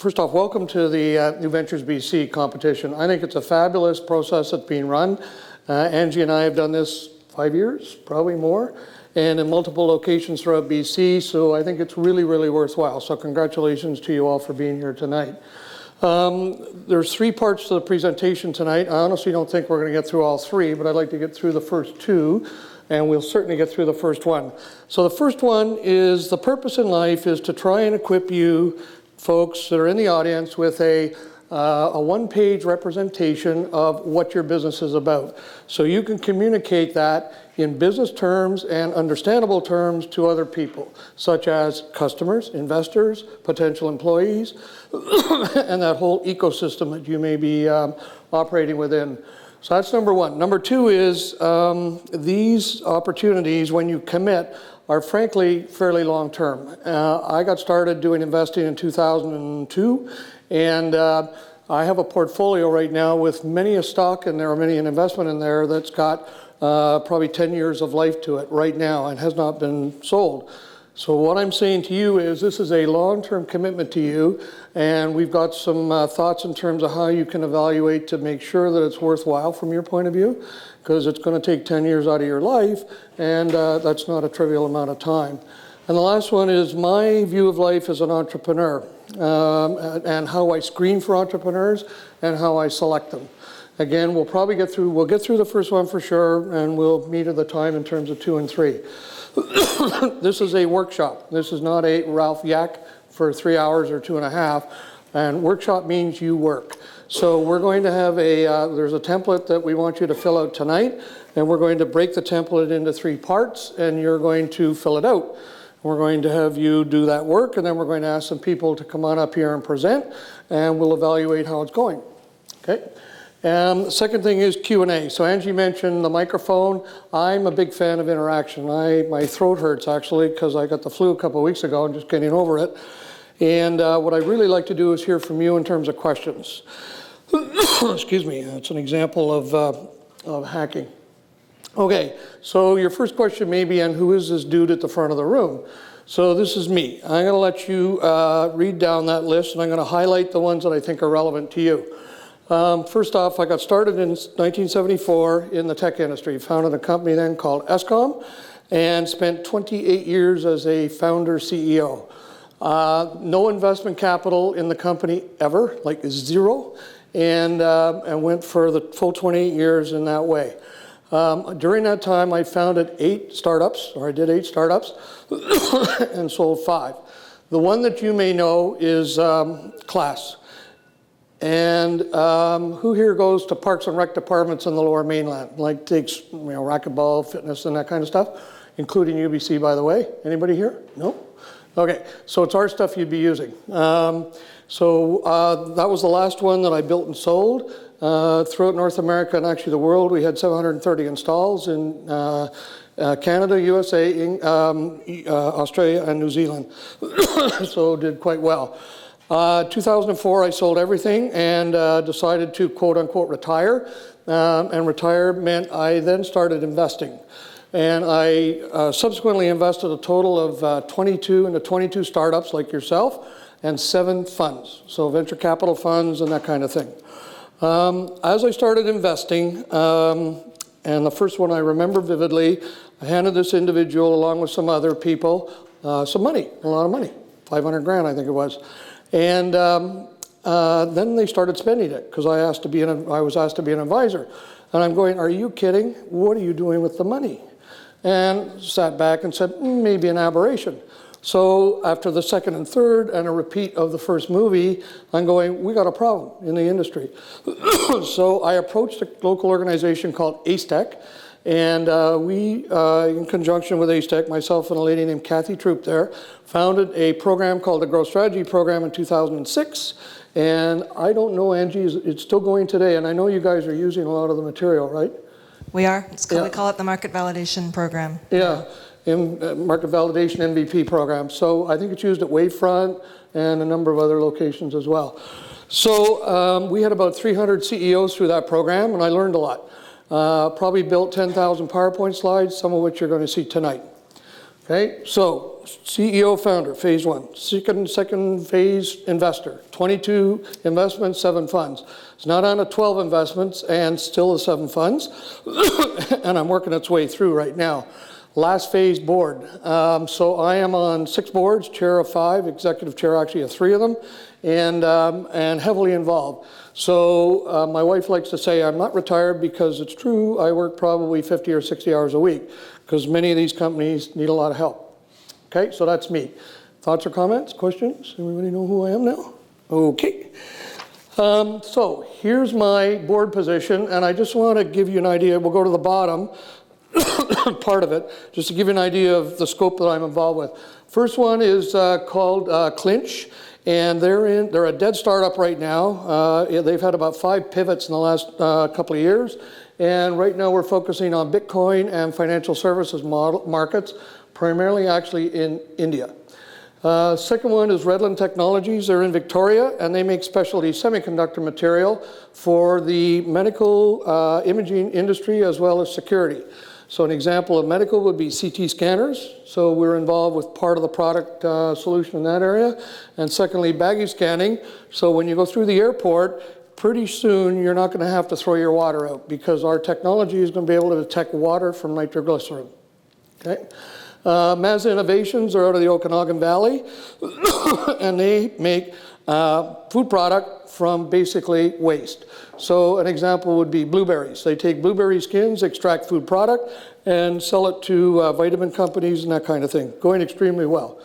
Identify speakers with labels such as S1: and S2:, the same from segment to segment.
S1: First off, welcome to the New Ventures BC competition. I think it's a fabulous process that's being run. Angie and I have done this 5 years, probably more, and in multiple locations throughout BC, so I think it's really, really worthwhile. So congratulations to you all for being here tonight. There's 3 parts to the presentation tonight. I honestly don't think we're going to get through all 3, but I'd like to get through the first 2, and we'll certainly get through the first one. So the first one is the purpose in life is to try and equip you folks that are in the audience with a one-page representation of what your business is about. So you can communicate that in business terms and understandable terms to other people, such as customers, investors, potential employees, and that whole ecosystem that you may be operating within. So that's number 1. Number 2 is these opportunities, when you commit, are frankly fairly long term. I got started doing investing in 2002, and I have a portfolio right now with many a stock in there, many an investment in there that's got probably 10 years of life to it right now and has not been sold. So what I'm saying to you is this is a long-term commitment to you, and we've got some thoughts in terms of how you can evaluate to make sure that it's worthwhile from your point of view, because it's going to take 10 years out of your life, and that's not a trivial amount of time. And the last one is my view of life as an entrepreneur, and how I screen for entrepreneurs and how I select them. Again, we'll get through the first one for sure, and we'll meet at the time in terms of 2 and 3. This is a workshop. This is not a Ralph Yak for 3 hours or 2.5. And workshop means you work. So we're going to have there's a template that we want you to fill out tonight, and we're going to break the template into 3 parts, and you're going to fill it out. We're going to have you do that work, and then we're going to ask some people to come on up here and present, and we'll evaluate how it's going. Okay? The second thing is Q&A. So Angie mentioned the microphone. I'm a big fan of interaction. My throat hurts actually because I got the flu a couple of weeks ago and just getting over it. And what I really like to do is hear from you in terms of questions. Excuse me, that's an example of hacking. Okay, so your first question may be on who is this dude at the front of the room? So this is me. I'm going to let you read down that list, and I'm going to highlight the ones that I think are relevant to you. First off, I got started in 1974 in the tech industry, founded a company then called Escom, and spent 28 years as a founder CEO. No investment capital in the company ever, like 0, and went for the full 28 years in that way. During that time, I founded 8 startups, or I did 8 startups, and sold 5. The one that you may know is Class. And who here goes to Parks and Rec departments in the Lower Mainland? Like takes racquetball, fitness, and that kind of stuff, including UBC, by the way. Anybody here? No? Okay, so it's our stuff you'd be using. That was the last one that I built and sold. Throughout North America and actually the world, we had 730 installs in Canada, USA, Australia, and New Zealand. So did quite well. 2004, I sold everything and decided to quote-unquote retire. And retire meant I then started investing. And I subsequently invested a total of 22 startups like yourself and 7 funds, so venture capital funds and that kind of thing. As I started investing, and the first one I remember vividly, I handed this individual along with some other people some money, a lot of money, 500 grand I think it was. And then they started spending it because I was asked to be an advisor. And I'm going, are you kidding? What are you doing with the money? And sat back and said, maybe an aberration. So after the second and third and a repeat of the first movie, I'm going, we got a problem in the industry. So I approached a local organization called ACETEC, and we, in conjunction with ACETEC, myself and a lady named Kathy Troop there, founded a program called the Growth Strategy Program in 2006. And I don't know, Angie, it's still going today, and I know you guys are using a lot of the material, right?
S2: We are. We call it the Market Validation Program.
S1: Yeah. Market Validation MVP program. So I think it's used at Wavefront and a number of other locations as well. So we had about 300 CEOs through that program, and I learned a lot. Probably built 10,000 PowerPoint slides, some of which you're going to see tonight. Okay, so CEO founder, phase one. Second phase investor, 22 investments, 7 funds. It's not on a 12 investments and still the 7 funds, and I'm working its way through right now. Last phase board. So I am on 6 boards, chair of 5, executive chair actually of 3 of them, and heavily involved. So my wife likes to say I'm not retired because it's true. I work probably 50 or 60 hours a week because many of these companies need a lot of help. Okay, so that's me. Thoughts or comments, questions? Everybody know who I am now? Okay. So here's my board position, and I just want to give you an idea. We'll go to the bottom part of it, just to give you an idea of the scope that I'm involved with. First one is called Clinch, and they're a dead startup right now. They've had about 5 pivots in the last couple of years, and right now we're focusing on Bitcoin and financial services markets, primarily actually in India. Second one is Redland Technologies. They're in Victoria, and they make specialty semiconductor material for the medical imaging industry as well as security. So an example of medical would be CT scanners. So we're involved with part of the product solution in that area. And secondly, baggage scanning. So when you go through the airport, pretty soon you're not going to have to throw your water out because our technology is going to be able to detect water from nitroglycerin. Okay. Mazda Innovations are out of the Okanagan Valley, and they make food product from basically waste. So an example would be blueberries. They take blueberry skins, extract food product, and sell it to vitamin companies and that kind of thing. Going extremely well.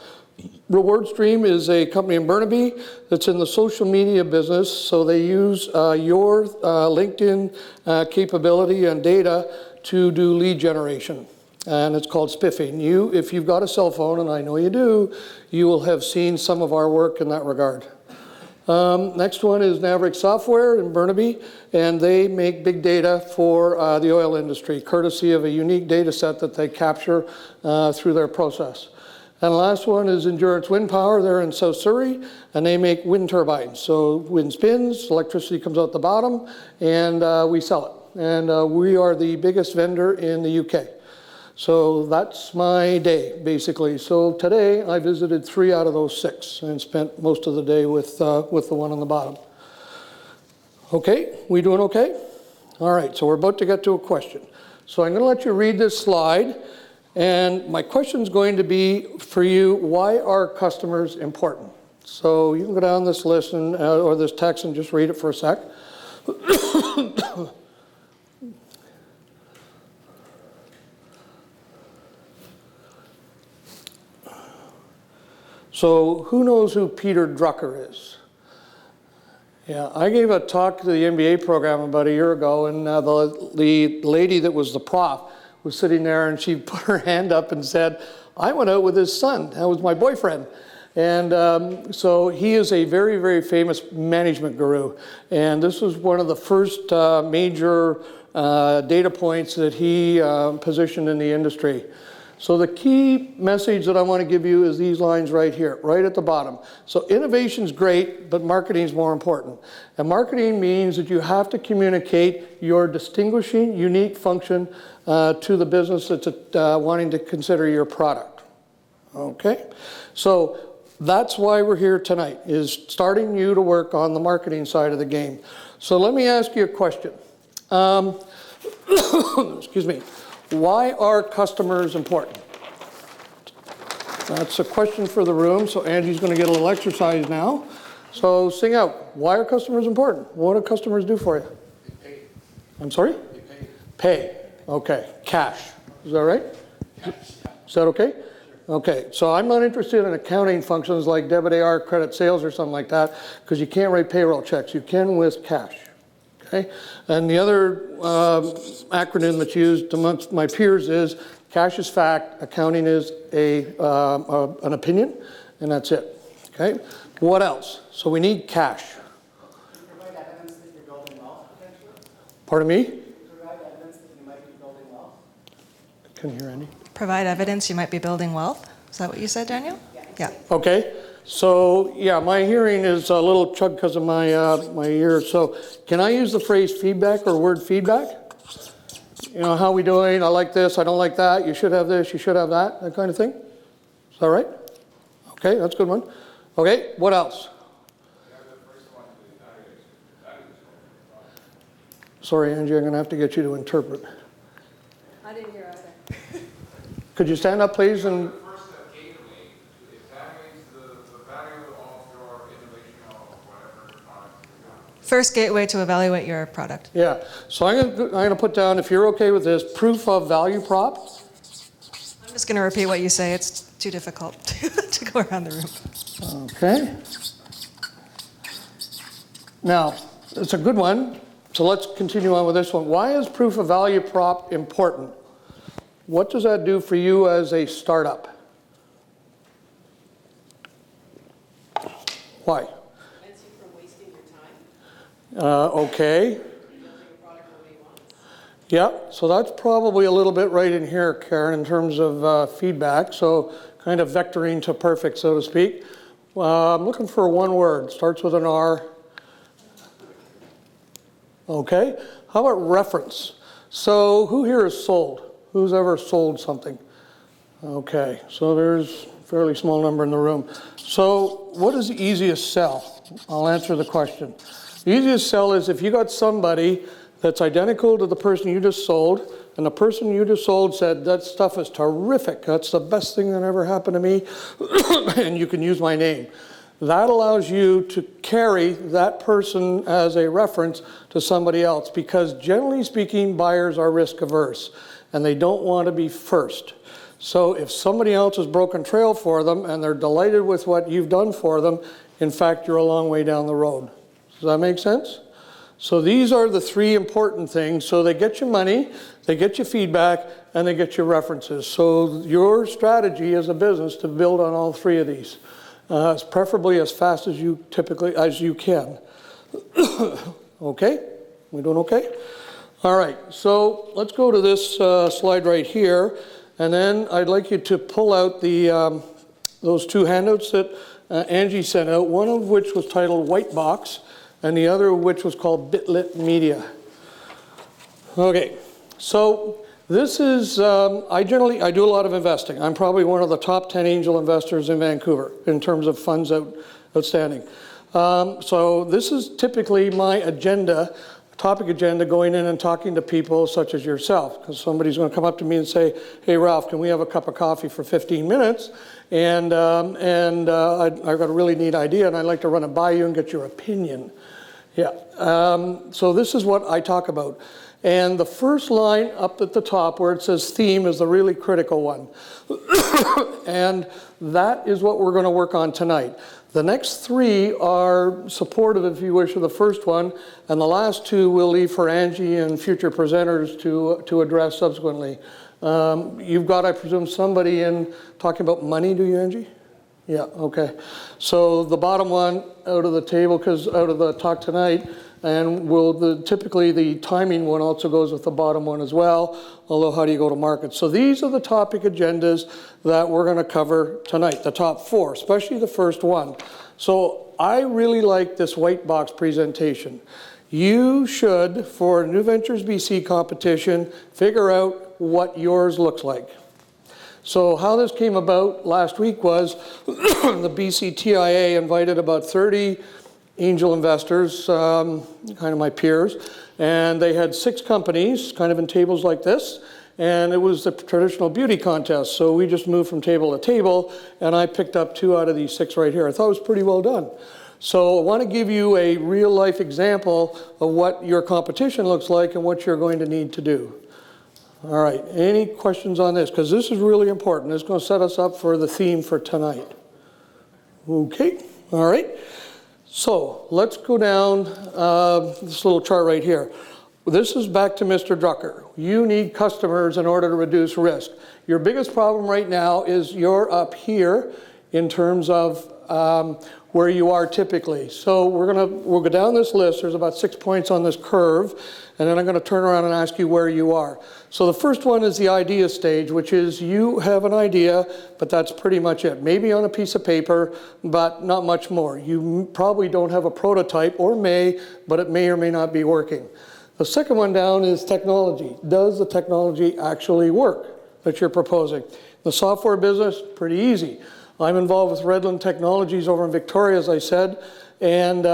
S1: RewardStream is a company in Burnaby that's in the social media business, so they use your LinkedIn capability and data to do lead generation. And it's called spiffing. If you've got a cell phone, and I know you do, you will have seen some of our work in that regard. Next one is Naverick Software in Burnaby, and they make big data for the oil industry, courtesy of a unique data set that they capture through their process. And the last one is Endurance Wind Power. They're in South Surrey, and they make wind turbines. So wind spins, electricity comes out the bottom, and we sell it. And we are the biggest vendor in the UK. So that's my day, basically. So today I visited 3 out of those 6 and spent most of the day with the one on the bottom. Okay, we doing okay? All right, so we're about to get to a question. So I'm going to let you read this slide, and my question is going to be for you, why are customers important? So you can go down this list or this text and just read it for a sec. So who knows who Peter Drucker is? Yeah, I gave a talk to the MBA program about a year ago, and the lady that was the prof was sitting there, and she put her hand up and said, I went out with his son. That was my boyfriend. And so he is a very, very famous management guru. And this was one of the first major data points that he positioned in the industry. So the key message that I want to give you is these lines right here, right at the bottom. So innovation's great, but marketing is more important. And marketing means that you have to communicate your distinguishing, unique function to the business that's wanting to consider your product. Okay? So that's why we're here tonight, is starting you to work on the marketing side of the game. So let me ask you a question. Excuse me. Why are customers important? That's a question for the room, so Angie's going to get a little exercise now. So sing out. Why are customers important? What do customers do for you?
S3: They pay.
S1: I'm sorry?
S3: They pay.
S1: Pay. Okay. Cash. Is that right?
S3: Cash.
S1: Is that okay? Sure. Okay. So I'm not interested in accounting functions like debit, AR, credit, sales, or something like that, because you can't write payroll checks. You can with cash. Okay? And the other acronym that's used amongst my peers is cash is fact, accounting is an opinion, and that's it. Okay? What else? So we need cash.
S4: Do you provide evidence that you're building wealth, potentially?
S1: Pardon me?
S4: Do you provide evidence that you might be building wealth?
S1: Couldn't hear any.
S2: Provide evidence you might be building wealth. Is that what you said, Daniel? Yeah.
S1: Okay. So, yeah, my hearing is a little chugged because of my ear. So can I use the phrase feedback or word feedback? You know, how we doing? I like this, I don't like that. You should have this, you should have that, that kind of thing? Is that right? Okay, that's a good one. Okay, what else? Sorry, Angie, I'm going to have to get you to interpret.
S2: I didn't hear either.
S1: Could you stand up, please? And
S3: First gateway to evaluate the value of your innovation or whatever product you got.
S2: First gateway to evaluate your product.
S1: yeah, so I'm going to put down, if you're okay with this, proof of value prop.
S2: I'm just going to repeat what you say. It's too difficult to go around the room.
S1: Okay. Now, it's a good one, so let's continue on with this one. Why is proof of value prop important? What does that do for you as a startup? Why?
S5: Prevents you from wasting your time.
S1: Okay.
S5: Building a product nobody wants.
S1: Yeah, so that's probably a little bit right in here, Karen, in terms of feedback. So kind of vectoring to perfect, so to speak. I'm looking for one word. Starts with an R. Okay. How about reference? So who here is sold? Who's ever sold something? Okay, so there's a fairly small number in the room. So what is the easiest sell? I'll answer the question. The easiest sell is if you got somebody that's identical to the person you just sold, and the person you just sold said, that stuff is terrific, that's the best thing that ever happened to me, and you can use my name. That allows you to carry that person as a reference to somebody else, because generally speaking, buyers are risk averse, and they don't want to be first. So if somebody else has broken trail for them, and they're delighted with what you've done for them, in fact, you're a long way down the road. Does that make sense? So these are the three important things. So they get you money, they get you feedback, and they get you references. So your strategy as a business to build on all three of these, preferably as fast as you can. Okay, we doing okay? All right, so let's go to this slide right here, and then I'd like you to pull out the those two handouts that Angie sent out, one of which was titled White Box, and the other which was called Bitlit Media. Okay, so this is, I do a lot of investing. I'm probably one of the top 10 angel investors in Vancouver in terms of funds outstanding. So this is typically my agenda, topic agenda, going in and talking to people such as yourself, because somebody's going to come up to me and say, hey Ralph, can we have a cup of coffee for 15 minutes? And I've got a really neat idea and I'd like to run it by you and get your opinion. Yeah, so this is what I talk about. And the first line up at the top where it says theme is the really critical one. And that is what we're going to work on tonight. The next three are supportive, if you wish, of the first one, and the last two we'll leave for Angie and future presenters to address subsequently. You've got, I presume, somebody in talking about money, do you, Angie? Yeah, okay. So the bottom one out of the table, because out of the talk tonight, and typically the timing one also goes with the bottom one as well, although how do you go to market? So these are the topic agendas that we're going to cover tonight, the top four, especially the first one. So I really like this white box presentation. You should, for a New Ventures BC competition, figure out what yours looks like. So how this came about last week was the BCTIA invited about 30 angel investors, kind of my peers, and they had 6 companies kind of in tables like this, and it was the traditional beauty contest. So we just moved from table to table, and I picked up 2 out of these 6 right here. I thought it was pretty well done. So I want to give you a real life example of what your competition looks like and what you're going to need to do. All right, any questions on this? Because this is really important. It's going to set us up for the theme for tonight. Okay, all right. So let's go down this little chart right here. This is back to Mr. Drucker. You need customers in order to reduce risk. Your biggest problem right now is you're up here in terms of where you are typically. So we'll go down this list. There's about 6 points on this curve, and then I'm going to turn around and ask you where you are. So the first one is the idea stage, which is you have an idea, but that's pretty much it. Maybe on a piece of paper, but not much more. You probably don't have a prototype, or may, but it may or may not be working. The second one down is technology. Does the technology actually work that you're proposing? The software business, pretty easy. I'm involved with Redland Technologies over in Victoria, as I said, and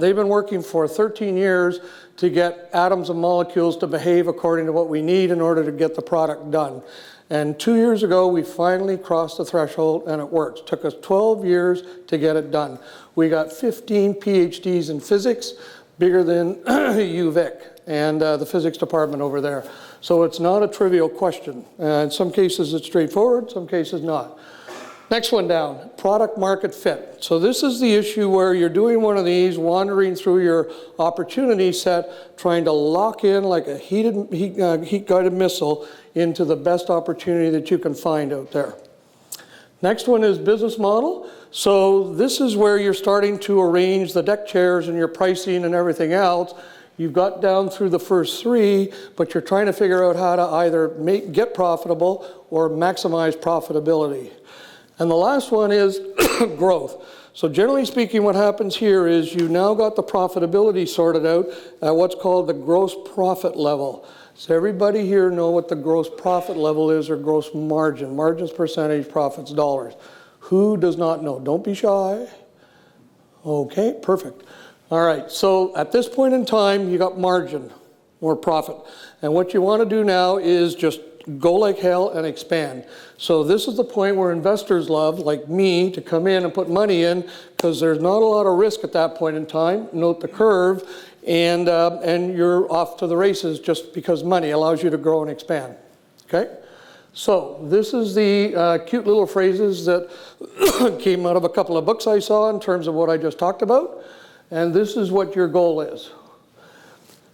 S1: they've been working for 13 years to get atoms and molecules to behave according to what we need in order to get the product done. And 2 years ago, we finally crossed the threshold and it works. It took us 12 years to get it done. We got 15 PhDs in physics, bigger than UVic and the physics department over there. So it's not a trivial question. In some cases it's straightforward, some cases not. Next one down, product market fit. So this is the issue where you're doing one of these, wandering through your opportunity set, trying to lock in like a heat-guided missile into the best opportunity that you can find out there. Next one is business model. So this is where you're starting to arrange the deck chairs and your pricing and everything else. You've got down through the first three, but you're trying to figure out how to either get profitable or maximize profitability. And the last one is growth. So generally speaking, what happens here is you now got the profitability sorted out at what's called the gross profit level. Does everybody here know what the gross profit level is, or gross margin? Margins, percentage, profits, dollars. Who does not know? Don't be shy. Okay, perfect. All right, so at this point in time, you got margin or profit. And what you want to do now is just go like hell and expand. So this is the point where investors love, like me, to come in and put money in, because there's not a lot of risk at that point in time. Note the curve, and you're off to the races just because money allows you to grow and expand. Okay? So this is the cute little phrases that came out of a couple of books I saw in terms of what I just talked about. And this is what your goal is.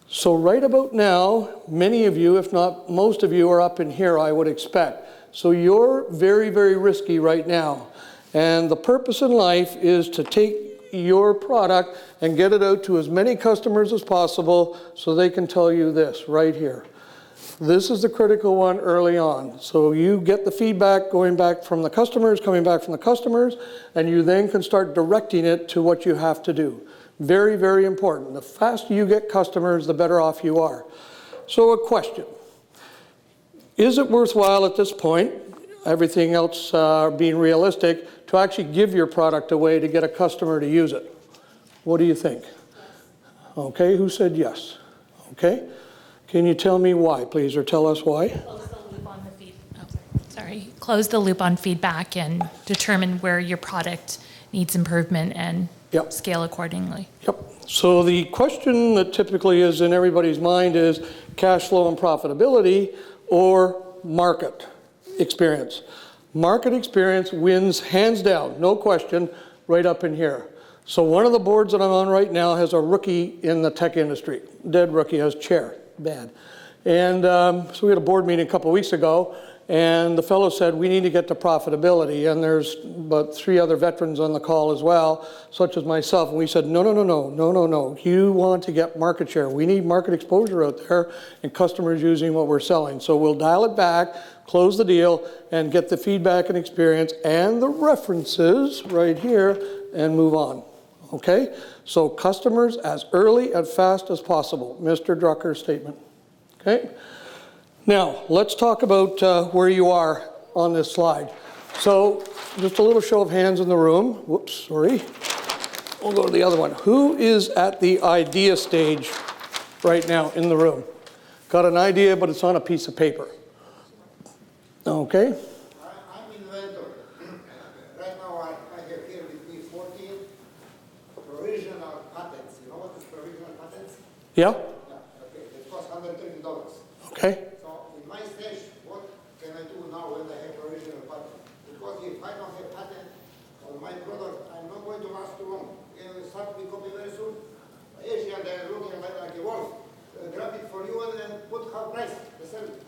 S1: So right about now, many of you, if not most of you, are up in here, I would expect. So you're very, very risky right now. And the purpose in life is to take your product and get it out to as many customers as possible so they can tell you this right here. This is the critical one early on. So you get the feedback going back from the customers, coming back from the customers, and you then can start directing it to what you have to do. Very, very important. The faster you get customers, the better off you are. So a question. Is it worthwhile at this point, everything else being realistic, to actually give your product away to get a customer to use it? What do you think? Okay, who said yes? Okay. Can you tell me why, please, or tell us why?
S6: Close the loop on the close the loop on feedback and determine where your product needs improvement and scale accordingly.
S1: Yep. So the question that typically is in everybody's mind is cash flow and profitability or market experience. Market experience wins hands down, no question, right up in here. So one of the boards that I'm on right now has a rookie in the tech industry, dead rookie, as chair, bad. And so we had a board meeting a couple of weeks ago, and the fellow said, we need to get to profitability. And there's about 3 other veterans on the call as well, such as myself. And we said, no. You want to get market share. We need market exposure out there and customers using what we're selling. So we'll dial it back, close the deal, and get the feedback and experience and the references right here and move on. Okay? So customers as early and fast as possible. Mr. Drucker's statement. Okay? Now, let's talk about where you are on this slide. So, just a little show of hands in the room. Whoops, sorry. We'll go to the other one. Who is at the idea stage right now in the room? Got an idea, but it's on a piece of paper. Okay.
S7: I'm inventor. Right now I have here with me 14 provisional patents. You know what is provisional patents?
S1: Yeah?
S7: Yeah, okay. It costs $130.
S1: Okay.
S7: My product, I'm not going to last too long. It will start to be copied very soon. Asian, they're looking like a wolf. Grab it for you and then put half price. They sell it.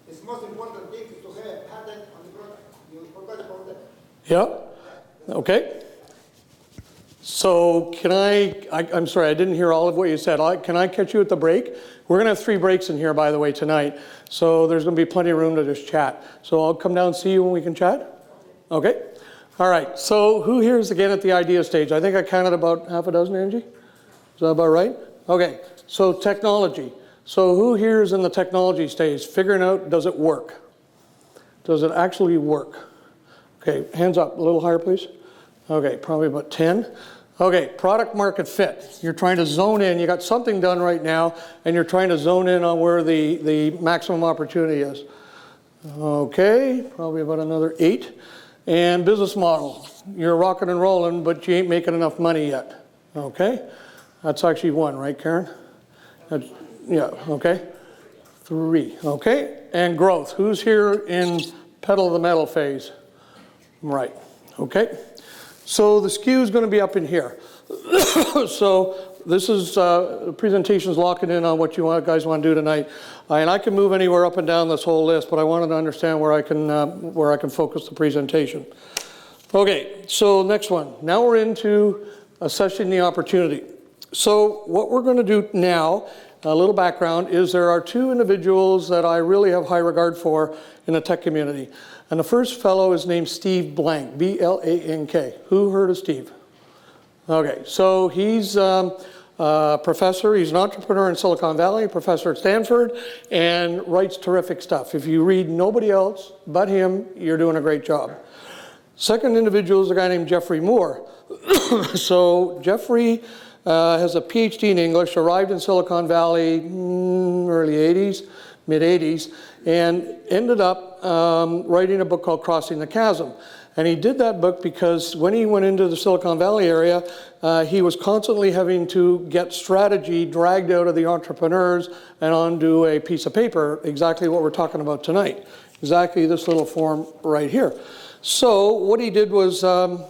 S7: It's most important thing is to have a patent on the product. You forgot about that.
S1: Yeah. Okay. So can I'm sorry, I didn't hear all of what you said. Can I catch you at the break? We're going to have 3 breaks in here, by the way, tonight. So there's going to be plenty of room to just chat. So I'll come down and see you when we can chat. Okay. All right, so who here is again at the idea stage? I think I counted about half a dozen, Angie? Is that about right? Okay, so technology. So who here is in the technology stage, figuring out, does it work? does it actually work? Okay, hands up, a little higher, please. Okay, probably about 10. Okay, product market fit. You're trying to zone in. You got something done right now, and you're trying to zone in on where the maximum opportunity is. Okay, probably about another 8. And business model. You're rocking and rolling, but you ain't making enough money yet. Okay, that's actually 1, right, Karen? Yeah, okay. 3, okay. And growth. Who's here in pedal to the metal phase? Right, okay. So the skew is going to be up in here. So this is presentations locking in on what you guys want to do tonight. And I can move anywhere up and down this whole list, but I wanted to understand where I can focus the presentation. Okay, so next one. Now we're into assessing the opportunity. So what we're going to do now, a little background, is there are 2 individuals that I really have high regard for in the tech community. And the first fellow is named Steve Blank, B-L-A-N-K. Who heard of Steve? Okay, so he's a professor. He's an entrepreneur in Silicon Valley, professor at Stanford, and writes terrific stuff. If you read nobody else but him, you're doing a great job. Second individual is a guy named Jeffrey Moore. So Jeffrey has a PhD in English, arrived in Silicon Valley early 80s, mid 80s, and ended up writing a book called Crossing the Chasm. And he did that book because when he went into the Silicon Valley area, he was constantly having to get strategy dragged out of the entrepreneurs and onto a piece of paper, exactly what we're talking about tonight. Exactly this little form right here. So what he did was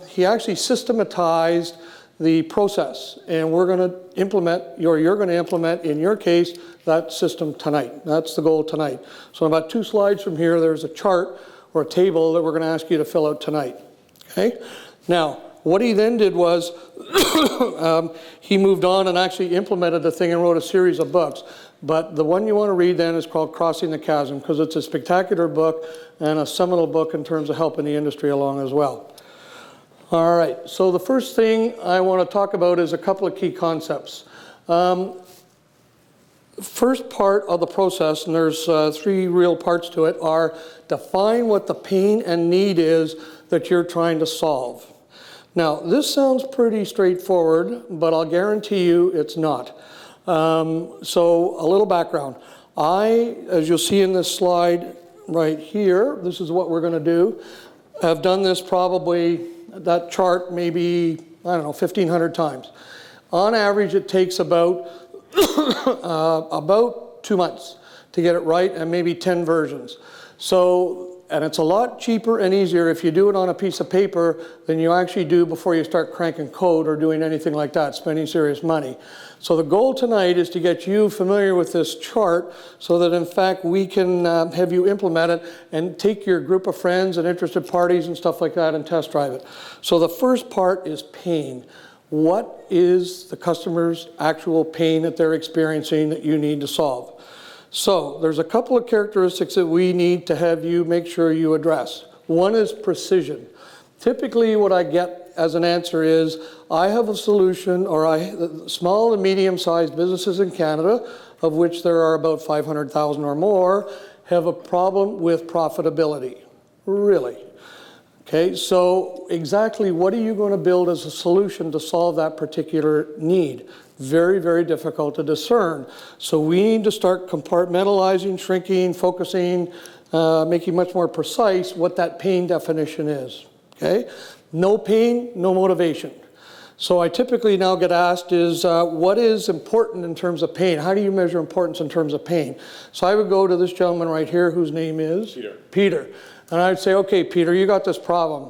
S1: he actually systematized the process, and we're going to implement, you're going to implement, in your case, that system tonight. That's the goal tonight. So about 2 slides from here, there's a chart or a table that we're going to ask you to fill out tonight. Okay? Now, what he then did was he moved on and actually implemented the thing and wrote a series of books. But the one you want to read then is called Crossing the Chasm, because it's a spectacular book and a seminal book in terms of helping the industry along as well. All right, so the first thing I want to talk about is a couple of key concepts. First part of the process, and there's 3 real parts to it, are define what the pain and need is that you're trying to solve. Now, this sounds pretty straightforward, but I'll guarantee you it's not. So a little background. As you'll see in this slide right here, this is what we're going to do. I've done this probably, that chart maybe, I don't know, 1,500 times. On average, it takes about 2 months to get it right, and maybe 10 versions. So, and it's a lot cheaper and easier if you do it on a piece of paper than you actually do before you start cranking code or doing anything like that, spending serious money. So the goal tonight is to get you familiar with this chart so that in fact we can have you implement it and take your group of friends and interested parties and stuff like that and test drive it. So the first part is pain. What is the customer's actual pain that they're experiencing that you need to solve? So there's a couple of characteristics that we need to have you make sure you address. One is precision. Typically what I get as an answer is, I have a solution, or small and medium-sized businesses in Canada, of which there are about 500,000 or more, have a problem with profitability. Really? Okay, so exactly what are you going to build as a solution to solve that particular need? Very, very difficult to discern. So we need to start compartmentalizing, shrinking, focusing, making much more precise what that pain definition is. Okay? No pain, no motivation. So I typically now get asked is, what is important in terms of pain? How do you measure importance in terms of pain? So I would go to this gentleman right here whose name is? Peter. Peter. And I'd say, okay, Peter, you got this problem.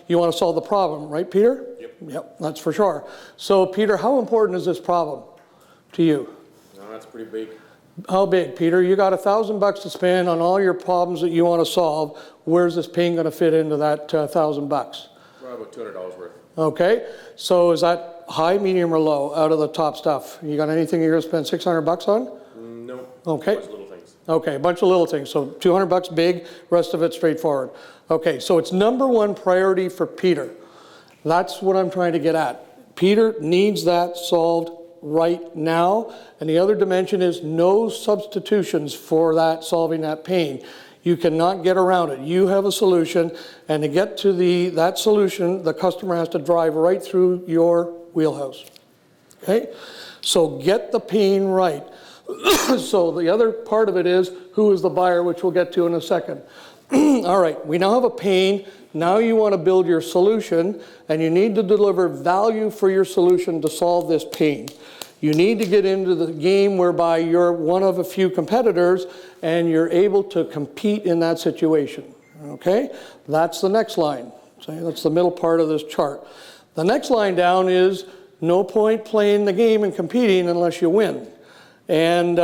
S1: You want to solve the problem, right, Peter? Yep. Yep, that's for sure. So, Peter, how important is this problem to you?
S8: No, that's pretty big.
S1: How big, Peter? You got $1,000 to spend on all your problems that you want to solve. Where's this pain going to fit into that $1,000?
S8: Well, about $200 worth.
S1: Okay. So is that high, medium, or low out of the top stuff? You got anything you're going to spend $600 on?
S8: No.
S1: Okay.
S8: Just little things.
S1: Okay, a bunch of little things. So $200 big, rest of it straightforward. Okay, so it's #1 priority for Peter. That's what I'm trying to get at. Peter needs that solved right now. And the other dimension is no substitutions for that, solving that pain. You cannot get around it. You have a solution, and to get to that solution, the customer has to drive right through your wheelhouse. Okay? So get the pain right. So the other part of it is, who is the buyer, which we'll get to in a second. All right, we now have a pain. Now you want to build your solution, and you need to deliver value for your solution to solve this pain. You need to get into the game whereby you're one of a few competitors and you're able to compete in that situation. Okay? That's the next line. So that's the middle part of this chart. The next line down is no point playing the game and competing unless you win. And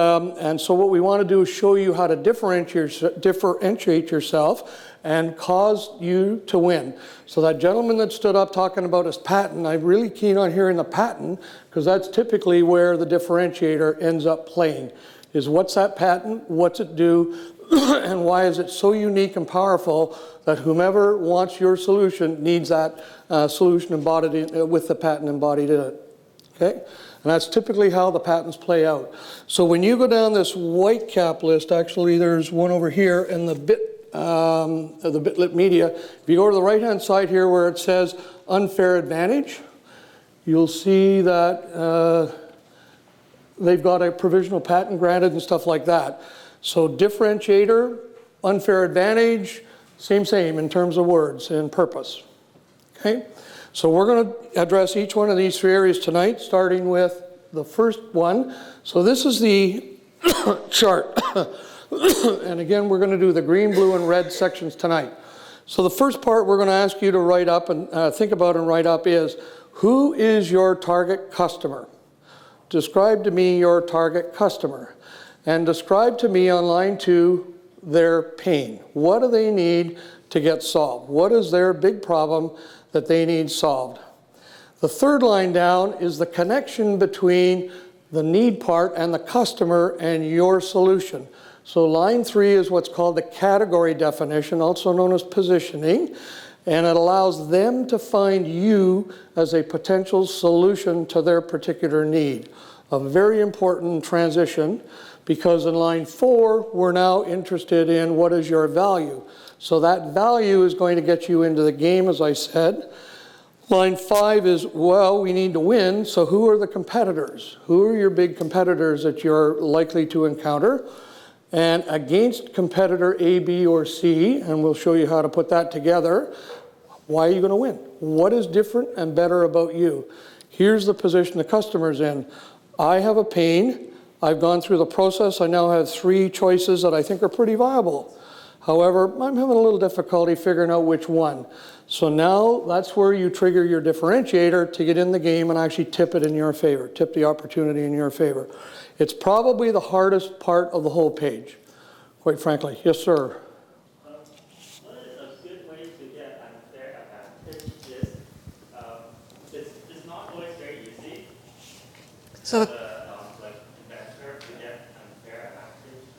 S1: so what we want to do is show you how to differentiate yourself and cause you to win. So that gentleman that stood up talking about his patent, I'm really keen on hearing the patent, because that's typically where the differentiator ends up playing, is what's that patent, what's it do, and why is it so unique and powerful that whomever wants your solution needs that solution embodied with the patent embodied in it. Okay? And that's typically how the patents play out. So when you go down this white cap list, actually there's one over here in the bitlit media. If you go to the right-hand side here where it says unfair advantage, you'll see that they've got a provisional patent granted and stuff like that. So differentiator, unfair advantage, same in terms of words and purpose. Okay? So we're going to address each one of these three areas tonight, starting with the first one. So this is the chart. And again, we're going to do the green, blue, and red sections tonight. So the first part we're going to ask you to write up and think about and write up is, who is your target customer? Describe to me your target customer. And describe to me on line 2 their pain. What do they need to get solved? What is their big problem that they need solved? The third line down is the connection between the need part and the customer and your solution. So line 3 is what's called the category definition, also known as positioning, and it allows them to find you as a potential solution to their particular need. A very important transition, because in line 4, we're now interested in what is your value. So that value is going to get you into the game, as I said. Line 5 is, well, we need to win, so who are the competitors? Who are your big competitors that you're likely to encounter? And against competitor A, B, or C, and we'll show you how to put that together, why are you going to win? What is different and better about you? Here's the position the customer's in. I have a pain. I've gone through the process. I now have 3 choices that I think are pretty viable. However, I'm having a little difficulty figuring out which one. So now that's where you trigger your differentiator to get in the game and actually tip it in your favor, tip the opportunity in your favor. It's probably the hardest part of the whole page, quite frankly. Yes, sir.
S9: What is a good way to get unfair advantage is, it's not always very easy
S2: So
S9: for the investor to get unfair advantage.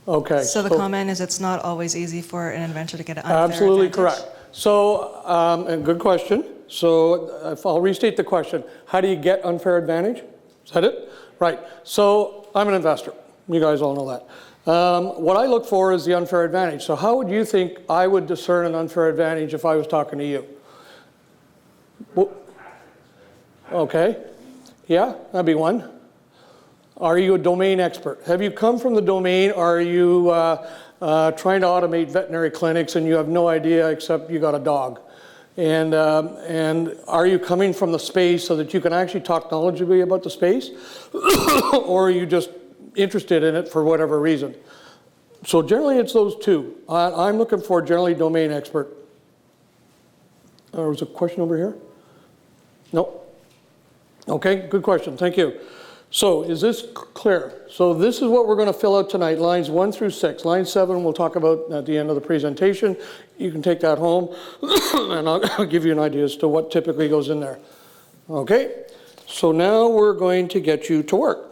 S1: Okay.
S2: So the comment is, it's not always easy for an inventor to get an unfair
S1: Absolutely
S2: advantage.
S1: correct. So, and good question. So if I'll restate the question. How do you get unfair advantage? Is that it? Right. So I'm an investor. You guys all know that. What I look for is the unfair advantage. So how would you think I would discern an unfair advantage if I was talking to you? Okay. Yeah, that'd be one. Are you a domain expert? Have you come from the domain? Are you trying to automate veterinary clinics and you have no idea except you got a dog? And are you coming from the space so that you can actually talk knowledgeably about the space? Or are you just interested in it for whatever reason? So generally it's those two. I'm looking for generally domain expert. There was a question over here? No? Okay, good question, thank you. So is this clear? So this is what we're going to fill out tonight, lines 1 through 6. Line 7 we'll talk about at the end of the presentation. You can take that home and I'll give you an idea as to what typically goes in there. Okay, so now we're going to get you to work.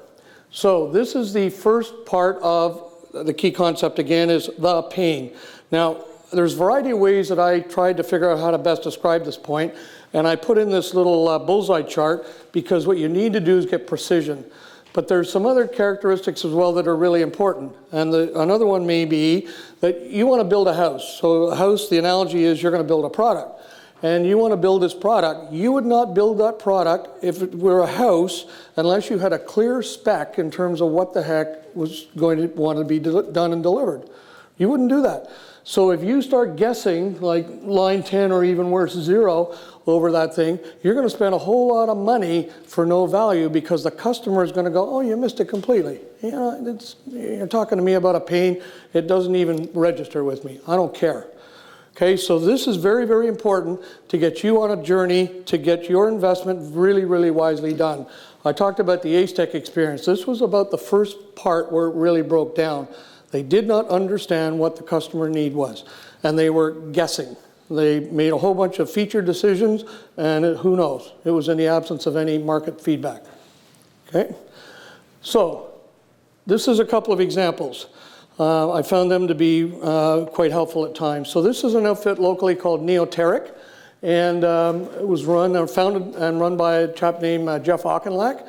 S1: So this is the first part of the key concept again, is the pain. Now there's a variety of ways that I tried to figure out how to best describe this point. And I put in this little bullseye chart because what you need to do is get precision. But there's some other characteristics as well that are really important. And another one may be that you want to build a house. So a house, the analogy is you're going to build a product. And you want to build this product. You would not build that product if it were a house unless you had a clear spec in terms of what the heck was going to want to be done and delivered. You wouldn't do that. So if you start guessing, like line 10 or even worse, 0 over that thing, you're going to spend a whole lot of money for no value because the customer is going to go, oh, you missed it completely. You know, you're talking to me about a pain. It doesn't even register with me. I don't care. Okay, so this is very, very important to get you on a journey to get your investment really, really wisely done. I talked about the ACE-Tech experience. This was about the first part where it really broke down. They did not understand what the customer need was, and they were guessing. They made a whole bunch of feature decisions, and who knows? It was in the absence of any market feedback. Okay, so this is a couple of examples. I found them to be quite helpful at times. So this is an outfit locally called Neoteric, and it was founded and run by a chap named Jeff Auchinleck.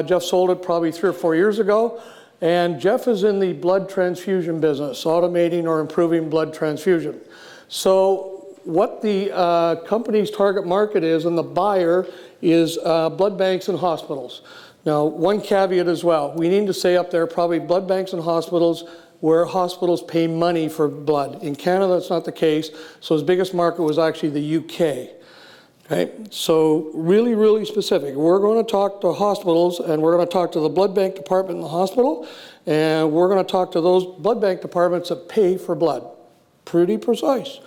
S1: Jeff sold it probably 3 or 4 years ago. And Jeff is in the blood transfusion business, automating or improving blood transfusion. So what the company's target market is, and the buyer is blood banks and hospitals. Now, one caveat as well. We need to say up there probably blood banks and hospitals where hospitals pay money for blood. In Canada, that's not the case. So his biggest market was actually the UK. Okay, so really, really specific. We're going to talk to hospitals, and we're going to talk to the blood bank department in the hospital, and we're going to talk to those blood bank departments that pay for blood. Pretty precise.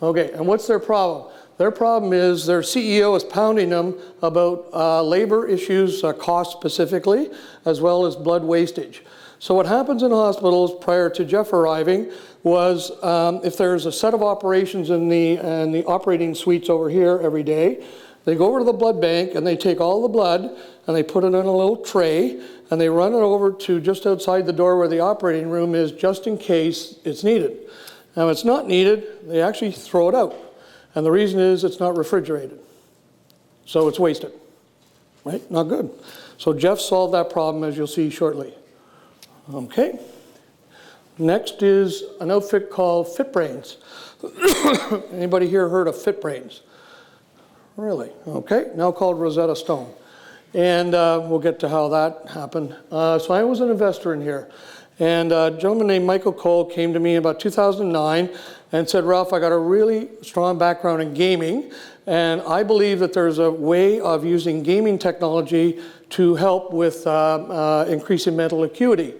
S1: Okay, and what's their problem? Their problem is their CEO is pounding them about labor issues, cost specifically, as well as blood wastage. So what happens in hospitals prior to Jeff arriving was if there's a set of operations in the operating suites over here every day, they go over to the blood bank and they take all the blood and they put it in a little tray and they run it over to just outside the door where the operating room is just in case it's needed. Now if it's not needed, they actually throw it out. And the reason is it's not refrigerated. So it's wasted, right? Not good. So Jeff solved that problem, as you'll see shortly. Okay. Next is an outfit called FitBrains. Anybody here heard of FitBrains? Really? Okay. Now called Rosetta Stone. And we'll get to how that happened. So I was an investor in here. And a gentleman named Michael Cole came to me in about 2009 and said, Ralph, I got a really strong background in gaming, and I believe that there's a way of using gaming technology to help with increasing mental acuity.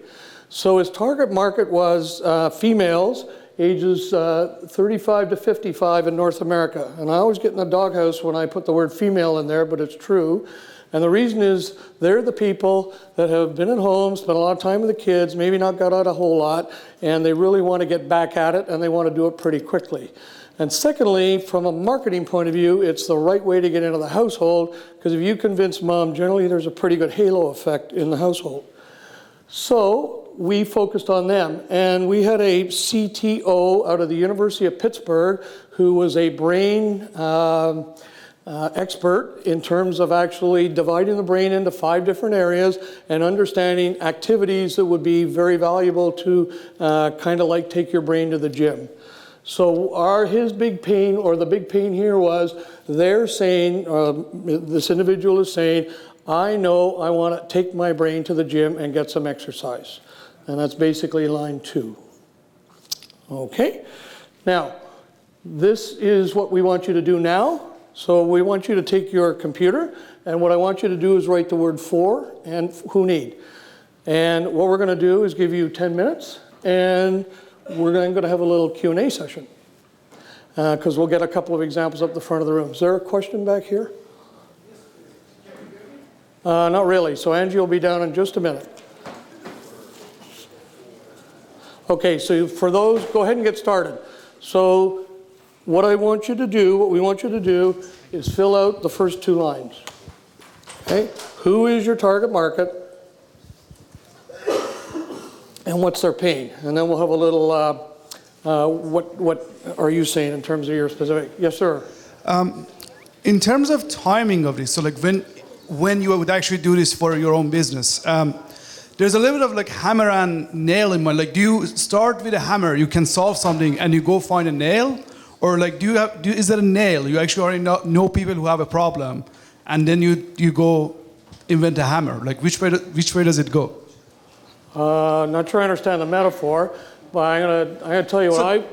S1: So his target market was females ages 35 to 55 in North America. And I always get in the doghouse when I put the word female in there, but it's true. And the reason is they're the people that have been at home, spent a lot of time with the kids, maybe not got out a whole lot, and they really want to get back at it, and they want to do it pretty quickly. And secondly, from a marketing point of view, it's the right way to get into the household, because if you convince mom, generally there's a pretty good halo effect in the household. So we focused on them, and we had a CTO out of the University of Pittsburgh who was a brain expert in terms of actually dividing the brain into 5 different areas and understanding activities that would be very valuable to kind of like take your brain to the gym. So his big pain, or the big pain here was, they're saying, this individual is saying, I know I want to take my brain to the gym and get some exercise. And that's basically line 2. Okay, now this is what we want you to do now. So we want you to take your computer, and what I want you to do is write the word for and who need. And what we're going to do is give you 10 minutes, and we're going to have a little Q&A session, because we'll get a couple of examples up the front of the room. Is there a question back here? Not really. So Angie will be down in just a minute. Okay, so for those, go ahead and get started. So what we want you to do is fill out the first 2 lines. Okay? Who is your target market? And what's their pain? And then we'll have a little, what are you saying in terms of your specific? Yes, sir.
S10: In terms of timing of this, so like when you would actually do this for your own business. There's a little bit of like hammer and nail in mind. Like, do you start with a hammer, you can solve something, and you go find a nail? Or like, is that a nail? You actually already know people who have a problem, and then you go invent a hammer. Like, which way does it go?
S1: Not sure I understand the metaphor, but I'm gonna tell you what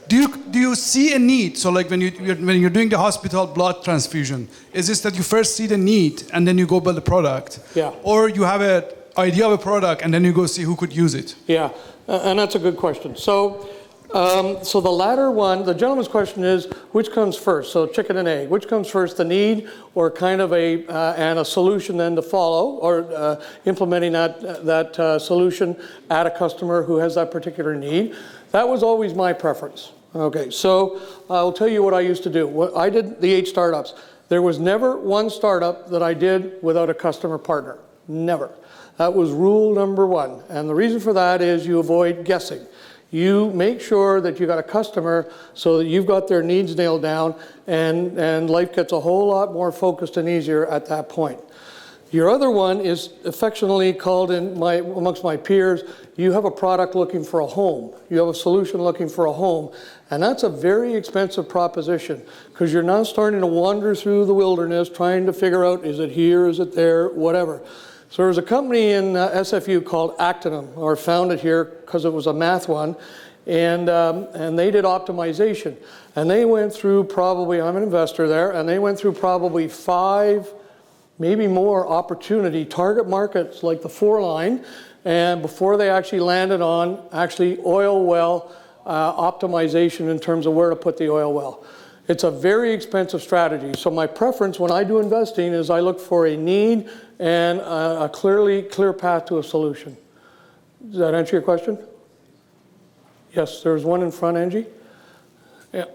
S10: Do you see a need? So like when you're doing the hospital blood transfusion, is this that you first see the need and then you go build a product?
S1: Yeah.
S10: Or you have an idea of a product and then you go see who could use it?
S1: Yeah, and that's a good question. So the latter one, the gentleman's question is, which comes first? So chicken and egg, which comes first, the need or kind of and a solution then to follow, or implementing that solution at a customer who has that particular need? That was always my preference. Okay, so I'll tell you what I used to do. I did the 8 startups. There was never one startup that I did without a customer partner. Never. That was rule number 1. And the reason for that is you avoid guessing. You make sure that you got a customer so that you've got their needs nailed down, and life gets a whole lot more focused and easier at that point. Your other one is affectionately called amongst my peers, you have a product looking for a home. You have a solution looking for a home. And that's a very expensive proposition, because you're now starting to wander through the wilderness trying to figure out, is it here, is it there, whatever. So there was a company in SFU called Actinum, or founded here because it was a math one, and they did optimization. And they went through probably, I'm an investor there, and they went through probably 5, maybe more opportunity target markets like the 4 line, and before they actually landed on actually oil well optimization in terms of where to put the oil well. It's a very expensive strategy. So my preference when I do investing is I look for a need and a clear path to a solution. Does that answer your question? Yes, there's one in front, Angie. Yeah.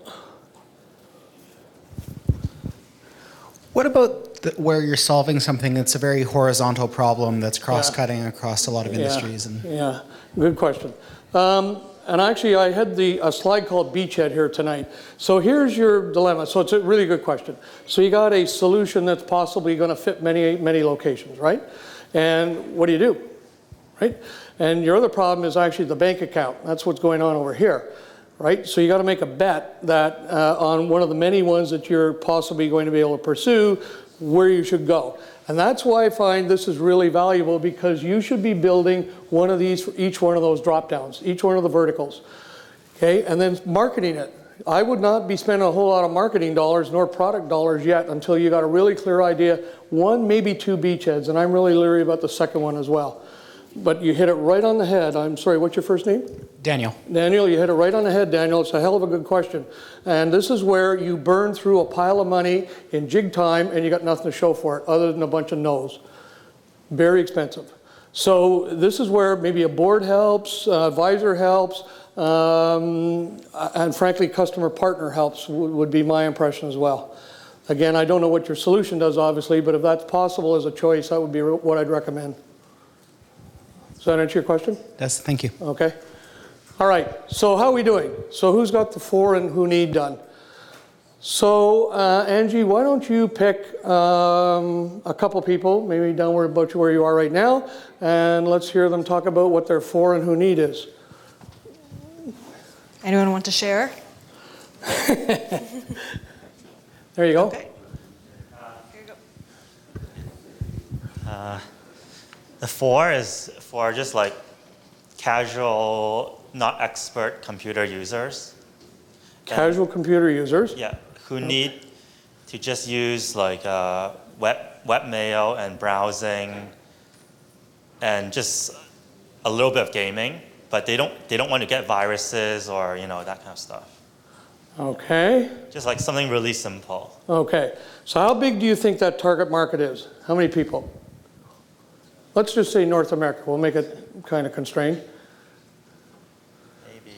S4: What about where you're solving something that's a very horizontal problem that's cross-cutting across a lot of industries?
S1: Yeah, good question. And actually, I had a slide called Beachhead here tonight. So here's your dilemma. So it's a really good question. So you got a solution that's possibly going to fit many locations, right? And what do? Right? And your other problem is actually the bank account. That's what's going on over here. Right? So you got to make a bet that on one of the many ones that you're possibly going to be able to pursue, where you should go. And that's why I find this is really valuable, because you should be building one of these for each one of those drop downs, each one of the verticals. Okay, and then marketing it. I would not be spending a whole lot of marketing dollars nor product dollars yet until you got a really clear idea, 1, maybe 2 beachheads, and I'm really leery about the second one as well. But you hit it right on the head. I'm sorry, what's your first name?
S4: Daniel.
S1: Daniel, you hit it right on the head, Daniel. It's a hell of a good question. And this is where you burn through a pile of money in jig time and you got nothing to show for it other than a bunch of no's. Very expensive. So this is where maybe a board helps, advisor helps, and frankly, customer partner helps would be my impression as well. Again, I don't know what your solution does, obviously, but if that's possible as a choice, that would be what I'd recommend. Does that answer your question?
S4: Yes, thank you.
S1: Okay. All right, so how are we doing? So who's got the 4 and who need done? So Angie, why don't you pick a couple people, maybe downward about where you are right now, and let's hear them talk about what their 4 and who need is.
S2: Anyone want to share?
S1: There you go.
S2: Okay. Here you go.
S9: The 4 is for just like casual, not expert computer users.
S1: Casual computer users.
S9: Yeah, who need to just use like webmail and browsing and just a little bit of gaming, but they don't want to get viruses or that kind of stuff.
S1: Okay.
S9: Just like something really simple.
S1: Okay. So how big do you think that target market is? How many people? Let's just say North America. We'll make it kind of constrained.
S9: Maybe,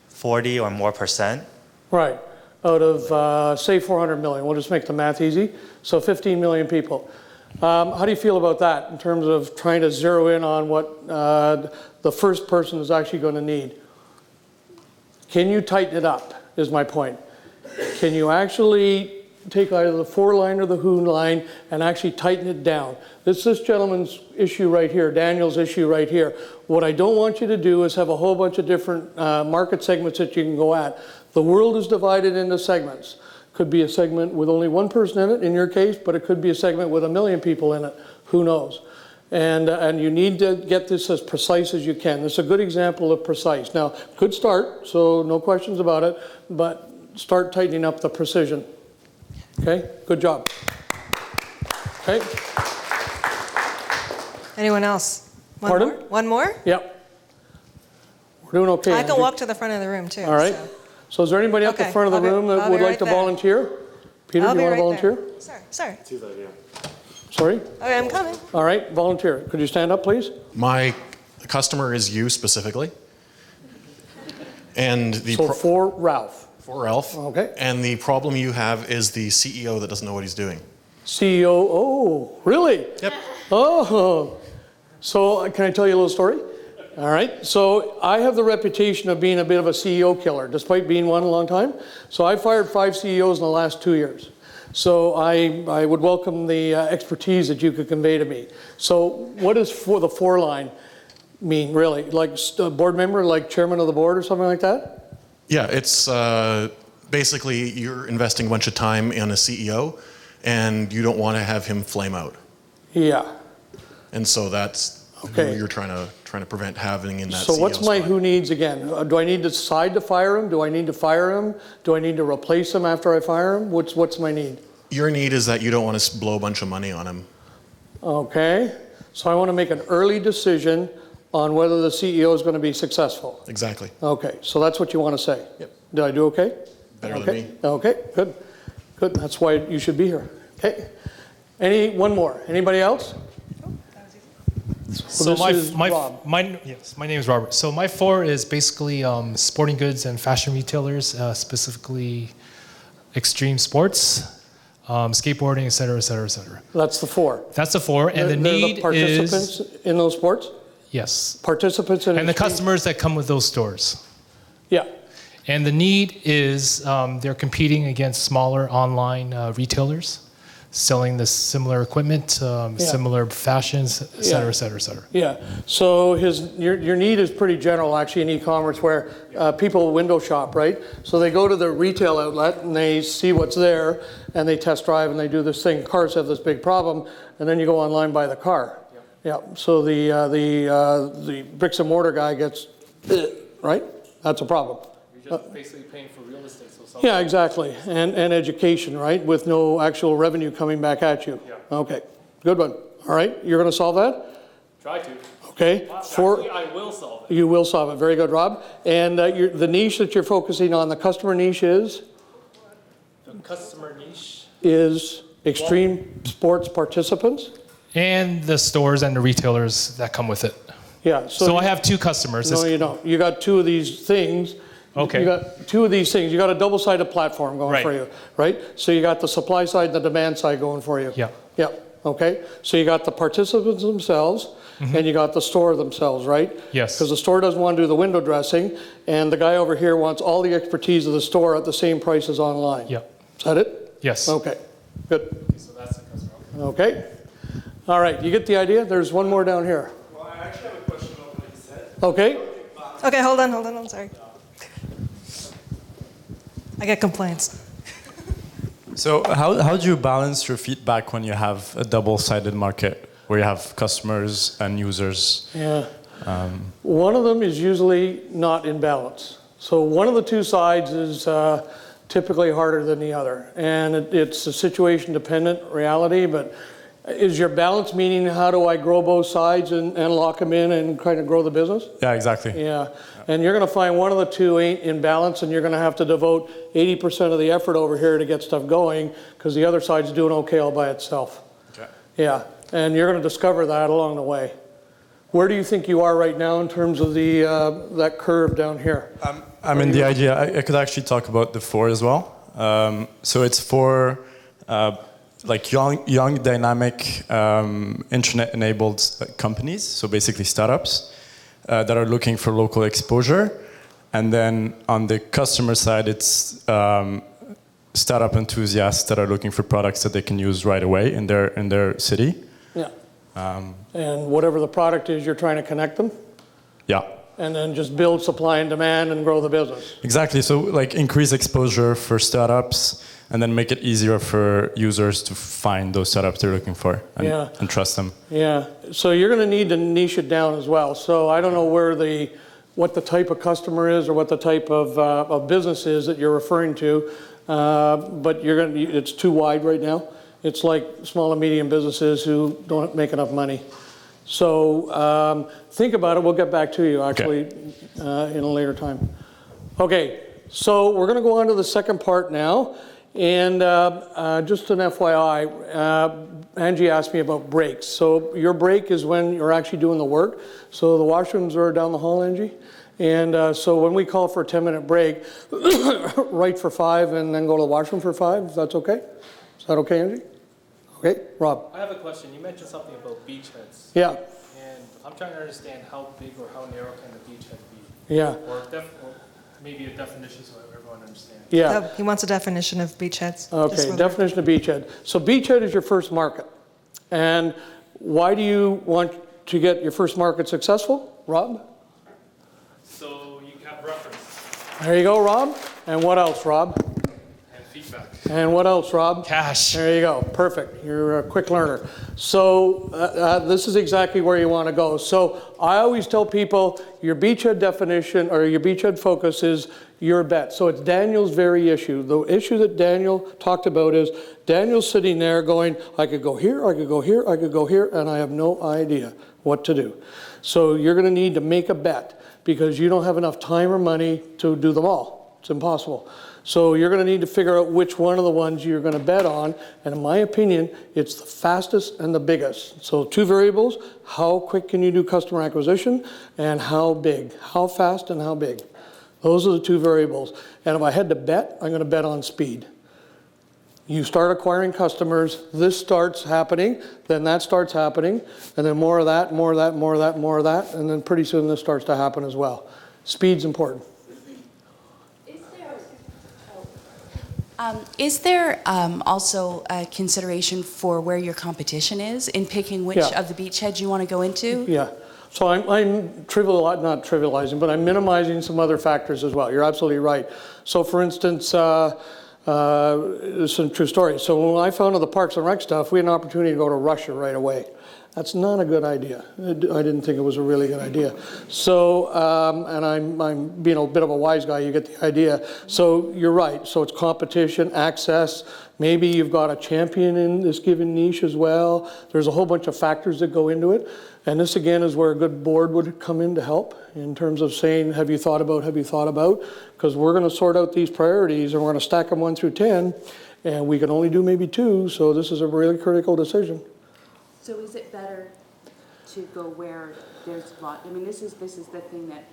S9: 40 or more %.
S1: Right. Out of, say, 400 million. We'll just make the math easy. So 15 million people. How do you feel about that in terms of trying to zero in on what the first person is actually going to need? Can you tighten it up, is my point. Can you actually take either the for line or the who line and actually tighten it down. This gentleman's issue right here, Daniel's issue right here. What I don't want you to do is have a whole bunch of different market segments that you can go at. The world is divided into segments. Could be a segment with only one person in it, in your case, but it could be a segment with 1 million people in it. Who knows? And you need to get this as precise as you can. This is a good example of precise. Now, good start, so no questions about it, but start tightening up the precision. Okay, good job. Okay.
S2: Anyone else?
S1: Pardon?
S2: More? One more?
S1: Yep. We're doing okay.
S2: I can
S1: Angie.
S2: walk to the front of the room too.
S1: All right. So is there anybody at the
S2: Okay,
S1: front of the room that
S2: I'll be
S1: would like
S2: right
S1: to
S2: there.
S1: volunteer? Peter,
S2: I'll
S1: do you
S2: be
S1: want to
S2: right
S1: volunteer?
S2: there. Sorry.
S1: Sorry?
S2: Okay, I'm coming.
S1: All right, volunteer. Could you stand up, please?
S11: My customer is you specifically. And the
S1: So for Ralph.
S11: for Ralph.
S1: Okay.
S11: And the problem you have is the CEO that doesn't know what he's doing.
S1: CEO, oh, really?
S11: Yep.
S1: Oh, so can I tell you a little story? All right, so I have the reputation of being a bit of a CEO killer, despite being one a long time. So I fired 5 CEOs in the last 2 years. So I would welcome the expertise that you could convey to me. So what does for the for line mean, really? Like a board member, like chairman of the board or something like that?
S11: Yeah, it's basically you're investing a bunch of time in a CEO and you don't want to have him flame out.
S1: Yeah.
S11: And so that's
S1: Okay.
S11: who you're trying to prevent having in that
S1: So
S11: CEO
S1: what's my
S11: spot.
S1: who needs again? Do I need to decide to fire him? Do I need to fire him? Do I need to replace him after I fire him? What's my need?
S11: Your need is that you don't want to blow a bunch of money on him.
S1: Okay, so I want to make an early decision on whether the CEO is going to be successful.
S11: Exactly.
S1: Okay, so that's what you want to say?
S11: Yep.
S1: Did I do okay?
S11: Better
S1: okay.
S11: than me.
S1: Okay, good. Good, that's why you should be here. Okay. One more. Anybody else?
S12: So
S1: this is Rob.
S12: my name is Robert. So my 4 is basically sporting goods and fashion retailers, specifically extreme sports, skateboarding, et cetera, et cetera, et cetera.
S1: That's the 4.
S12: That's the 4, and the
S1: They're
S12: need
S1: the participants
S12: is
S1: in those sports?
S12: yes,
S1: Participants in
S12: and the
S1: extreme-
S12: customers that come with those stores.
S1: Yeah.
S12: And the need is they're competing against smaller online retailers, selling the similar equipment, similar fashions, et cetera, et cetera, et cetera.
S1: Yeah, so your need is pretty general actually in e-commerce where people window shop, right? So they go to the retail outlet and they see what's there and they test drive and they do this thing. Cars have this big problem and then you go online and buy the car. Yeah, so the bricks and mortar guy gets, right? That's a problem.
S12: You're just basically paying for real estate.
S1: Yeah, exactly, and education, right, with no actual revenue coming back at you.
S12: Yeah.
S1: Okay, good one. All right, you're going to solve that?
S12: Try to.
S1: Okay.
S12: Actually, I will solve it.
S1: You will solve it. Very good, Rob. And the niche that you're focusing on, the customer niche is?
S12: The customer niche.
S1: Is extreme sports participants?
S12: And the stores and the retailers that come with it.
S1: Yeah.
S12: So I have 2 customers.
S1: No, you don't. You got 2 of these things.
S12: Okay.
S1: You got 2 of these things. You got a double-sided platform going for you, right? So you got the supply side and the demand side going for you.
S12: Yeah.
S1: Yeah. Okay. So you got the participants themselves, and you got the store themselves, right?
S12: Yes.
S1: Because the store doesn't want to do the window dressing, and the guy over here wants all the expertise of the store at the same price as online.
S12: Yeah.
S1: Is that it?
S12: Yes.
S1: Okay. Good.
S12: So that's the customer.
S1: Okay. All right. You get the idea? There's one more down here.
S3: Well, I actually have a question about what you said.
S1: Okay.
S2: Okay, hold on, I'm sorry. I get complaints.
S13: So how do you balance your feedback when you have a double-sided market where you have customers and users?
S1: Yeah. One of them is usually not in balance. So one of the 2 sides is typically harder than the other. And it's a situation dependent reality, but is your balance meaning how do I grow both sides and lock them in and kind of grow the business?
S13: Yeah, exactly.
S1: Yeah. And you're going to find one of the 2 ain't in balance and you're going to have to devote 80% of the effort over here to get stuff going because the other side's doing okay all by itself.
S13: Okay.
S1: Yeah. And you're going to discover that along the way. Where do you think you are right now in terms of the that curve down here?
S13: I mean, the idea, I could actually talk about the 4 as well. So it's for like young dynamic, internet-enabled companies, so basically startups, that are looking for local exposure. And then on the customer side, it's startup enthusiasts that are looking for products that they can use right away in their city.
S1: Yeah. And whatever the product is, you're trying to connect them?
S13: Yeah.
S1: And then just build supply and demand and grow the business.
S13: Exactly. So like increase exposure for startups and then make it easier for users to find those startups they're looking for and trust them.
S1: Yeah. So you're going to need to niche it down as well. So I don't know what the type of customer is or what the type of business is that you're referring to, but it's too wide right now. It's like small and medium businesses who don't make enough money. So think about it. We'll get back to you actually in a later time. Okay, so we're going to go on to the second part now. And just an FYI, Angie asked me about breaks. So your break is when you're actually doing the work. So the washrooms are down the hall, Angie. And so when we call for a 10-minute break, write for 5 and then go to the washroom for 5, if that's okay? Is that okay, Angie? Okay, Rob.
S12: I have a question. You mentioned something about beachheads.
S1: Yeah.
S12: And I'm trying to understand how big or how narrow can the beachhead be?
S1: Yeah.
S12: Or maybe a definition so everyone understands.
S1: Yeah.
S2: He wants a definition of beachheads.
S1: Okay, definition of beachhead. So beachhead is your first market. And why do you want to get your first market successful, Rob?
S12: So you have reference.
S1: There you go, Rob. And what else, Rob?
S12: And feedback.
S1: And what else, Rob?
S12: Cash.
S1: There you go. Perfect. You're a quick learner. So this is exactly where you want to go. So I always tell people your beachhead definition or your beachhead focus is your bet. So it's Daniel's very issue. The issue that Daniel talked about is Daniel's sitting there going, I could go here, I could go here, I could go here, and I have no idea what to do. So you're going to need to make a bet because you don't have enough time or money to do them all. It's impossible. So you're going to need to figure out which one of the ones you're going to bet on. And in my opinion, it's the fastest and the biggest. So 2 variables, how quick can you do customer acquisition and how big, how fast and how big. Those are the 2 variables. And if I had to bet, I'm going to bet on speed. You start acquiring customers, this starts happening, then that starts happening, and then more of that, more of that, more of that, more of that, and then pretty soon this starts to happen as well. Speed's important.
S14: Is there also a consideration for where your competition is in picking which of the beachheads you want to go into?
S1: Yeah. So I'm not trivializing, but I'm minimizing some other factors as well. You're absolutely right. So for instance, it's a true story. So when I founded the Parks and Rec stuff, we had an opportunity to go to Russia right away. That's not a good idea. I didn't think it was a really good idea. So, and I'm being a bit of a wise guy, you get the idea. So you're right. So it's competition, access. Maybe you've got a champion in this given niche as well. There's a whole bunch of factors that go into it. And this again is where a good board would come in to help in terms of saying, have you thought about, have you thought about? Because we're going to sort out these priorities and we're going to stack them 1 through 10. And we can only do maybe 2. So this is a really critical decision.
S14: So is it better to go where there's a lot? I mean, this is the thing that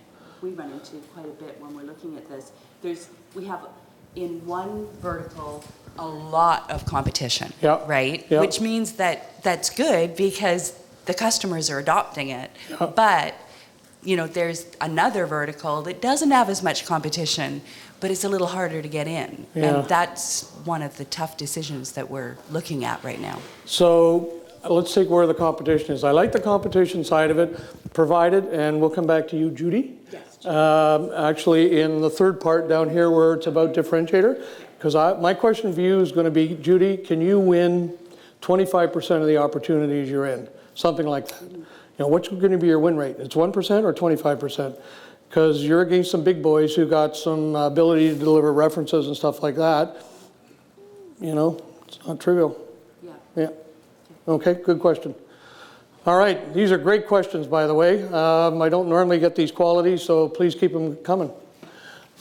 S14: we run into quite a bit when we're looking at this. We have in one vertical a lot of competition, right?
S1: Yeah.
S14: Which means that that's good because the customers are adopting it. Yeah. But there's another vertical that doesn't have as much competition, but it's a little harder to get in. Yeah. And that's one of the tough decisions that we're looking at right now.
S1: So let's take where the competition is. I like the competition side of it, provided, and we'll come back to you, Judy. Yes. Actually, in the third part down here where it's about differentiator, because my question for you is going to be, Judy, can you win 25% of the opportunities you're in? Something like that. What's going to be your win rate? It's 1% or 25%? Because you're against some big boys who got some ability to deliver references and stuff like that. It's not trivial. Yeah. Okay, good question. All right, these are great questions, by the way. I don't normally get these qualities, so please keep them coming.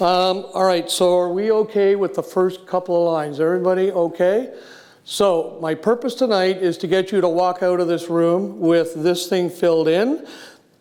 S1: All right, so are we okay with the first couple of lines? Everybody okay? So my purpose tonight is to get you to walk out of this room with this thing filled in.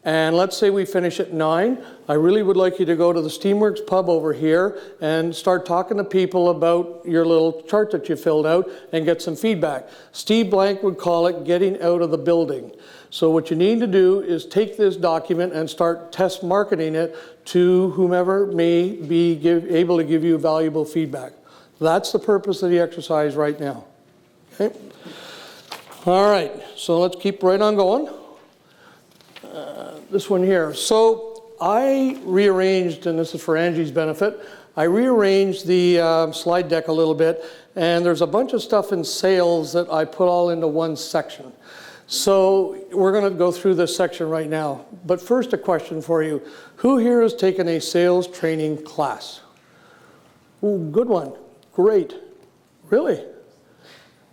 S1: And let's say we finish at 9. I really would like you to go to the Steamworks pub over here and start talking to people about your little chart that you filled out and get some feedback. Steve Blank would call it getting out of the building. So what you need to do is take this document and start test marketing it to whomever may be able to give you valuable feedback. That's the purpose of the exercise right now. Okay? All right, so let's keep right on going. This one here. So I rearranged, and this is for Angie's benefit, I rearranged the slide deck a little bit, and there's a bunch of stuff in sales that I put all into one section. So we're going to go through this section right now. But first, a question for you. Who here has taken a sales training class? Ooh, good one. Great. Really?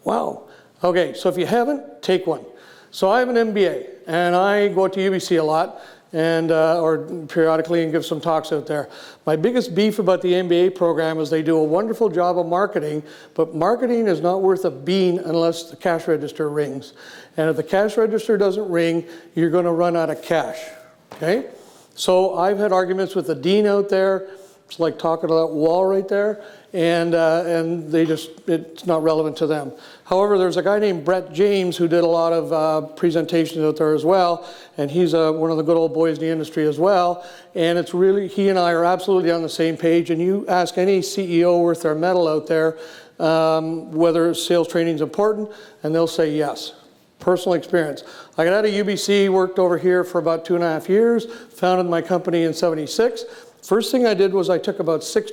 S1: Wow. Okay, so if you haven't, take one. So I have an MBA, and I go out to UBC a lot, and or periodically, and give some talks out there. My biggest beef about the MBA program is they do a wonderful job of marketing, but marketing is not worth a bean unless the cash register rings. And if the cash register doesn't ring, you're going to run out of cash. Okay? So I've had arguments with the dean out there. It's like talking to that wall right there, and they just, it's not relevant to them. However, there's a guy named Brett James who did a lot of presentations out there as well, and he's one of the good old boys in the industry as well, and it's really, he and I are absolutely on the same page, and you ask any CEO worth their medal out there whether sales training is important, and they'll say yes. Personal experience. I got out of UBC, worked over here for about 2.5 years, founded my company in '76. First thing I did was I took about 6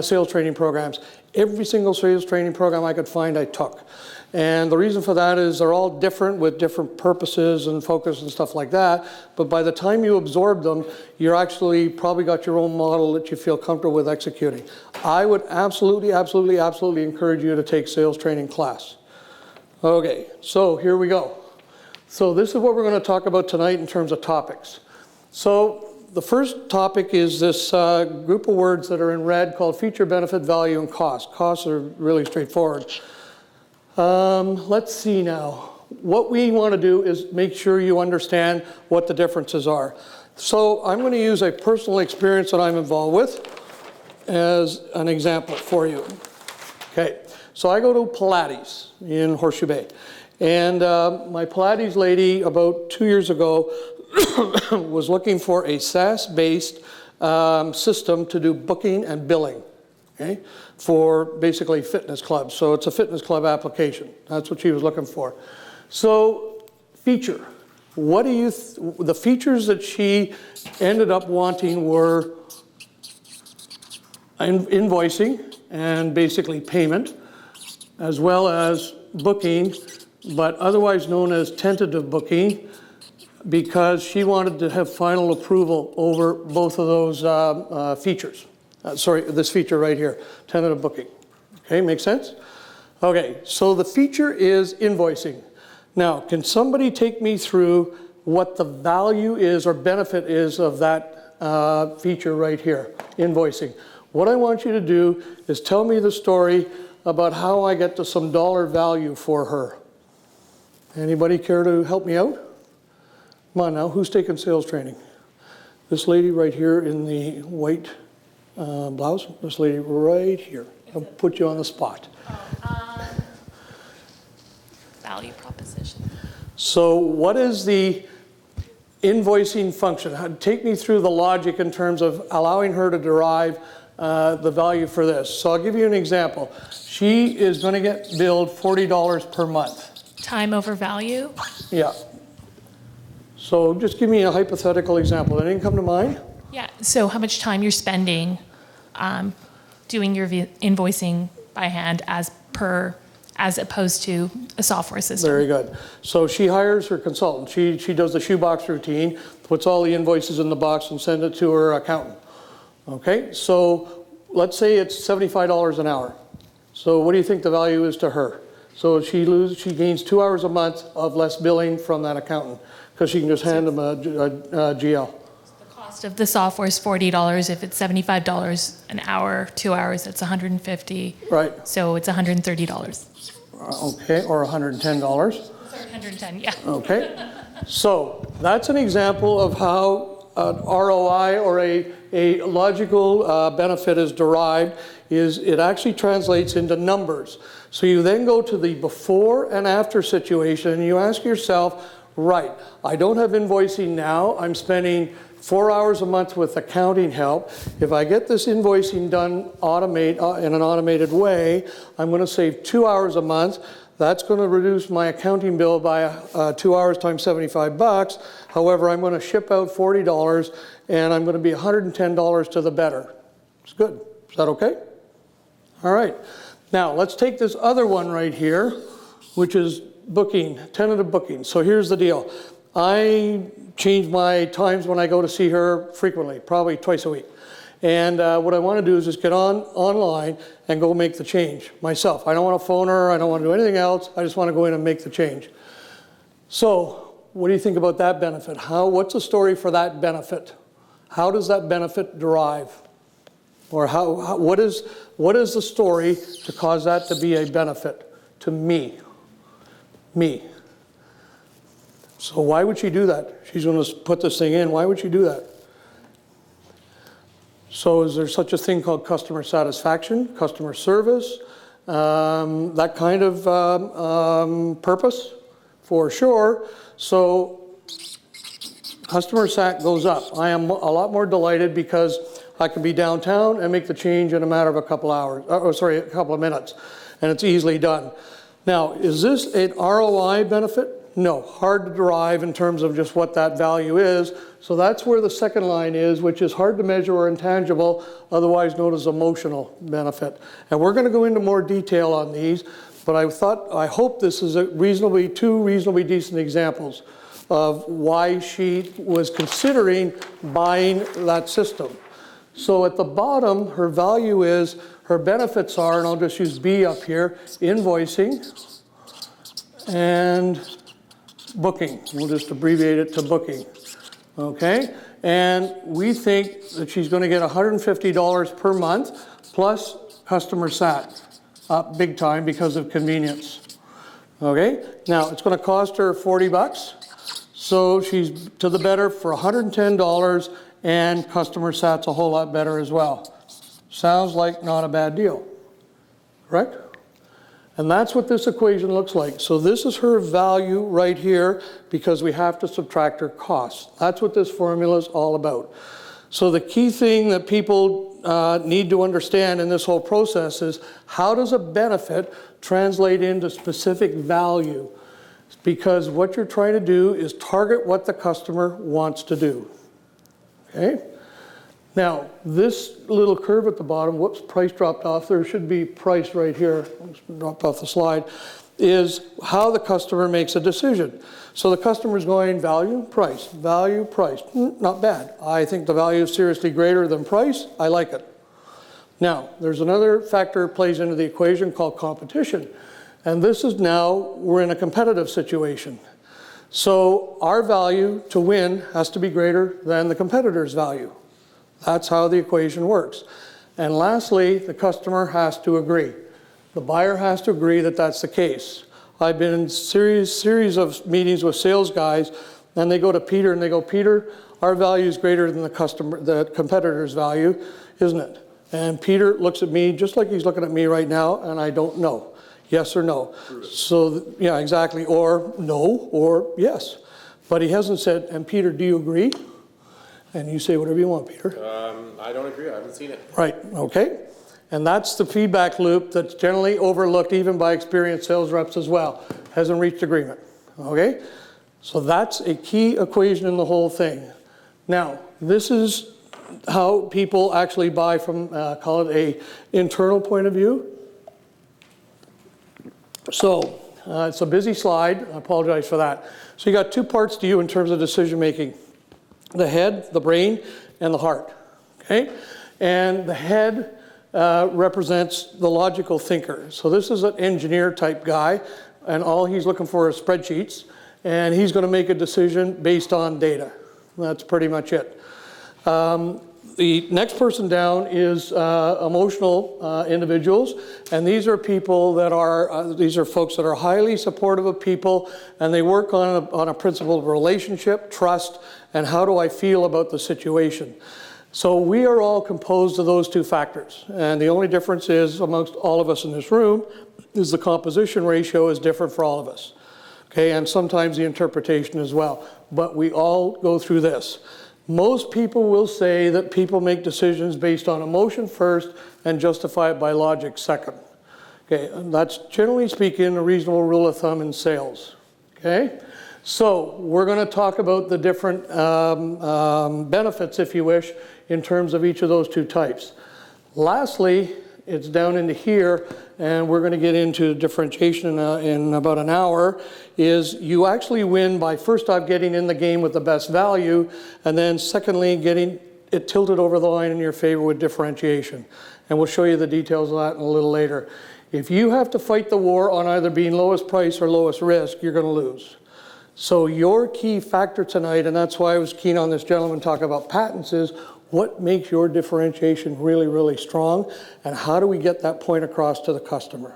S1: sales training programs. Every single sales training program I could find, I took. And the reason for that is they're all different with different purposes and focus and stuff like that. But by the time you absorb them, you're actually probably got your own model that you feel comfortable with executing. I would absolutely, absolutely, absolutely encourage you to take sales training class. Okay, so here we go. So this is what we're going to talk about tonight in terms of topics. So the first topic is this group of words that are in red called feature, benefit, value, and cost. Costs are really straightforward. Let's see now. What we want to do is make sure you understand what the differences are. So I'm going to use a personal experience that I'm involved with as an example for you. Okay, so I go to Pilates in Horseshoe Bay. And my Pilates lady about 2 years ago was looking for a SaaS-based system to do booking and billing, okay, for basically fitness clubs. So it's a fitness club application. That's what she was looking for. So feature. What do you, the features that she ended up wanting were invoicing and basically payment, as well as booking, but otherwise known as tentative booking, because she wanted to have final approval over both of those features. Sorry, this feature right here, tentative booking. Okay, makes sense? Okay, so the feature is invoicing. Now, can somebody take me through what the value is or benefit is of that feature right here, invoicing? What I want you to do is tell me the story about how I get to some dollar value for her. Anybody care to help me out? Come on now, who's taking sales training? This lady right here in the white blouse. This lady right here. I'll put you on the spot.
S6: Value proposition.
S1: So what is the invoicing function? Take me through the logic in terms of allowing her to derive the value for this. So I'll give you an example. She is going to get billed $40 per month.
S6: Time over value?
S1: Yeah. So just give me a hypothetical example. Anything come to mind?
S6: Yeah, so how much time you're spending doing your invoicing by hand as opposed to a software system.
S1: Very good. So she hires her consultant. She does the shoebox routine, puts all the invoices in the box and sends it to her accountant. Okay, so let's say it's $75 an hour. So what do you think the value is to her? So she gains 2 hours a month of less billing from that accountant because she can just hand them a GL.
S6: The cost of the software is $40. If it's $75 an hour, 2 hours, it's $150.
S1: Right.
S6: So it's $130.
S1: Okay, or $110.
S6: Sorry, 110, yeah.
S1: Okay, so that's an example of how an ROI or a logical benefit is derived. Is it actually translates into numbers. So you then go to the before and after situation and you ask yourself, right, I don't have invoicing now, I'm spending 4 hours a month with accounting help. If I get this invoicing done in an automated way, I'm going to save 2 hours a month. That's going to reduce my accounting bill by 2 hours times $75. However, I'm going to ship out $40 and I'm going to be $110 to the better. It's good. Is that okay? All right. Now, let's take this other one right here, which is booking, tentative booking. So here's the deal. I change my times when I go to see her frequently, probably twice a week. And what I want to do is just get online and go make the change myself. I don't want to phone her. I don't want to do anything else. I just want to go in and make the change. So what do you think about that benefit? What's the story for that benefit? How does that benefit derive? Or what is the story to cause that to be a benefit to me? Me. So why would she do that? She's going to put this thing in. Why would she do that? So is there such a thing called customer satisfaction, customer service, that kind of purpose? For sure. So customer sat goes up. I am a lot more delighted because I can be downtown and make the change in a matter of a couple hours, a couple of minutes, and it's easily done. Now, is this an ROI benefit? No, hard to derive in terms of just what that value is. So that's where the second line is, which is hard to measure or intangible, otherwise known as emotional benefit. And we're going to go into more detail on these, but I hope this is two reasonably decent examples of why she was considering buying that system. So at the bottom, her value is, her benefits are, and I'll just use B up here, invoicing and booking. We'll just abbreviate it to booking. Okay? And we think that she's going to get $150 per month plus customer sat up big time because of convenience. Okay? Now, it's going to cost her $40. So she's to the better for $110 and customer sat's a whole lot better as well. Sounds like not a bad deal. Correct? And that's what this equation looks like. So this is her value right here because we have to subtract her costs. That's what this formula is all about. So the key thing that people need to understand in this whole process is how does a benefit translate into specific value? Because what you're trying to do is target what the customer wants to do. Okay? Now, this little curve at the bottom, whoops, price dropped off. There should be price right here. It's dropped off the slide, is how the customer makes a decision. So the customer's going value, price, value, price. Not bad. I think the value is seriously greater than price. I like it. Now, there's another factor that plays into the equation called competition. And this is now, we're in a competitive situation. So our value to win has to be greater than the competitor's value. That's how the equation works. And lastly, the customer has to agree. The buyer has to agree that that's the case. I've been in series of meetings with sales guys, and they go to Peter and they go, Peter, our value is greater than the competitor's value, isn't it? And Peter looks at me just like he's looking at me right now, and I don't know. Yes or no. So, yeah, exactly. Or no, or yes. But he hasn't said, and Peter, do you agree? And you say whatever you want, Peter.
S8: I don't agree. I haven't seen it.
S1: Right, okay. And that's the feedback loop that's generally overlooked even by experienced sales reps as well. Hasn't reached agreement, okay? So that's a key equation in the whole thing. Now, this is how people actually buy from, call it a internal point of view. So, it's a busy slide. I apologize for that. So you got two parts to you in terms of decision making. The head, the brain, and the heart, okay? And the head represents the logical thinker. So this is an engineer type guy, and all he's looking for is spreadsheets, and he's going to make a decision based on data. That's pretty much it. The next person down is emotional individuals, and these are people that are, these are folks that are highly supportive of people, and they work on a principle of relationship, trust, and how do I feel about the situation. So we are all composed of those two factors, and the only difference is amongst all of us in this room is the composition ratio is different for all of us, okay, and sometimes the interpretation as well, but we all go through this. Most people will say that people make decisions based on emotion first and justify it by logic second. Okay, and that's generally speaking a reasonable rule of thumb in sales. Okay, so we're going to talk about the different benefits, if you wish, in terms of each of those two types. Lastly, it's down into here, and we're going to get into differentiation in about an hour, is you actually win by first off getting in the game with the best value, and then secondly getting it tilted over the line in your favor with differentiation. And we'll show you the details of that in a little later. If you have to fight the war on either being lowest price or lowest risk, you're going to lose. So your key factor tonight, and that's why I was keen on this gentleman talking about patents, is what makes your differentiation really, really strong, and how do we get that point across to the customer?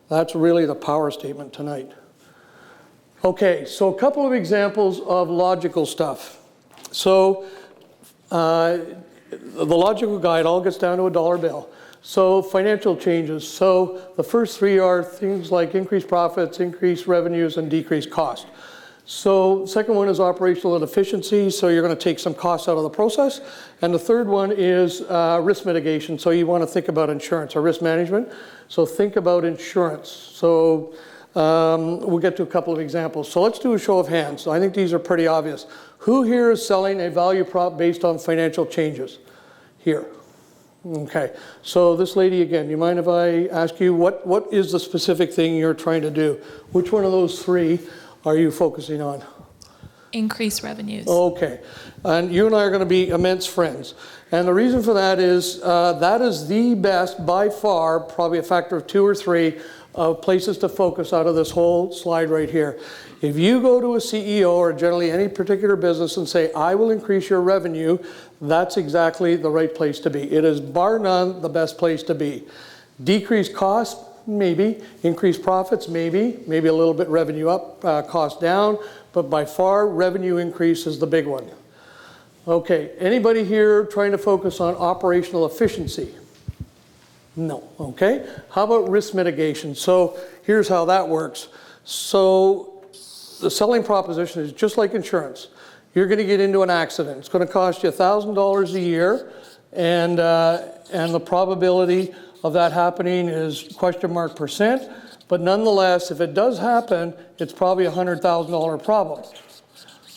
S1: That's really the power statement tonight. Okay, so a couple of examples of logical stuff. So the logical guide all gets down to a dollar bill. So financial changes. So the first three are things like increased profits, increased revenues, and decreased cost. So second one is operational inefficiency, so you're going to take some costs out of the process. And the third one is risk mitigation, so you want to think about insurance or risk management. So think about insurance. So we'll get to a couple of examples. So let's do a show of hands. I think these are pretty obvious. Who here is selling a value prop based on financial changes? Here. Okay, so this lady again, do you mind if I ask you what is the specific thing you're trying to do? Which one of those three are you focusing on?
S6: Increase revenues.
S1: Okay, and you and I are going to be immense friends. And the reason for that is the best, by far, probably a factor of 2 or 3, of places to focus out of this whole slide right here. If you go to a CEO or generally any particular business and say, I will increase your revenue, that's exactly the right place to be. It is bar none the best place to be. Decrease cost, maybe. Increase profits, maybe. Maybe a little bit revenue up, cost down. But by far, revenue increase is the big one. Okay, anybody here trying to focus on operational efficiency? No, okay. How about risk mitigation? So here's how that works. So the selling proposition is just like insurance. You're going to get into an accident. It's going to cost you $1,000 a year, and the probability of that happening is %. But nonetheless, if it does happen, it's probably a $100,000 problem.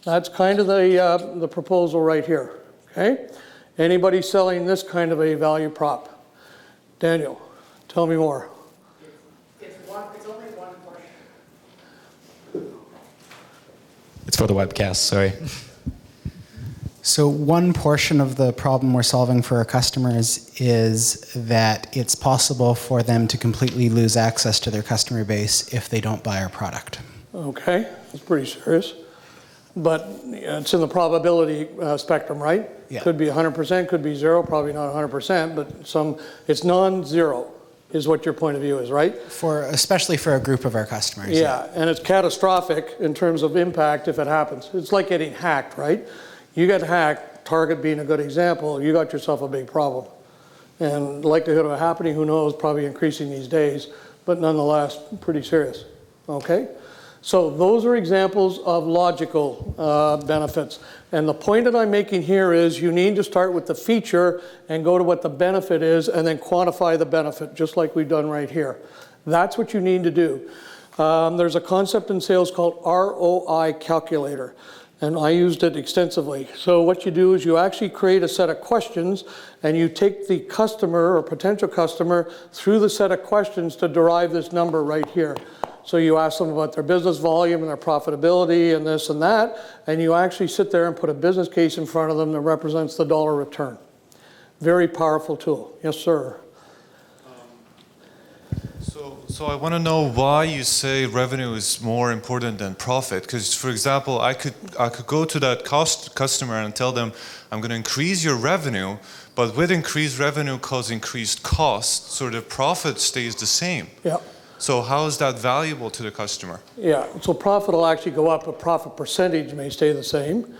S1: That's kind of the proposal right here. Okay? Anybody selling this kind of a value prop? Daniel, tell me more.
S5: It's only one portion.
S4: It's for the webcast, sorry. So one portion of the problem we're solving for our customers is that it's possible for them to completely lose access to their customer base if they don't buy our product.
S1: Okay, that's pretty serious. But it's in the probability spectrum, right?
S4: Yeah.
S1: Could be 100%, could be 0, probably not 100%, but it's non-zero is what your point of view is, right?
S4: Especially for a group of our customers.
S1: Yeah, and it's catastrophic in terms of impact if it happens. It's like getting hacked, right? You get hacked, Target being a good example, you got yourself a big problem. And likelihood of it happening, who knows, probably increasing these days, but nonetheless, pretty serious, okay? So those are examples of logical benefits. And the point that I'm making here is you need to start with the feature and go to what the benefit is and then quantify the benefit, just like we've done right here. That's what you need to do. There's a concept in sales called ROI calculator, and I used it extensively. So what you do is you actually create a set of questions and you take the customer or potential customer through the set of questions to derive this number right here. So you ask them about their business volume and their profitability and this and that, and you actually sit there and put a business case in front of them that represents the dollar return. Very powerful tool. Yes, sir.
S15: So I want to know why you say revenue is more important than profit. Because, for example, I could go to that customer and tell them, I'm going to increase your revenue, but with increased revenue comes increased cost, so the profit stays the same.
S1: Yeah.
S15: So how is that valuable to the customer?
S1: Yeah, so profit will actually go up, but profit percentage may stay the same.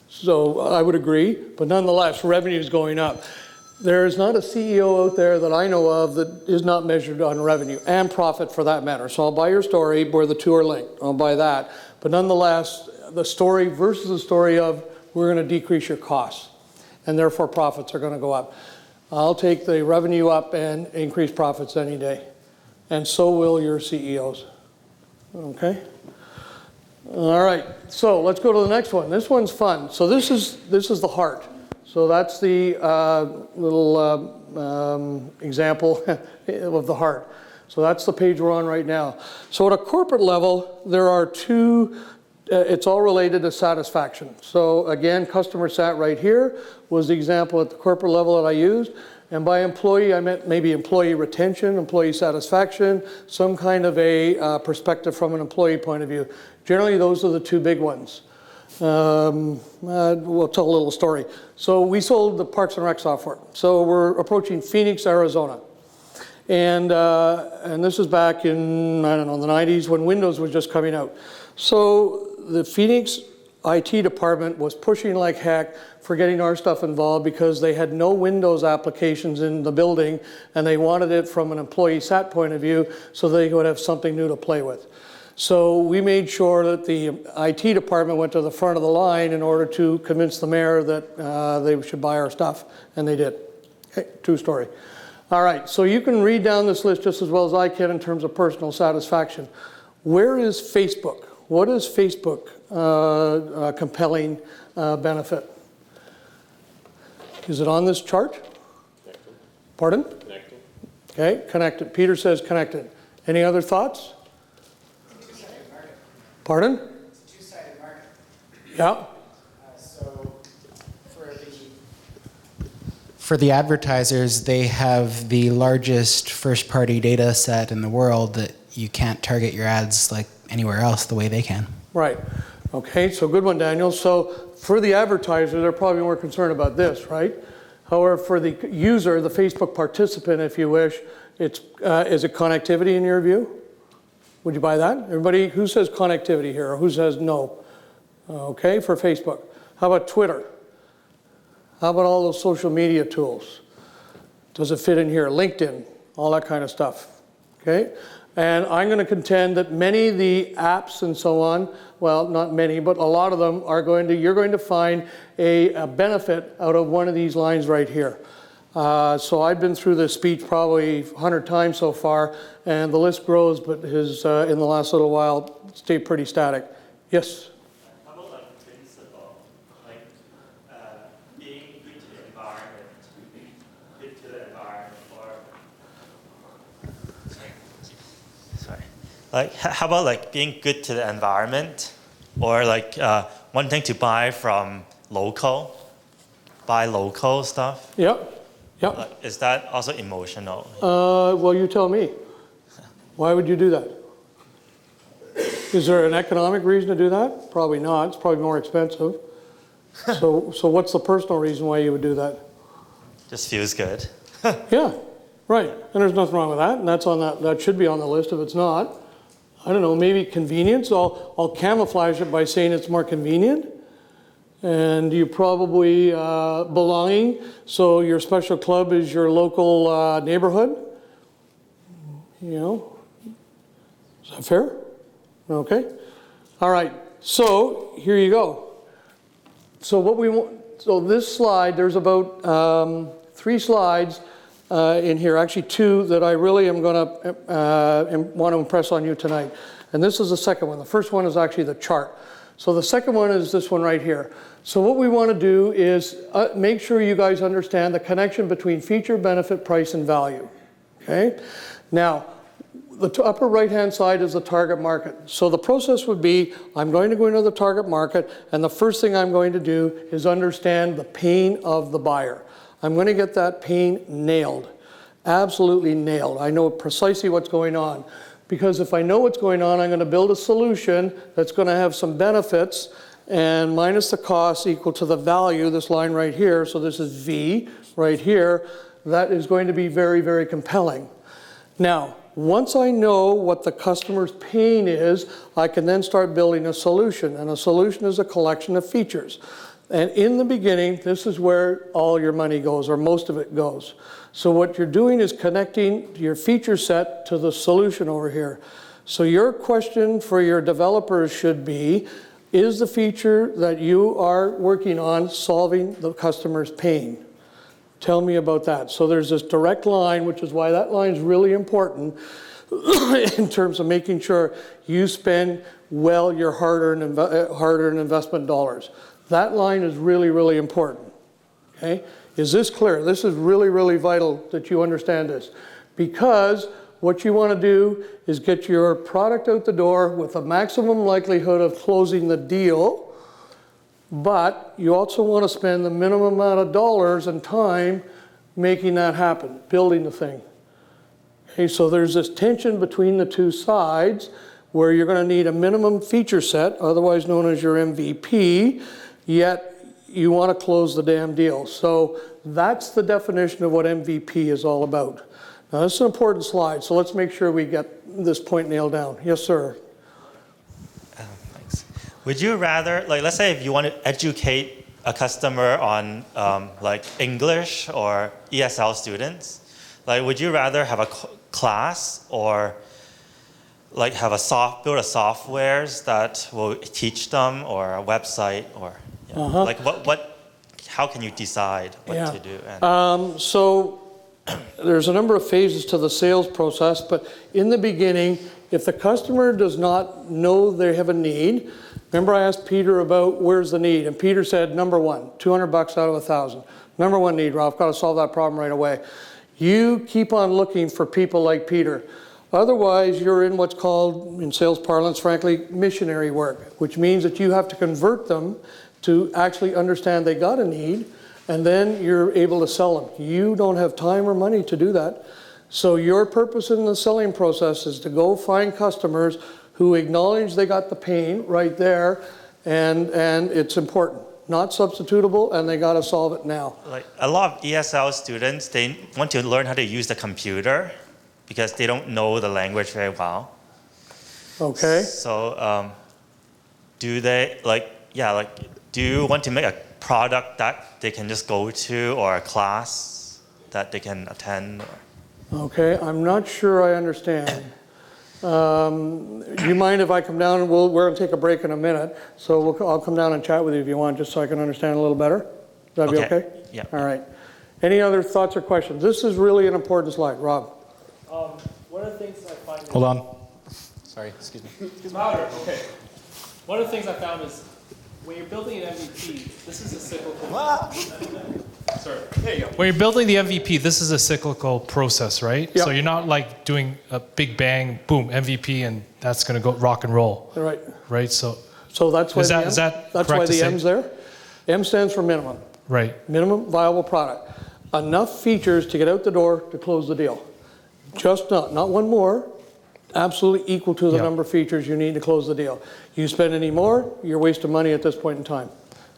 S1: So I would agree, but nonetheless, revenue is going up. There is not a CEO out there that I know of that is not measured on revenue and profit for that matter. So I'll buy your story where the two are linked. I'll buy that. But nonetheless, the story versus the story of we're going to decrease your costs, and therefore profits are going to go up. I'll take the revenue up and increase profits any day, and so will your CEOs. Okay? All right, so let's go to the next one. This one's fun. So this is the heart. So that's the little example of the heart. So that's the page we're on right now. So at a corporate level, there are two, it's all related to satisfaction. So again, customer sat right here was the example at the corporate level that I used. And by employee, I meant maybe employee retention, employee satisfaction, some kind of a perspective from an employee point of view. Generally, those are the two big ones. We'll tell a little story. So we sold the Parks and Rec software. So we're approaching Phoenix, Arizona. And this is back in, I don't know, the 90s when Windows was just coming out. So the Phoenix IT department was pushing like heck for getting our stuff involved because they had no Windows applications in the building and they wanted it from an employee sat point of view so they would have something new to play with. So we made sure that the IT department went to the front of the line in order to convince the mayor that they should buy our stuff, and they did. Okay, true story. All right, so you can read down this list just as well as I can in terms of personal satisfaction. Where is Facebook? What is Facebook compelling benefit? Is it on this chart?
S8: Connected.
S1: Pardon?
S8: Connected.
S1: Okay, connected. Peter says connected. Any other thoughts? Pardon?
S4: It's a two-sided market.
S1: Yeah.
S4: So for the advertisers, they have the largest first-party data set in the world that you can't target your ads like anywhere else the way they can.
S1: Right. Okay, so good one, Daniel. So for the advertiser, they're probably more concerned about this, right? However, for the user, the Facebook participant, if you wish, it's is it connectivity in your view? Would you buy that? Everybody, who says connectivity here, or who says no? Okay, for Facebook. How about Twitter? How about all those social media tools? Does it fit in here? LinkedIn, all that kind of stuff. Okay? And I'm going to contend that many of the apps and so on, well, not many, but a lot of them are you're going to find a benefit out of one of these lines right here. So I've been through this speech probably 100 times so far, and the list grows, but his, in the last little while, stayed pretty static. Yes?
S9: How about like principle, like being good to the environment, good to the environment, or sorry, like how about like being good to the environment, or like wanting to buy from buy local stuff?
S1: Yep. Yep.
S9: Is that also emotional?
S1: Well, you tell me. Why would you do that? Is there an economic reason to do that? Probably not. It's probably more expensive. So what's the personal reason why you would do that?
S9: Just feels good.
S1: Yeah, right. And there's nothing wrong with that. And that's on that should be on the list if it's not. I don't know, maybe convenience. I'll camouflage it by saying it's more convenient. And you probably belonging. So your special club is your local neighborhood. You know, is that fair? Okay. All right. So here you go. So what we want. So this slide, there's about 3 slides in here. Actually, 2 that I really am going to want to impress on you tonight. And this is the second one. The first one is actually the chart. So the second one is this one right here. So what we want to do is make sure you guys understand the connection between feature, benefit, price, and value. Okay? Now, the upper right-hand side is the target market. So the process would be, I'm going to go into the target market, and the first thing I'm going to do is understand the pain of the buyer. I'm going to get that pain nailed. Absolutely nailed. I know precisely what's going on. Because if I know what's going on, I'm going to build a solution that's going to have some benefits, and minus the cost equal to the value, this line right here, so this is V right here, that is going to be very, very compelling. Now, once I know what the customer's pain is, I can then start building a solution, and a solution is a collection of features. And in the beginning, this is where all your money goes, or most of it goes. So what you're doing is connecting your feature set to the solution over here. So your question for your developers should be, Is the feature that you are working on solving the customer's pain? Tell me about that. So there's this direct line, which is why that line is really important in terms of making sure you spend well your hard-earned investment dollars. That line is really, really important. Okay? Is this clear? This is really, really vital that you understand this, because what you want to do is get your product out the door with a maximum likelihood of closing the deal, but you also want to spend the minimum amount of dollars and time making that happen, building the thing. Okay, so there's this tension between the two sides where you're going to need a minimum feature set, otherwise known as your MVP, yet you want to close the damn deal. So that's the definition of what MVP is all about. Now, this is an important slide, so let's make sure we get this point nailed down. Yes, sir.
S9: Thanks. Would you rather, like, let's say if you want to educate a customer on like English or ESL students, like, would you rather have a class or like have build a softwares that will teach them, or a website, or like how can you decide what to do? And
S1: so there's a number of phases to the sales process, but in the beginning, if the customer does not know they have a need, remember I asked Peter about where's the need, and Peter said, number one, $200 out of 1,000. Number one need, Ralph, got to solve that problem right away. You keep on looking for people like Peter. Otherwise, you're in what's called, in sales parlance, frankly, missionary work, which means that you have to convert them to actually understand they got a need, and then you're able to sell them. You don't have time or money to do that. So your purpose in the selling process is to go find customers who acknowledge they got the pain right there, and it's important. Not substitutable, and they got to solve it now.
S9: like a lot of ESL students, they want to learn how to use the computer because they don't know the language very well.
S1: Okay.
S9: So do they, do you want to make a product that they can just go to, or a class that they can attend?
S1: Okay, I'm not sure I understand. Do you mind if I come down? We're going to take a break in a minute, so I'll come down and chat with you if you want, just so I can understand a little better. Would that be okay?
S9: Yeah.
S1: All right. Any other thoughts or questions? This is really an important slide. Rob.
S12: One of the things I find...
S13: Hold on. Sorry, excuse me.
S12: Louder, okay. One of the things I found is when you're building an MVP, this is a cyclical... Sorry. There you go. When you're building the MVP, this is a cyclical process, right?
S1: Yep.
S12: So you're not like doing a big bang, boom, MVP, and that's going to go rock and roll.
S1: Right.
S12: Right, so
S1: that's why that's why the M's there. M stands for minimum.
S12: Right.
S1: Minimum viable product. Enough features to get out the door to close the deal. Just not one more. Absolutely equal to the number of features you need to close the deal. You spend any more, you're wasting money at this point in time.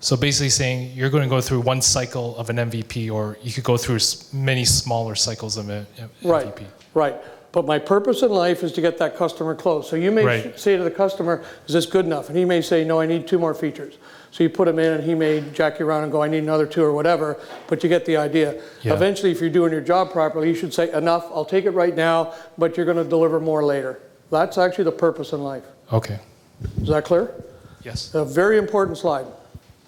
S12: So basically saying you're going to go through one cycle of an MVP, or you could go through many smaller cycles of an MVP.
S1: Right. But my purpose in life is to get that customer closed. So you may say to the customer, is this good enough? And he may say, no, I need 2 more features. So you put him in, and he may jack you around and go, I need another 2 or whatever, but you get the idea. Yeah. Eventually, if you're doing your job properly, you should say, enough, I'll take it right now, but you're going to deliver more later. That's actually the purpose in life.
S12: Okay.
S1: Is that clear?
S12: Yes.
S1: A very important slide,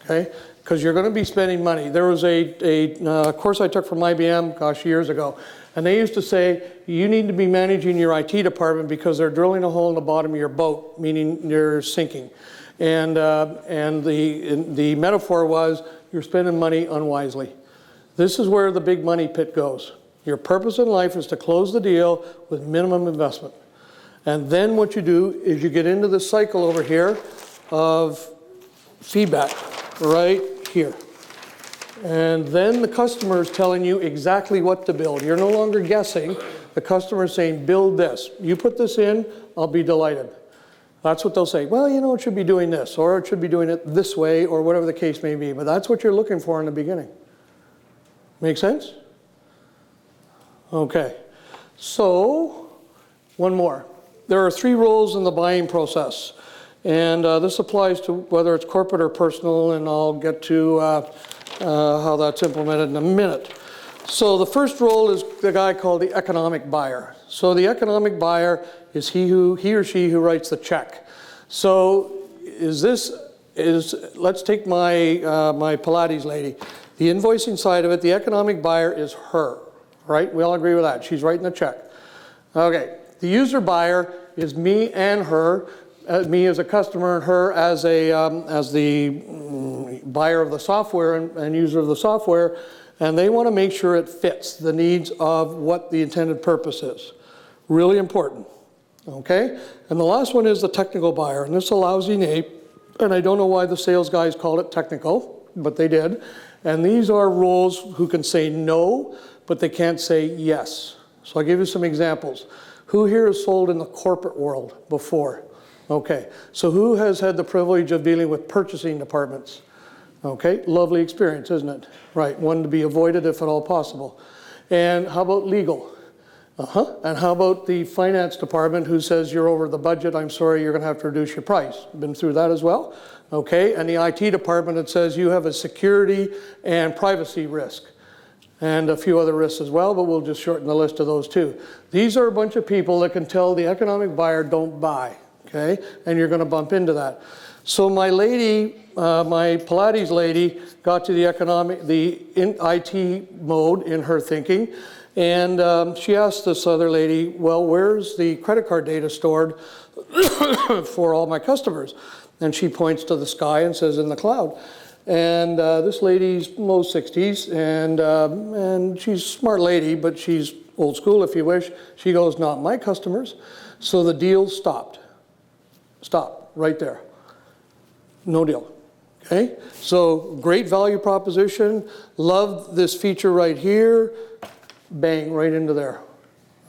S1: okay? Because you're going to be spending money. There was a course I took from IBM, gosh, years ago, and they used to say, you need to be managing your IT department because they're drilling a hole in the bottom of your boat, meaning you're sinking. And the metaphor was, you're spending money unwisely. This is where the big money pit goes. Your purpose in life is to close the deal with minimum investment. And then what you do is you get into the cycle over here of feedback, right here. And then the customer is telling you exactly what to build. You're no longer guessing. The customer is saying, build this. You put this in, I'll be delighted. That's what they'll say. Well, you know, it should be doing this, or it should be doing it this way, or whatever the case may be. But that's what you're looking for in the beginning. Make sense? Okay. So, one more. There are 3 roles in the buying process. And this applies to whether it's corporate or personal, and I'll get to how that's implemented in a minute. So the first role is the guy called the economic buyer. So the economic buyer is he or she who writes the check. So is this is, let's take my, my Pilates lady. The invoicing side of it, the economic buyer is her, right? We all agree with that. She's writing the check. Okay, the user buyer is me and her, me as a customer and her as the buyer of the software and user of the software, and they want to make sure it fits the needs of what the intended purpose is. Really important, okay? And the last one is the technical buyer, and this is a lousy name, and I don't know why the sales guys called it technical, but they did. And these are roles who can say no, but they can't say yes. So I'll give you some examples. Who here has sold in the corporate world before? Okay, so who has had the privilege of dealing with purchasing departments? Okay, lovely experience, isn't it? Right, one to be avoided if at all possible. And how about legal? And how about the finance department who says you're over the budget, I'm sorry, you're going to have to reduce your price? Been through that as well? Okay, and the IT department that says you have a security and privacy risk. And a few other risks as well, but we'll just shorten the list of those too. These are a bunch of people that can tell the economic buyer don't buy, okay? And you're going to bump into that. So my lady, my Pilates lady, got to the IT mode in her thinking, and she asked this other lady, well, where's the credit card data stored for all my customers? And she points to the sky and says, in the cloud. And this lady's low 60s, and she's a smart lady, but she's old school, if you wish. She goes, not my customers. So the deal stopped. Stop, right there. No deal, okay? So great value proposition. Love this feature right here. Bang, right into there,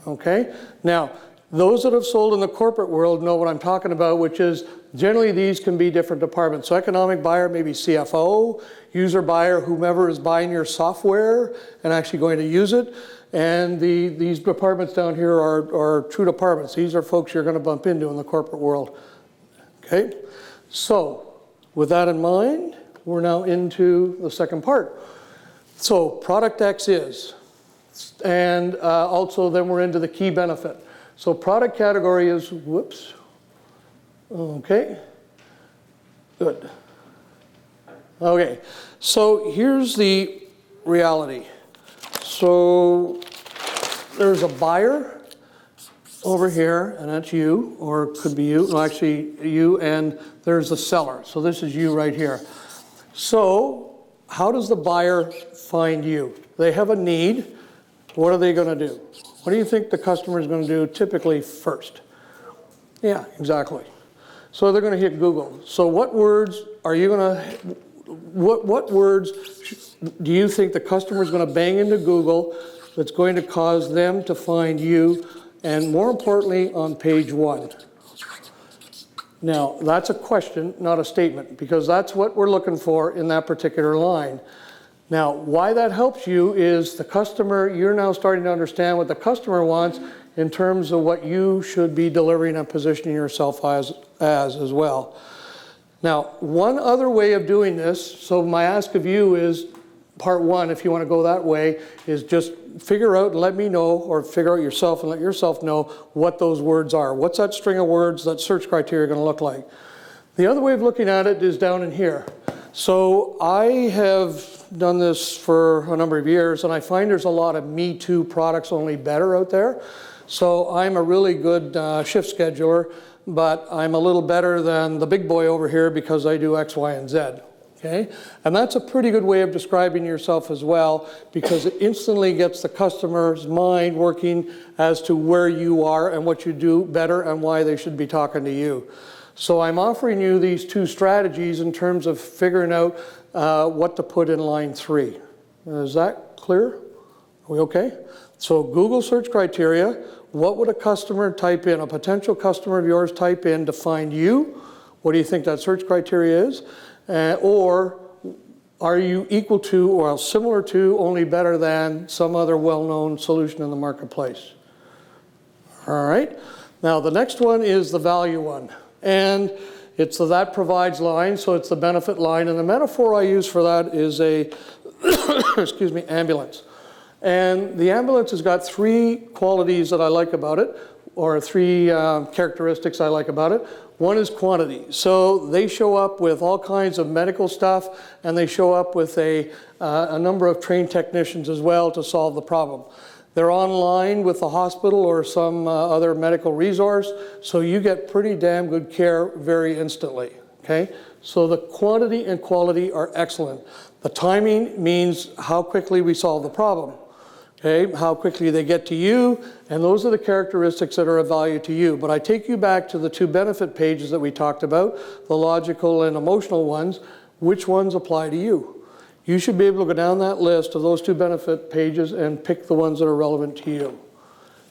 S1: okay? Now, those that have sold in the corporate world know what I'm talking about, which is generally these can be different departments. So economic buyer, maybe CFO, user buyer, whomever is buying your software and actually going to use it. And these departments down here are true departments. These are folks you're going to bump into in the corporate world. Okay? So with that in mind, we're now into the second part. So product X is, and also then we're into the key benefit. So product category is, whoops, okay, good. Okay, so here's the reality. So there's a buyer over here, and that's you, or it could be you, no, actually you, and there's the seller. So this is you right here. So how does the buyer find you? They have a need. What are they going to do? What do you think the customer is going to do typically first? Yeah, exactly. So they're going to hit Google. So what words are you going to, what words do you think the customer is going to bang into Google that's going to cause them to find you, and more importantly, on page 1? Now, that's a question, not a statement, because that's what we're looking for in that particular line. Now, why that helps you is the customer, you're now starting to understand what the customer wants in terms of what you should be delivering and positioning yourself as well. Now, one other way of doing this, so my ask of you is, part 1, if you want to go that way, is just figure out and let me know, or figure out yourself and let yourself know what those words are. What's that string of words, that search criteria going to look like? The other way of looking at it is down in here. So I have done this for a number of years, and I find there's a lot of Me Too products only better out there. So I'm a really good shift scheduler, but I'm a little better than the big boy over here because I do X, Y, and Z. Okay? And that's a pretty good way of describing yourself as well, because it instantly gets the customer's mind working as to where you are and what you do better and why they should be talking to you. So I'm offering you these 2 strategies in terms of figuring out what to put in line 3. Is that clear? Are we okay? So Google search criteria, what would a customer type in, a potential customer of yours type in to find you? What do you think that search criteria is? Or are you equal to or similar to, only better than, some other well-known solution in the marketplace? All right. Now the next one is the value one. And it's the that provides line, so it's the benefit line. And the metaphor I use for that is a, excuse me, ambulance. And the ambulance has got 3 qualities that I like about it. three characteristics I like about it. One is quantity. So they show up with all kinds of medical stuff, and they show up with a number of trained technicians as well to solve the problem. They're online with the hospital or some other medical resource, so you get pretty damn good care very instantly, okay? So the quantity and quality are excellent. The timing means how quickly we solve the problem. Okay, how quickly they get to you, and those are the characteristics that are of value to you. But I take you back to the two benefit pages that we talked about, the logical and emotional ones. Which ones apply to you? You should be able to go down that list of those two benefit pages and pick the ones that are relevant to you.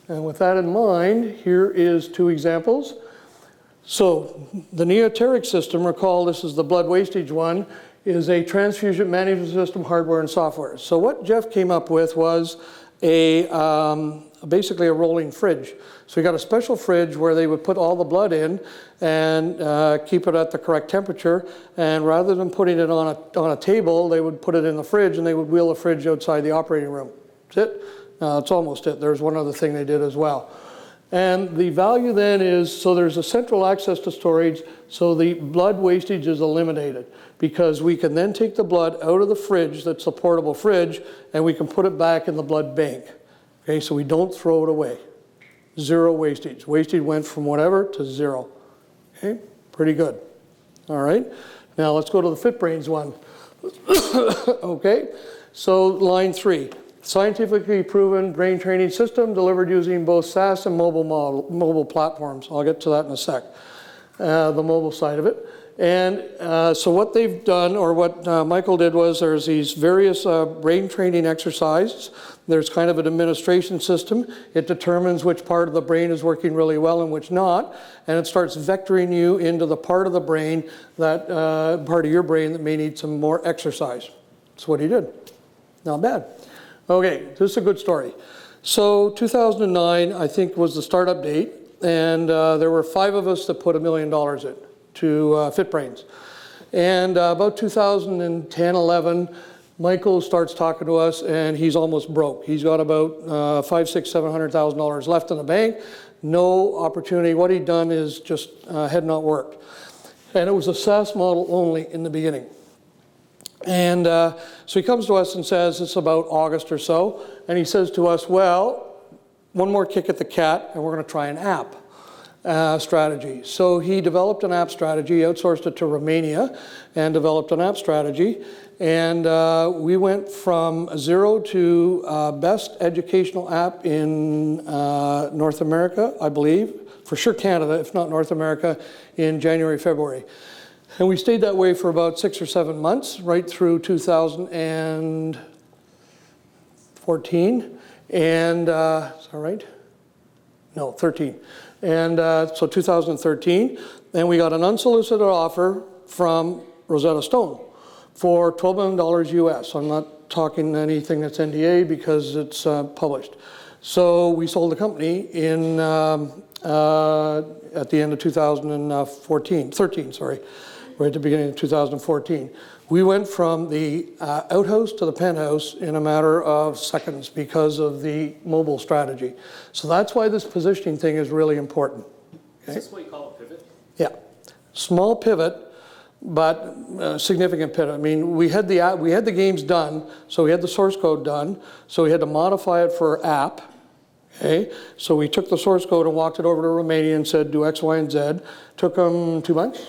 S1: And with that in mind, here is two examples. So the neoteric system, recall this is the blood wastage one, is a transfusion management system, hardware and software. So what Jeff came up with was basically a rolling fridge. So we got a special fridge where they would put all the blood in and keep it at the correct temperature. And rather than putting it on a table, they would put it in the fridge, and they would wheel the fridge outside the operating room. That's it? That's almost it. There's one other thing they did as well. And the value then is, so there's a central access to storage, so the blood wastage is eliminated, because we can then take the blood out of the fridge, that's a portable fridge, and we can put it back in the blood bank. Okay, so we don't throw it away. Zero wastage. Wastage went from whatever to zero. Okay, pretty good. All right, now let's go to the FitBrains one. Okay, so line 3. Scientifically proven brain training system delivered using both SaaS and mobile platforms. I'll get to that in a sec, the mobile side of it. And so what they've done, or what Michael did, was there's these various brain training exercises. There's kind of an administration system. It determines which part of the brain is working really well and which not. And it starts vectoring you into the part of the brain, that part of your brain that may need some more exercise. That's what he did. Not bad. Okay, this is a good story. So 2009, I think, was the startup date, and there were 5 of us that put $1 million in to FitBrains. And about 2010, 11, Michael starts talking to us, and he's almost broke. He's got about $500,000, $600,000, $700,000 left in the bank. No opportunity. What he'd done is just had not worked. And it was a SaaS model only in the beginning. And so he comes to us and says, it's about August or so, and he says to us, well, one more kick at the cat, and we're going to try an app strategy. So he developed an app strategy, outsourced it to Romania, and developed an app strategy. And we went from 0 to best educational app in North America, I believe, for sure Canada, if not North America, in January, February. And we stayed that way for about 6 or 7 months, right through 2014. And, is that right? No, 13. And so 2013. And we got an unsolicited offer from Rosetta Stone for $12 million US. I'm not talking anything that's NDA because it's published. So we sold the company in, at the end of 13, sorry. Right at the beginning of 2014. We went from the outhouse to the penthouse in a matter of seconds because of the mobile strategy. So that's why this positioning thing is really important. Okay?
S16: Is this what you call a pivot?
S1: Yeah. Small pivot, but significant pivot. I mean, we had the games done, so we had the source code done, so we had to modify it for app. Okay? So we took the source code and walked it over to Romania and said, do X, Y, and Z. Took them 2 months.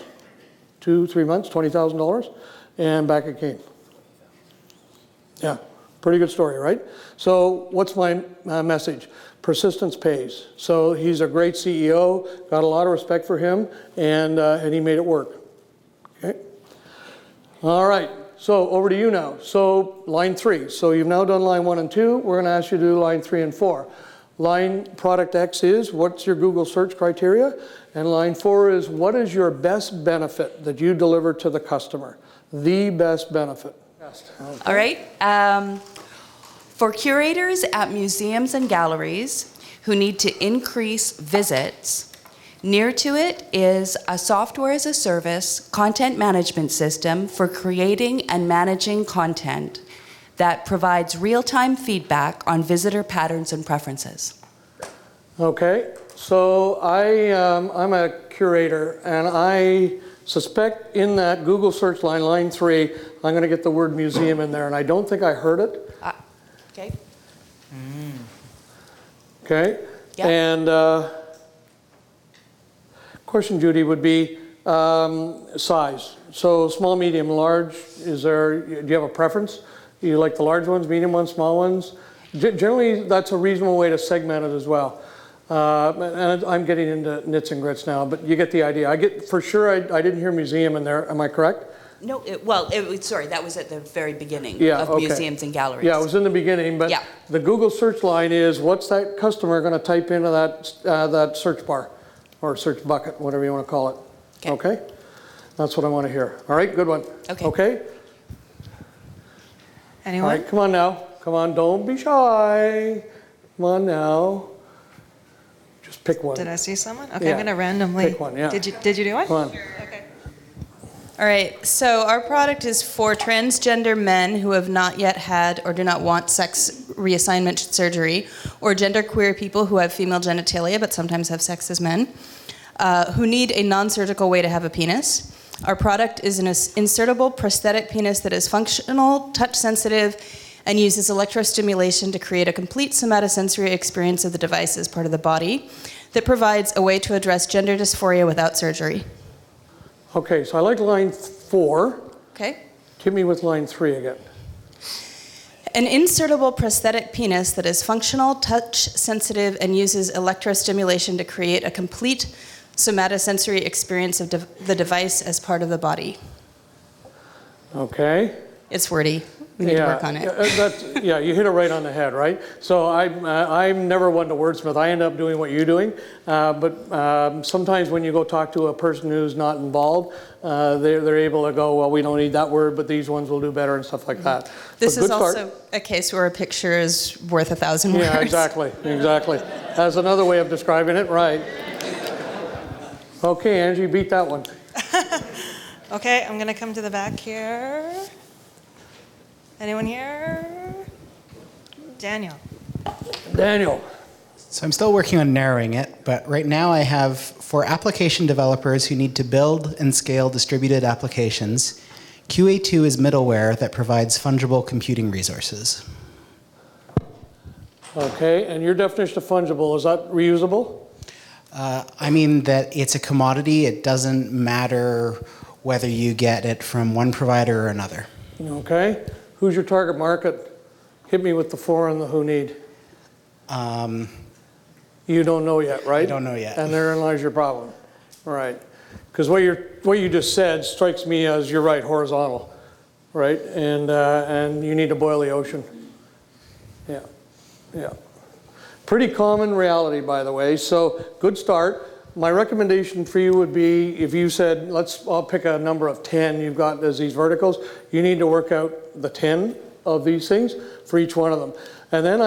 S1: 2-3 months, $20,000, and back it came. Yeah, pretty good story, right? So what's my message? Persistence pays. So he's a great CEO, got a lot of respect for him, and he made it work. Okay. All right, so over to you now. So line 3. So you've now done line 1 and 2. We're going to ask you to do line 3 and 4. Line product X is, what's your Google search criteria? And line 4 is, what is your best benefit that you deliver to the customer? The best benefit. Okay.
S14: All right. For curators at museums and galleries who need to increase visits, near to it is a software as a service content management system for creating and managing content that provides real-time feedback on visitor patterns and preferences.
S1: Okay, So I'm a curator, and I suspect in that Google search line, line 3, I'm going to get the word museum in there, and I don't think I heard it.
S14: Okay.
S1: Okay?
S14: Yep.
S1: And question, Judy, would be size. So small, medium, large, do you have a preference? Do you like the large ones, medium ones, small ones? Generally, that's a reasonable way to segment it as well. And I'm getting into nits and grits now, but you get the idea. For sure, I didn't hear museum in there. Am I correct?
S14: No, sorry, that was at the very beginning of
S1: okay.
S14: museums and galleries.
S1: Yeah, it was in the beginning, but the Google search line is, what's that customer going to type into that search bar or search bucket, whatever you want to call it. Okay? That's what I want to hear. All right, good one. Okay?
S2: Anyone?
S1: All right, come on now. Come on, don't be shy. Come on now. Just pick one.
S2: Did I see someone? Okay, I'm going to randomly.
S1: Pick one, yeah.
S2: Did you do it?
S1: Come on.
S2: Okay.
S16: All right, so our product is for transgender men who have not yet had or do not want sex reassignment surgery, or genderqueer people who have female genitalia but sometimes have sex as men, who need a non-surgical way to have a penis. Our product is an insertable prosthetic penis that is functional, touch-sensitive, and uses electrostimulation to create a complete somatosensory experience of the device as part of the body that provides a way to address gender dysphoria without surgery.
S1: Okay, so I like line 4.
S16: Okay.
S1: Hit me with line 3 again.
S16: An insertable prosthetic penis that is functional, touch-sensitive, and uses electrostimulation to create a complete somatosensory experience of the device as part of the body.
S1: Okay.
S16: It's wordy. We need to work on it.
S1: You hit it right on the head, right? So I'm never one to wordsmith. I end up doing what you're doing. But sometimes when you go talk to a person who's not involved, they're able to go, well, we don't need that word, but these ones will do better and stuff like that.
S16: This is also a case where a picture is worth 1,000 words.
S1: Yeah, exactly. That's another way of describing it, right? Okay, Angie, beat that one.
S2: Okay, I'm going to come to the back here. Anyone here? Daniel.
S4: So I'm still working on narrowing it, but right now I have, for application developers who need to build and scale distributed applications, QA2 is middleware that provides fungible computing resources.
S1: Okay, and your definition of fungible, is that reusable?
S4: I mean that it's a commodity. It doesn't matter whether you get it from one provider or another.
S1: Okay. Who's your target market? Hit me with the 4 and the who need. You don't know yet, right?
S4: I don't know yet.
S1: And therein lies your problem. Right. Because what you just said strikes me as, you're right, horizontal. Right? And you need to boil the ocean. Yeah. Pretty common reality, by the way. So good start. My recommendation for you would be, if you said, I'll pick a number of 10 you've got as these verticals, you need to work out the 10 of these things for each one of them. And then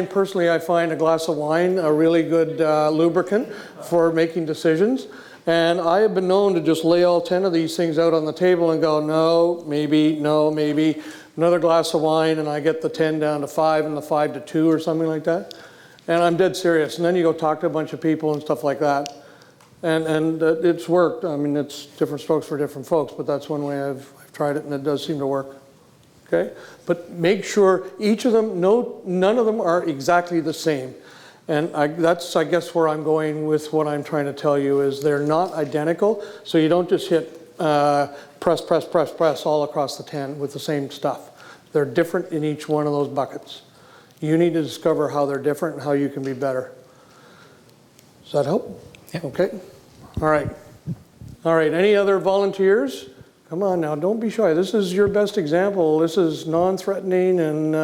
S1: personally I find a glass of wine a really good lubricant for making decisions. And I have been known to just lay all 10 of these things out on the table and go, no, maybe, another glass of wine, and I get the 10 down to 5 and the 5 to 2 or something like that. And I'm dead serious. And then you go talk to a bunch of people and stuff like that. And it's worked. I mean, it's different strokes for different folks, but that's one way I've tried it, and it does seem to work. Okay? But make sure each of them, none of them are exactly the same. And that's, I guess, where I'm going with what I'm trying to tell you, is they're not identical, so you don't just hit press all across the 10 with the same stuff. They're different in each one of those buckets. You need to discover how they're different and how you can be better. Does that help?
S4: Yeah.
S1: Okay. All right. Any other volunteers? Come on now, don't be shy. This is your best example. This is non-threatening and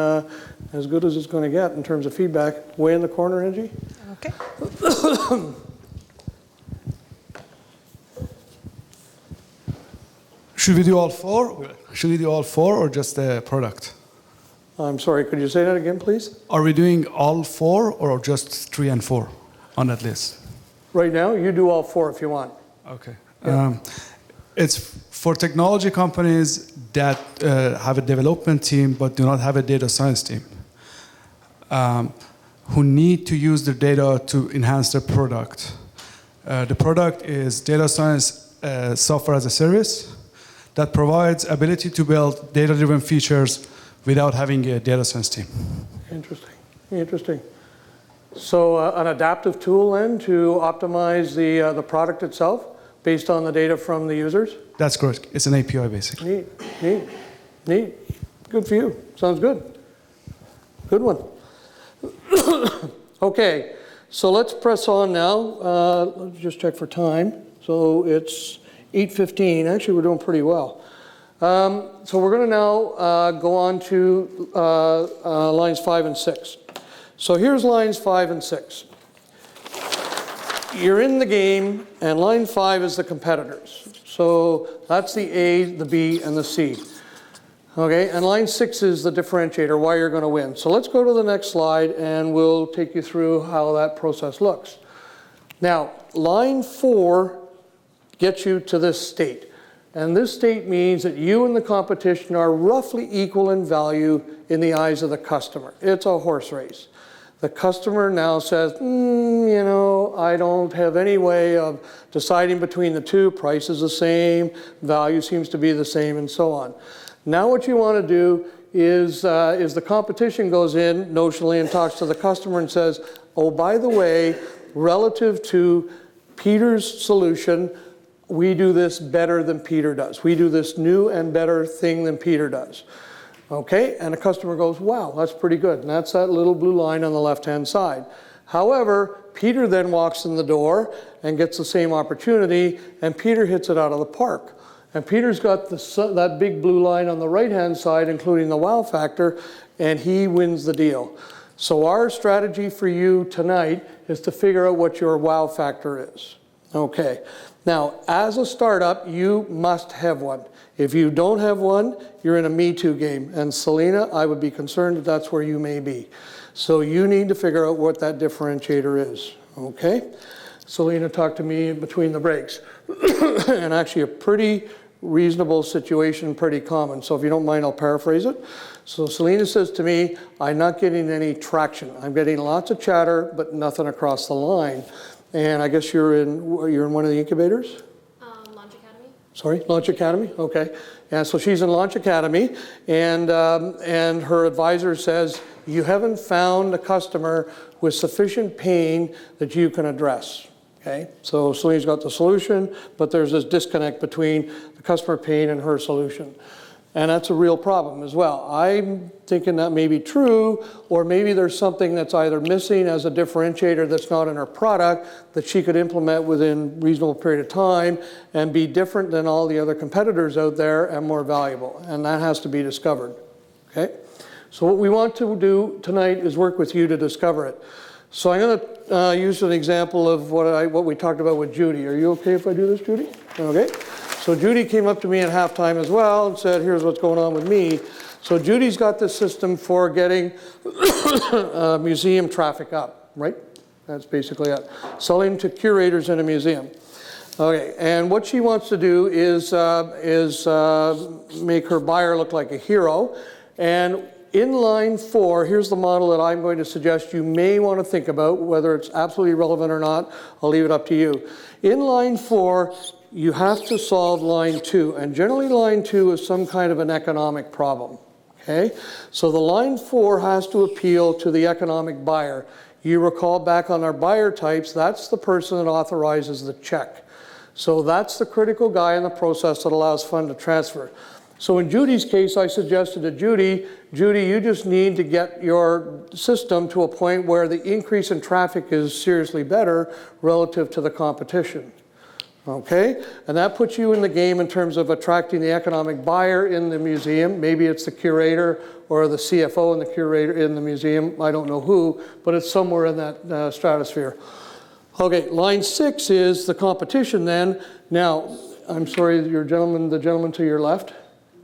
S1: as good as it's going to get in terms of feedback. Way in the corner, Angie.
S2: Okay.
S10: Should we do all 4? Should we do all 4 or just the product?
S1: I'm sorry, could you say that again, please?
S10: Are we doing all 4 or just 3 and 4 on that list?
S1: Right now, you do all 4 if you want.
S10: Okay.
S1: Yeah.
S10: It's for technology companies that have a development team but do not have a data science team, who need to use their data to enhance their product. The product is data science software as a service that provides ability to build data-driven features without having a data science team.
S1: Interesting, interesting. So an adaptive tool then to optimize the product itself based on the data from the users?
S10: That's correct. It's an API basically.
S1: Neat, neat, neat. Good for you. Sounds good. Good one. Okay, so let's press on now. Let's just check for time. So it's 8:15. Actually, we're doing pretty well. So we're going to now go on to lines 5 and 6. So here's lines 5 and 6. You're in the game, and line 5 is the competitors. So that's the A, the B, and the C. Okay, and line 6 is the differentiator, why you're going to win. So let's go to the next slide, and we'll take you through how that process looks. Now, line 4 gets you to this state. And this state means that you and the competition are roughly equal in value in the eyes of the customer. It's a horse race. The customer now says, you know, I don't have any way of deciding between the two. Price is the same, value seems to be the same, and so on. Now what you want to do is the competition goes in notionally and talks to the customer and says, oh, by the way, relative to Peter's solution, we do this better than Peter does. We do this new and better thing than Peter does. Okay, and the customer goes, wow, that's pretty good. And that's that little blue line on the left-hand side. However, Peter then walks in the door and gets the same opportunity, and Peter hits it out of the park. And Peter's got that big blue line on the right-hand side, including the wow factor, and he wins the deal. So our strategy for you tonight is to figure out what your wow factor is. Okay. Now, as a startup, you must have one. If you don't have one, you're in a Me Too game. And Selena, I would be concerned that that's where you may be. So you need to figure out what that differentiator is. Okay? Selena talked to me between the breaks. And actually a pretty reasonable situation, pretty common. So if you don't mind, I'll paraphrase it. So Selena says to me, I'm not getting any traction. I'm getting lots of chatter, but nothing across the line. And I guess you're in one of the incubators?
S6: Launch Academy.
S1: Sorry, Launch Academy? Okay. And so she's in Launch Academy, and her advisor says, you haven't found a customer with sufficient pain that you can address. Okay? So Celine's got the solution, but there's this disconnect between the customer pain and her solution. And that's a real problem as well. I'm thinking that may be true, or maybe there's something that's either missing as a differentiator that's not in her product that she could implement within a reasonable period of time and be different than all the other competitors out there and more valuable. And that has to be discovered. Okay? So what we want to do tonight is work with you to discover it. So I'm going to use an example of what we talked about with Judy. Are you okay if I do this, Judy? Okay. So Judy came up to me at halftime as well and said, here's what's going on with me. So Judy's got this system for getting museum traffic up, right? That's basically it. Selling to curators in a museum. Okay, and what she wants to do is make her buyer look like a hero. And in line 4, here's the model that I'm going to suggest you may want to think about, whether it's absolutely relevant or not. I'll leave it up to you. In line 4, you have to solve line 2, and generally line 2 is some kind of an economic problem, okay? So the line 4 has to appeal to the economic buyer. You recall back on our buyer types, that's the person that authorizes the check. So that's the critical guy in the process that allows fund to transfer. So in Judy's case, I suggested to Judy, you just need to get your system to a point where the increase in traffic is seriously better relative to the competition. Okay, and that puts you in the game in terms of attracting the economic buyer in the museum. Maybe it's the curator or the CFO and the curator in the museum. I don't know who, but it's somewhere in that stratosphere. Okay, line 6 is the competition then. Now, I'm sorry, the gentleman to your left,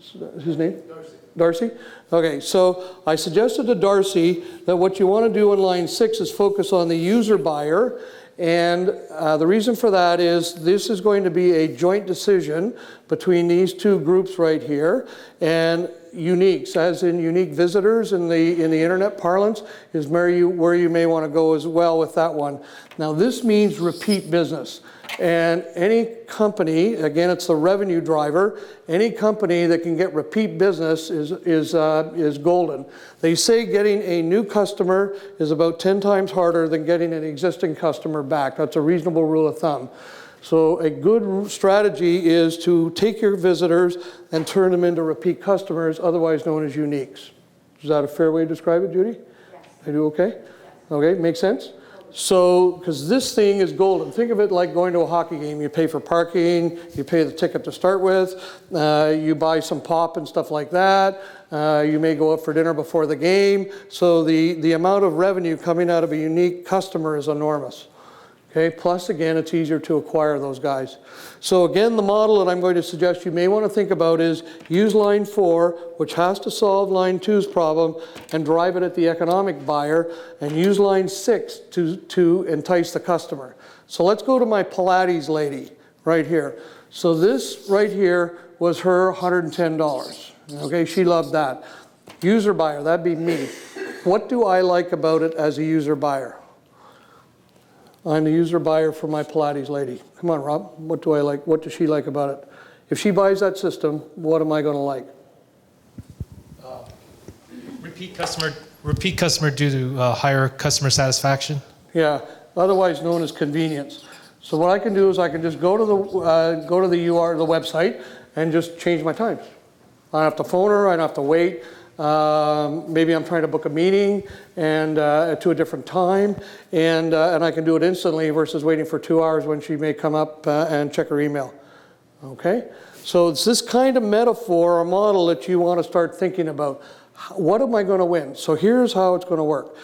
S1: his name? Darcy. Darcy? Okay, so I suggested to Darcy that what you want to do in line 6 is focus on the user buyer And the reason for that is this is going to be a joint decision between these two groups right here. And uniques, as in unique visitors in the internet parlance, is where you may want to go as well with that one. Now this means repeat business. And any company, again, it's the revenue driver, any company that can get repeat business is golden. They say getting a new customer is about 10 times harder than getting an existing customer back. That's a reasonable rule of thumb. So a good strategy is to take your visitors and turn them into repeat customers, otherwise known as uniques. Is that a fair way to describe it, Judy? Yes. I do okay? Yes. Okay, makes sense? So, because this thing is golden. Think of it like going to a hockey game. You pay for parking, you pay the ticket to start with, you buy some pop and stuff like that. You may go out for dinner before the game. So the amount of revenue coming out of a unique customer is enormous. Okay, plus again, it's easier to acquire those guys. So again, the model that I'm going to suggest you may want to think about is use line 4, which has to solve line 2's problem, and drive it at the economic buyer, and use line 6 to entice the customer. So let's go to my Pilates lady right here. So this right here was her $110. Okay, she loved that. User buyer, that'd be me. What do I like about it as a user buyer? I'm the user buyer for my Pilates lady. Come on, Rob. What do I like? What does she like about it? If she buys that system, what am I going to like?
S12: Repeat customer due to higher customer satisfaction.
S1: Yeah, otherwise known as convenience. So what I can do is I can just go to the website, and just change my times. I don't have to phone her. I don't have to wait. Maybe I'm trying to book a meeting and to a different time, and I can do it instantly versus waiting for 2 hours when she may come up and check her email. Okay, so it's this kind of metaphor or model that you want to start thinking about. What am I going to win? So here's how it's going to work.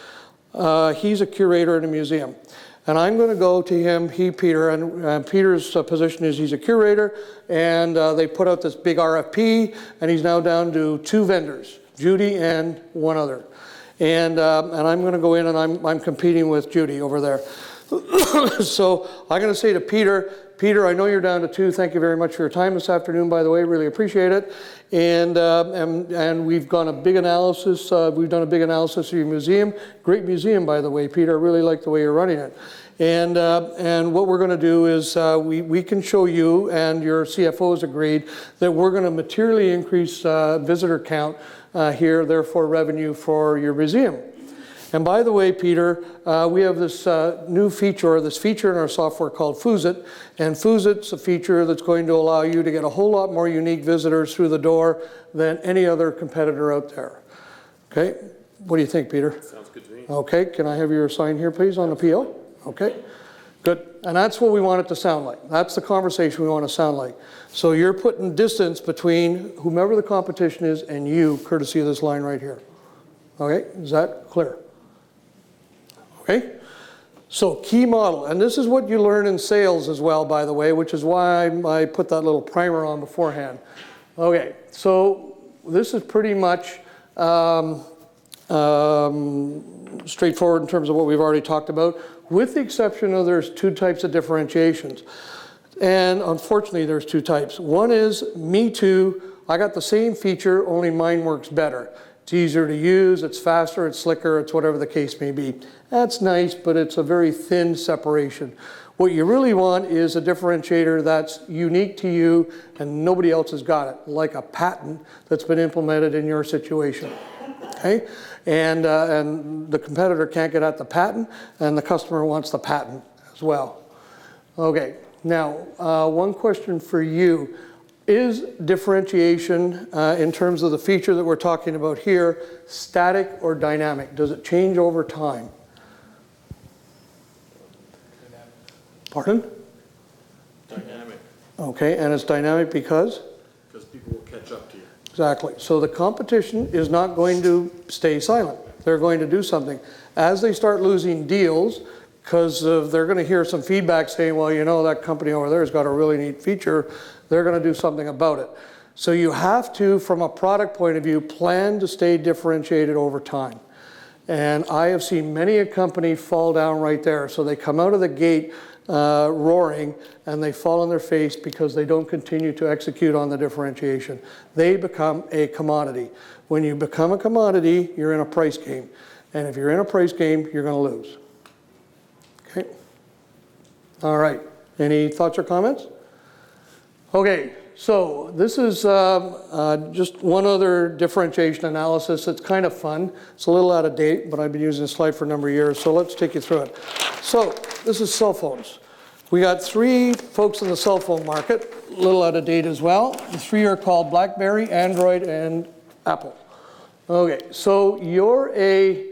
S1: He's a curator in a museum, and I'm going to go to him, Peter, and Peter's position is he's a curator, and they put out this big RFP, and he's now down to 2 vendors. Judy and one other. And I'm going to go in and I'm competing with Judy over there. So I'm going to say to Peter, I know you're down to 2. Thank you very much for your time this afternoon, by the way. Really appreciate it. And we've done a big analysis. We've done a big analysis of your museum. Great museum, by the way, Peter. I really like the way you're running it. And what we're going to do is we can show you, and your CFO has agreed, that we're going to materially increase visitor count here, therefore revenue for your museum. And by the way, Peter, we have this new feature, or this feature in our software called Fuzit, and Fuzit's a feature that's going to allow you to get a whole lot more unique visitors through the door than any other competitor out there. Okay, what do you think, Peter?
S8: Sounds good to me.
S1: Okay, can I have your sign here, please, on the PO? Okay, good. And that's what we want it to sound like. That's the conversation we want to sound like. So you're putting distance between whomever the competition is and you, courtesy of this line right here. Okay, is that clear? Okay, so key model, and this is what you learn in sales as well, by the way, which is why I put that little primer on beforehand. Okay, so this is pretty much straightforward in terms of what we've already talked about, with the exception of there's 2 types of differentiations. And unfortunately, there's 2 types. One is, me too, I got the same feature, only mine works better. It's easier to use, it's faster, it's slicker, it's whatever the case may be. That's nice, but it's a very thin separation. What you really want is a differentiator that's unique to you and nobody else has got it, like a patent that's been implemented in your situation. Okay? And the competitor can't get at the patent, and the customer wants the patent as well. Okay, now one question for you. Is differentiation, in terms of the feature that we're talking about here, static or dynamic? Does it change over time? Pardon?
S11: Dynamic.
S1: Okay, and it's dynamic because?
S11: Because people will catch up to you.
S1: Exactly. So the competition is not going to stay silent. They're going to do something. As they start losing deals, because they're going to hear some feedback saying, well, you know, that company over there has got a really neat feature, they're going to do something about it. So you have to, from a product point of view, plan to stay differentiated over time. And I have seen many a company fall down right there. So they come out of the gate roaring, and they fall on their face because they don't continue to execute on the differentiation. They become a commodity. When you become a commodity, you're in a price game. And if you're in a price game, you're going to lose. Okay? All right. Any thoughts or comments? Okay. So this is just one other differentiation analysis. It's kind of fun. It's a little out of date, but I've been using this slide for a number of years, so let's take you through it. So this is cell phones. We got 3 folks in the cell phone market, a little out of date as well. The 3 are called BlackBerry, Android, and Apple. Okay, so you're a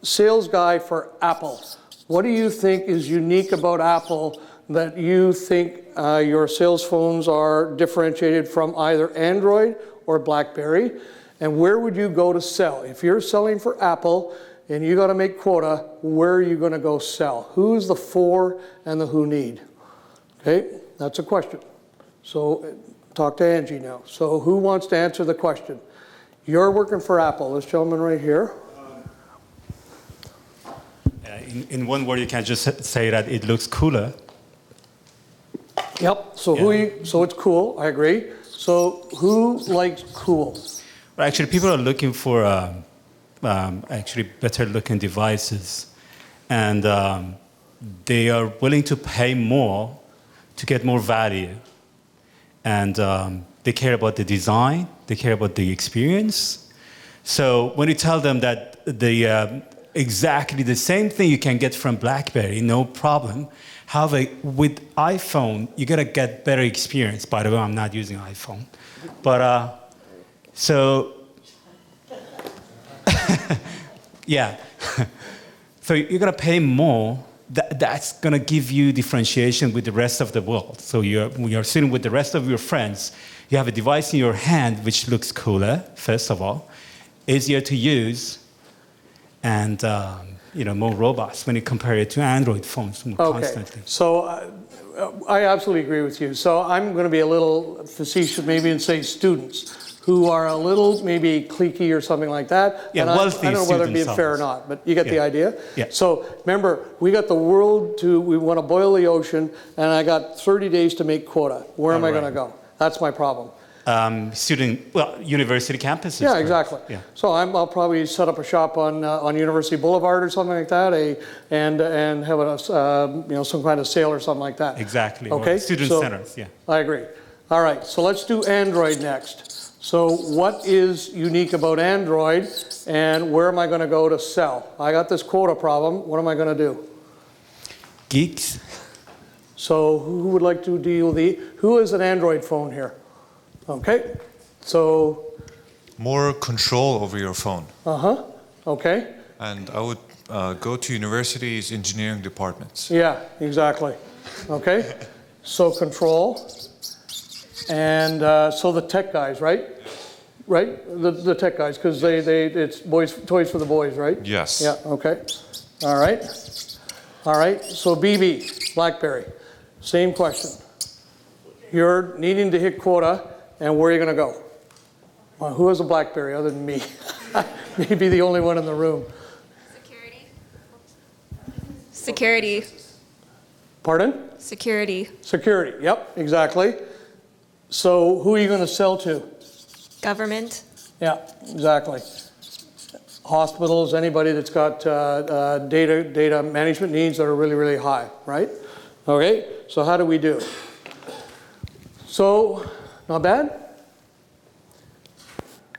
S1: sales guy for Apple. What do you think is unique about Apple that you think your sales phones are differentiated from either Android or BlackBerry? And where would you go to sell? If you're selling for Apple and you got to make quota, where are you going to go sell? Who's the for and the who need? Okay, that's a question. So talk to Angie now. So who wants to answer the question? You're working for Apple. This gentleman right here.
S17: In one word, you can just say that it looks cooler.
S1: Yep. So so it's cool. I agree. So who likes cool?
S17: Well, actually, people are looking for actually better looking devices, and they are willing to pay more to get more value. And they care about the design. They care about the experience. So when you tell them that the exactly the same thing you can get from BlackBerry, no problem. However, with iPhone, you're going to get better experience. By the way, I'm not using iPhone. But, so, yeah. So you're going to pay more. That's going to give you differentiation with the rest of the world. So when you're sitting with the rest of your friends, you have a device in your hand which looks cooler, first of all, easier to use, and more robust when you compare it to Android phones more constantly.
S1: So I absolutely agree with you. So I'm going to be a little facetious maybe and say students who are a little maybe cliquey or something like that.
S17: Yeah,
S1: and I don't know whether it's being fair or not, but you get the idea?
S17: Yeah.
S1: So remember, we got the world we want to boil the ocean, and I got 30 days to make quota. Where am I going to go? That's my problem.
S17: University campuses.
S1: Yeah, exactly.
S17: Yeah.
S1: So I'll probably set up a shop on University Boulevard or something like that, and have a some kind of sale or something like that.
S17: Exactly.
S1: Okay.
S17: Or student centers. Yeah.
S1: I agree. All right. So let's do Android next. So what is unique about Android, and where am I going to go to sell? I got this quota problem. What am I going to do?
S17: Geeks.
S1: So who would like to deal with who has an Android phone here? Okay, so...
S15: More control over your phone.
S1: Okay.
S15: And I would go to universities' engineering departments.
S1: Yeah, exactly. Okay, so control. And so the tech guys, right? Right? The tech guys, because it's toys for the boys, right?
S15: Yes.
S1: Yeah, okay. All right. All right, so BB, BlackBerry, same question. You're needing to hit quota. And where are you going to go? Well, who has a BlackBerry other than me? Maybe the only one in the room.
S18: Security.
S1: Pardon?
S18: Security.
S1: Security, yep, exactly. So who are you going to sell to?
S18: Government.
S1: Yeah, exactly. Hospitals, anybody that's got data management needs that are really, really high, right? Okay, so how do we do? So... Not bad?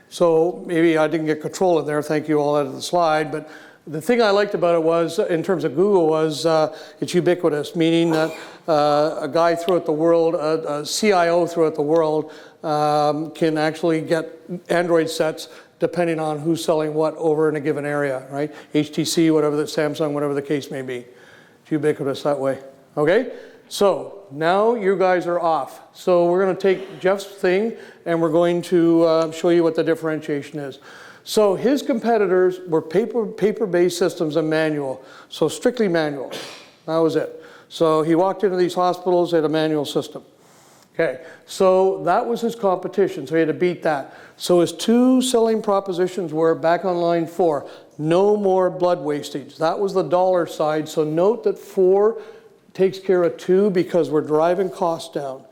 S1: So maybe I didn't get control in there. Thank you all out of the slide. But the thing I liked about it was, in terms of Google, was it's ubiquitous, meaning that a guy throughout the world, a CIO throughout the world, can actually get Android sets depending on who's selling what over in a given area, right? HTC, whatever the Samsung, whatever the case may be. It's ubiquitous that way. Okay? So now you guys are off. So we're going to take Jeff's thing and we're going to show you what the differentiation is. So his competitors were paper-based systems and manual. So strictly manual. That was it. So he walked into these hospitals, they had a manual system. Okay, so that was his competition, so he had to beat that. So his two selling propositions were, back on line 4, no more blood wastage. That was the dollar side, so note that 4 takes care of 2 because we're driving costs down.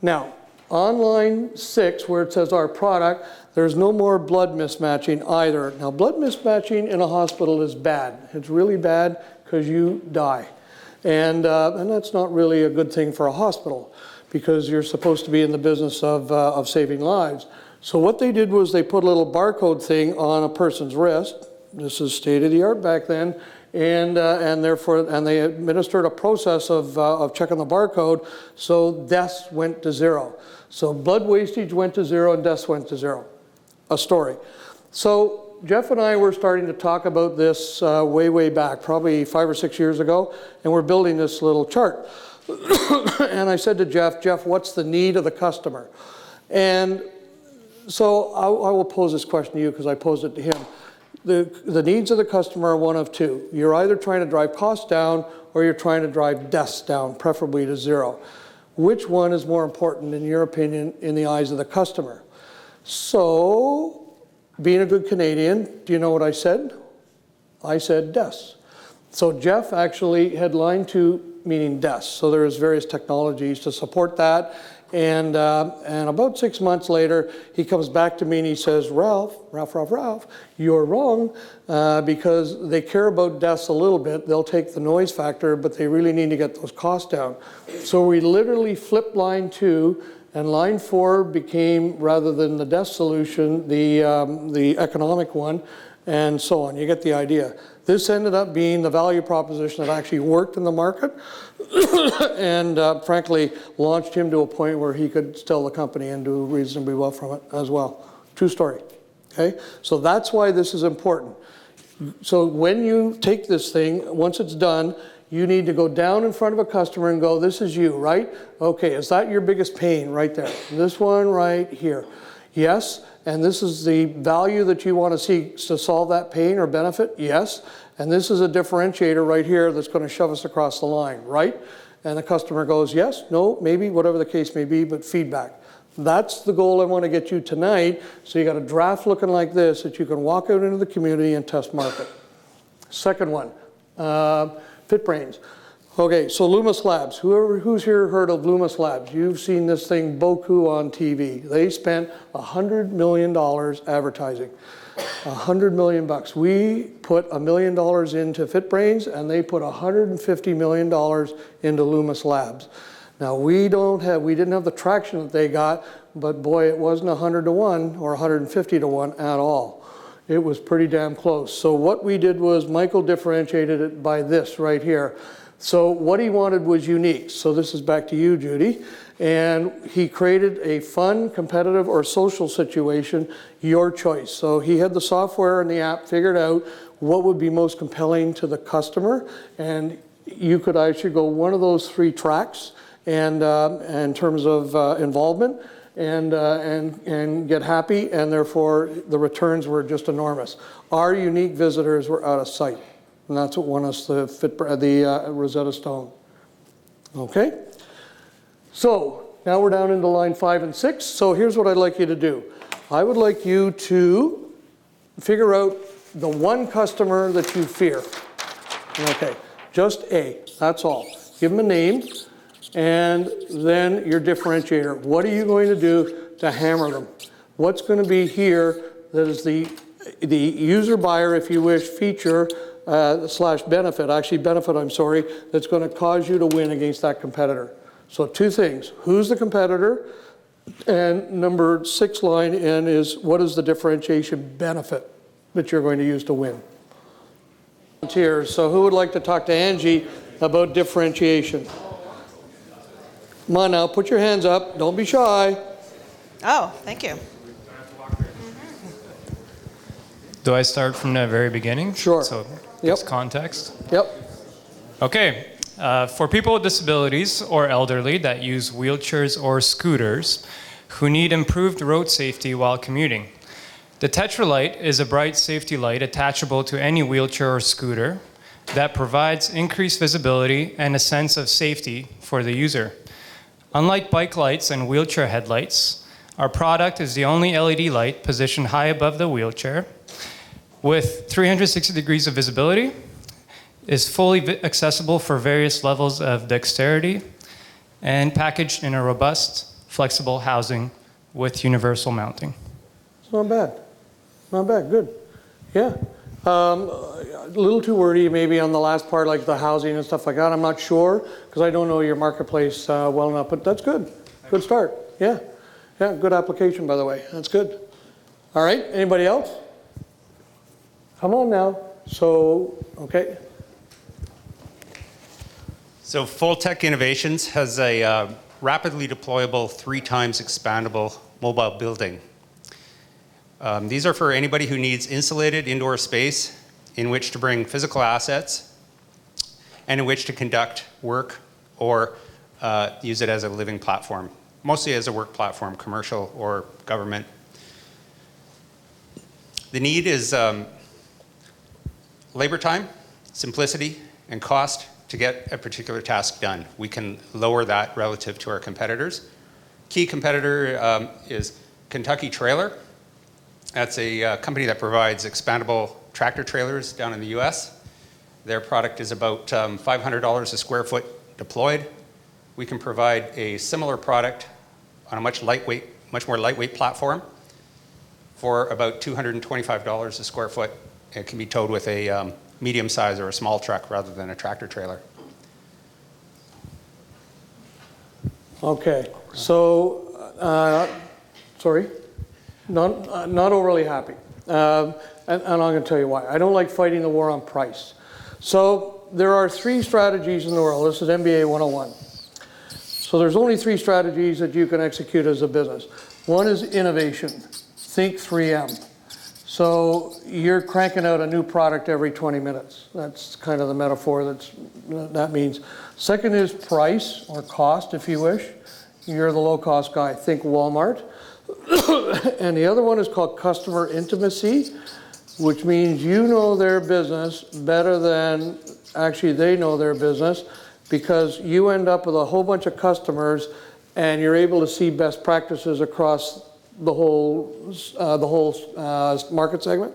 S1: Now, on line 6, where it says our product, there's no more blood mismatching either. Now, blood mismatching in a hospital is bad. It's really bad because you die. And that's not really a good thing for a hospital, because you're supposed to be in the business of saving lives. So what they did was they put a little barcode thing on a person's wrist. This is state of the art back then. And they administered a process of checking the barcode, so deaths went to 0. So blood wastage went to 0 and deaths went to 0. A story. So Jeff and I were starting to talk about this way back, probably 5 or 6 years ago, and we're building this little chart. And I said to Jeff, what's the need of the customer? And so I will pose this question to you because I posed it to him. The needs of the customer are one of two. You're either trying to drive costs down or you're trying to drive deaths down, preferably to 0. Which one is more important, in your opinion, in the eyes of the customer? So, being a good Canadian, do you know what I said? I said deaths. So Jeff actually had line 2, meaning deaths. So there's various technologies to support that. And about 6 months later, he comes back to me and he says, Ralph, you're wrong, because they care about deaths a little bit. They'll take the noise factor, but they really need to get those costs down. So we literally flipped line 2, and line 4 became, rather than the death solution, the economic one, and so on. You get the idea. This ended up being the value proposition that actually worked in the market and frankly launched him to a point where he could sell the company and do reasonably well from it as well. True story. Okay? So that's why this is important. So when you take this thing, once it's done, you need to go down in front of a customer and go, this is you, right? Okay, is that your biggest pain right there? This one right here. Yes. And this is the value that you want to see to solve that pain or benefit? Yes. And this is a differentiator right here that's going to shove us across the line, right? And the customer goes, yes, no, maybe, whatever the case may be, but feedback. That's the goal I want to get you tonight. So you got a draft looking like this that you can walk out into the community and test market. Second one, FitBrains. Okay, so Loomis Labs. Who's here heard of Loomis Labs? You've seen this thing beaucoup on TV. They spent $100 million advertising. $100 million bucks. We put $1 million into FitBrains, and they put $150 million into Loomis Labs. Now we didn't have the traction that they got, but boy, it wasn't 100 to 1 or 150 to 1 at all. It was pretty damn close. So what we did was Michael differentiated it by this right here. So what he wanted was unique. So this is back to you, Judy. And he created a fun, competitive, or social situation, your choice. So he had the software and the app figured out what would be most compelling to the customer. And you could actually go one of those 3 tracks and in terms of involvement and get happy. And therefore, the returns were just enormous. Our unique visitors were out of sight. And that's what won us the Rosetta Stone. Okay? So, now we're down into line 5 and 6. So here's what I'd like you to do. I would like you to figure out the one customer that you fear. Okay, just A, that's all. Give them a name, and then your differentiator. What are you going to do to hammer them? What's going to be here that is the user buyer, if you wish, feature slash benefit, actually benefit, I'm sorry, that's going to cause you to win against that competitor. So 2 things. Who's the competitor? And number 6 line in is what is the differentiation benefit that you're going to use to win? Volunteers. So who would like to talk to Angie about differentiation? Come on now, put your hands up. Don't be shy.
S2: Oh, thank you.
S12: Do I start from the very beginning?
S1: Sure.
S12: So it's context?
S1: Yep.
S12: Okay. For people with disabilities or elderly that use wheelchairs or scooters who need improved road safety while commuting, the Tetra Light is a bright safety light attachable to any wheelchair or scooter that provides increased visibility and a sense of safety for the user. Unlike bike lights and wheelchair headlights, our product is the only LED light positioned high above the wheelchair with 360 degrees of visibility, is fully accessible for various levels of dexterity, and packaged in a robust, flexible housing with universal mounting.
S1: It's not bad. Not bad. Good. Yeah. A little too wordy maybe on the last part, like the housing and stuff like that. I'm not sure because I don't know your marketplace well enough, but that's good. Good start. Yeah. Yeah, good application, by the way. That's good. All right. Anybody else? Come on now. So, okay.
S19: So Full Tech Innovations has a rapidly deployable, 3 times expandable mobile building. These are for anybody who needs insulated indoor space in which to bring physical assets and in which to conduct work or use it as a living platform, mostly as a work platform, commercial or government. The need is labor time, simplicity, and cost to get a particular task done. We can lower that relative to our competitors. Key competitor is Kentucky Trailer. That's a company that provides expandable tractor trailers down in the US. Their product is about $500 a square foot deployed. We can provide a similar product on a much more lightweight platform for about $225 a square foot. It can be towed with a medium size or a small truck rather than a tractor trailer.
S1: Okay. So, sorry. Not overly happy. And I'm going to tell you why. I don't like fighting the war on price. So there are 3 strategies in the world. This is MBA 101. So there's only 3 strategies that you can execute as a business. One is innovation. Think 3M. So you're cranking out a new product every 20 minutes. That's kind of the metaphor that means. Second is price or cost, if you wish. You're the low-cost guy. Think Walmart. And the other one is called customer intimacy, which means you know their business better than actually they know their business, because you end up with a whole bunch of customers and you're able to see best practices across the whole market segment.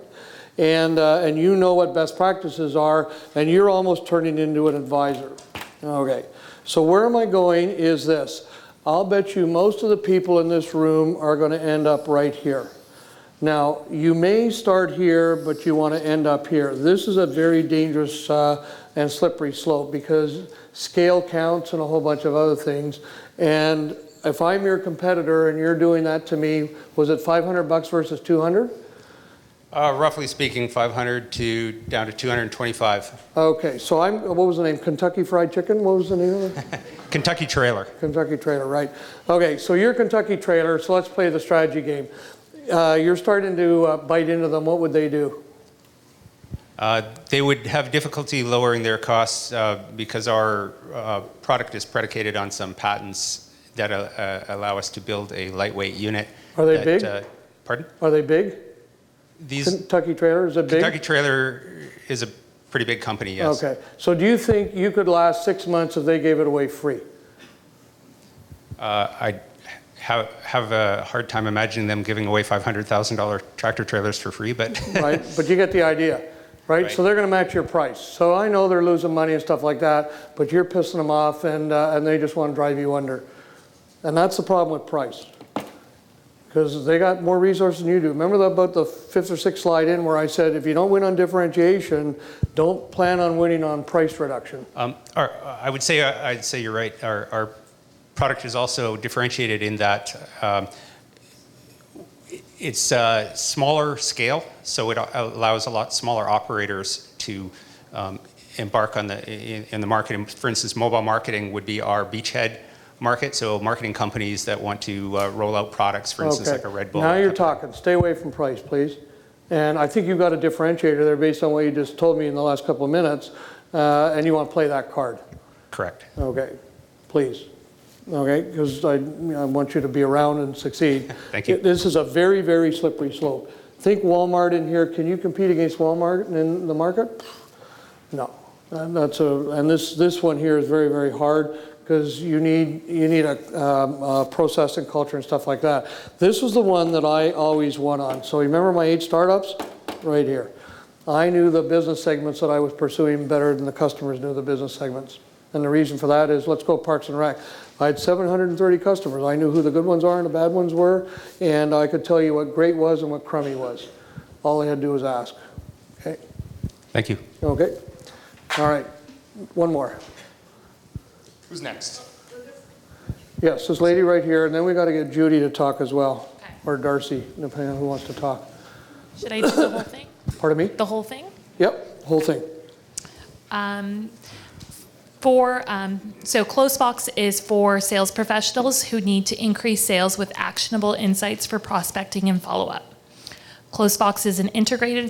S1: And you know what best practices are, and you're almost turning into an advisor. Okay, so where am I going is this. I'll bet you most of the people in this room are going to end up right here. Now, you may start here, but you want to end up here. This is a very dangerous and slippery slope because scale counts and a whole bunch of other things. And if I'm your competitor and you're doing that to me, was it $500 versus 200?
S19: Roughly speaking, 500 to down to 225.
S1: Okay, so what was the name? Kentucky Fried Chicken? What was the name of it?
S19: Kentucky Trailer.
S1: Kentucky Trailer, right. Okay, so you're Kentucky Trailer, so let's play the strategy game. You're starting to bite into them. What would they do?
S19: They would have difficulty lowering their costs because our product is predicated on some patents that allow us to build a lightweight unit.
S1: Are they big?
S19: Pardon?
S1: Are they big? Kentucky Trailer, is it big?
S19: Kentucky Trailer is a pretty big company, yes.
S1: Okay, so do you think you could last 6 months if they gave it away free?
S19: I have a hard time imagining them giving away $500,000 tractor trailers for free, but...
S1: Right, but you get the idea, right? So they're going to match your price. So I know they're losing money and stuff like that, but you're pissing them off and they just want to drive you under. And that's the problem with price. Because they got more resources than you do. Remember about the 5th or 6th slide in where I said, if you don't win on differentiation, don't plan on winning on price reduction.
S19: I'd say you're right. Our product is also differentiated in that it's smaller scale, so it allows a lot smaller operators to embark on in the market. For instance, mobile marketing would be our beachhead market, so marketing companies that want to roll out products, for instance, like a Red Bull.
S1: Now you're talking. Stay away from price, please. And I think you've got a differentiator there based on what you just told me in the last couple of minutes, and you want to play that card.
S19: Correct.
S1: Okay, please. Okay, because I want you to be around and succeed.
S19: Thank you.
S1: This is a very, very slippery slope. Think Walmart in here. Can you compete against Walmart in the market? No. And this one here is very, very hard because you need a process and culture and stuff like that. This was the one that I always won on. So remember my 8 startups? Right here. I knew the business segments that I was pursuing better than the customers knew the business segments. And the reason for that is, let's go Parks and Rec. I had 730 customers. I knew who the good ones are and the bad ones were, and I could tell you what great was and what crummy was. All I had to do was ask. Okay?
S19: Thank you.
S1: Okay. All right. One more.
S12: Who's next?
S1: Yes, this lady right here, and then we got to get Judy to talk as well, or Darcy, depending on who wants to talk.
S6: Should I do the whole thing?
S1: Pardon me?
S6: The whole thing?
S1: Yep, whole thing.
S6: So CloseFox is for sales professionals who need to increase sales with actionable insights for prospecting and follow-up. CloseFox is an integrated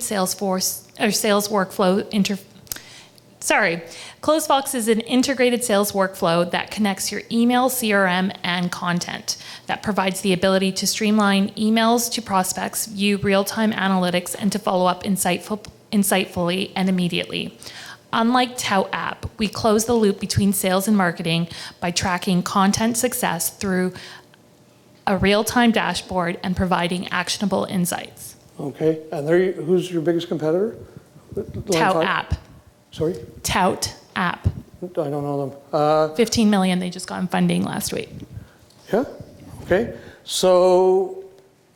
S6: CloseFox is an integrated sales workflow that connects your email, CRM, and content that provides the ability to streamline emails to prospects, view real-time analytics, and to follow up insightfully and immediately. Unlike Tout app, we close the loop between sales and marketing by tracking content success through a real-time dashboard and providing actionable insights.
S1: Okay, and who's your biggest competitor?
S6: Tout app.
S1: Sorry?
S6: Tout app.
S1: I don't know them.
S6: 15 million, they just got in funding last week.
S1: Yeah, okay. So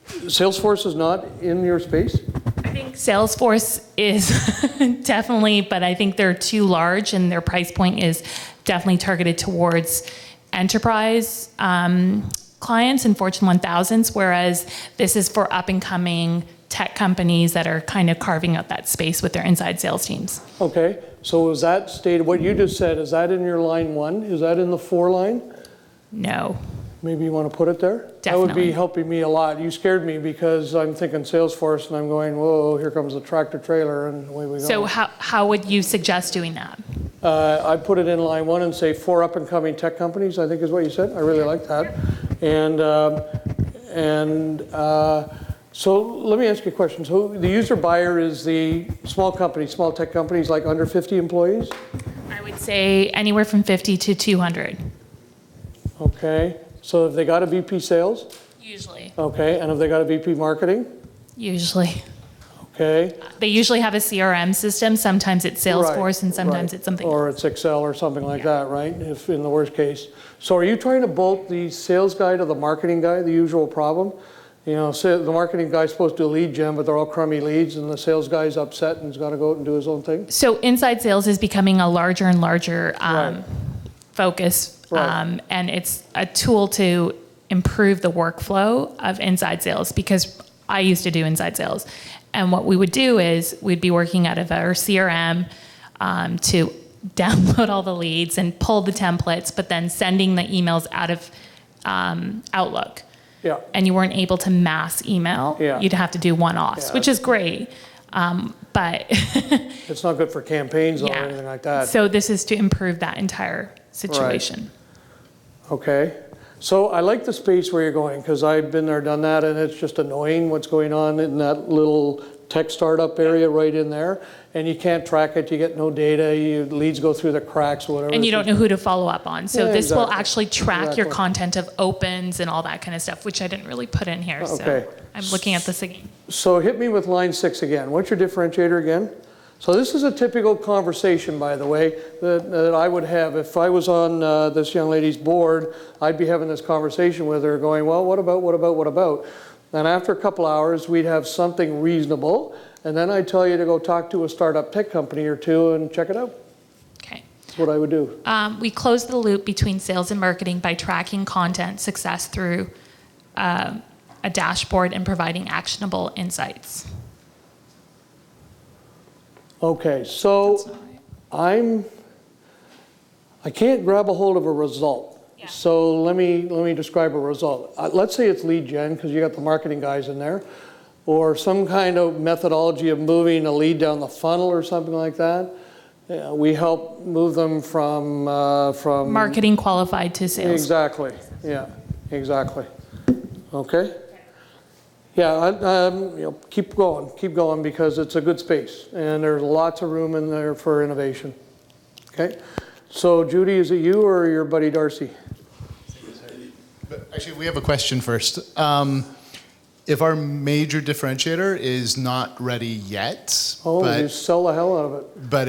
S1: Salesforce is not in your space?
S6: I think Salesforce is definitely, but I think they're too large and their price point is definitely targeted towards enterprise clients and Fortune 1000s, whereas this is for up and coming tech companies that are kind of carving out that space with their inside sales teams.
S1: Okay, so is that stated, what you just said, is that in your line 1? Is that in the 4 line?
S6: No.
S1: Maybe you want to put it there?
S6: Definitely.
S1: That would be helping me a lot. You scared me because I'm thinking Salesforce and I'm going, whoa, here comes a tractor trailer and away we go.
S6: So how would you suggest doing that?
S1: I'd put it in line 1 and say 4 up and coming tech companies, I think is what you said. I really like that. So let me ask you a question. So the user buyer is the small companies, small tech companies like under 50 employees?
S6: I would say anywhere from 50 to 200.
S1: Okay. So have they got a VP sales?
S6: Usually.
S1: Okay. And have they got a VP marketing?
S6: Usually.
S1: Okay.
S6: They usually have a CRM system. Sometimes it's Salesforce and sometimes it's something
S1: or it's Excel or something like that, right? If in the worst case. So are you trying to bolt the sales guy to the marketing guy, the usual problem? You know, so the marketing guy's supposed to do a lead gen, but they're all crummy leads, and the sales guy's upset and he's got to go out and do his own thing?
S6: So inside sales is becoming a larger and larger focus,
S1: Right.
S6: and it's a tool to improve the workflow of inside sales, because I used to do inside sales. And what we would do is we'd be working out of our CRM to download all the leads and pull the templates, but then sending the emails out of Outlook.
S1: Yeah.
S6: And you weren't able to mass email.
S1: Yeah.
S6: You'd have to do one-offs,
S1: Yeah.
S6: which is great. But
S1: It's not good for campaigns or
S6: Yeah.
S1: anything like that.
S6: so this is to improve that entire situation.
S1: Okay. So I like the space where you're going, because I've been there, done that, and it's just annoying what's going on in that little tech startup area right in there. And you can't track it, you get no data, leads go through the cracks, whatever.
S6: And you don't know who to follow up on. So
S1: Yeah,
S6: this will
S1: exactly.
S6: actually track your
S1: Exactly.
S6: content of opens and all that kind of stuff, which I didn't really put in here.
S1: Okay.
S6: So I'm looking at this again.
S1: So hit me with line 6 again. What's your differentiator again? So this is a typical conversation, by the way, that I would have. If I was on this young lady's board, I'd be having this conversation with her going, well, what about? And after a couple hours, we'd have something reasonable. And then I'd tell you to go talk to a startup tech company or two and check it out.
S6: Okay.
S1: That's what I would do.
S6: We close the loop between sales and marketing by tracking content success through a dashboard and providing actionable insights.
S1: Okay, so I can't grab a hold of a result. So let me describe a result. Let's say it's lead gen, because you got the marketing guys in there, or some kind of methodology of moving a lead down the funnel or something like that. We help move them from
S6: Marketing qualified to sales.
S1: Exactly. Yeah. Exactly. Okay. Yeah. Keep going, because it's a good space and there's lots of room in there for innovation. Okay. So Judy, is it you or your buddy Darcy?
S20: Actually, we have a question first. If our major differentiator is not ready yet,
S1: You sell the hell out of it.
S20: but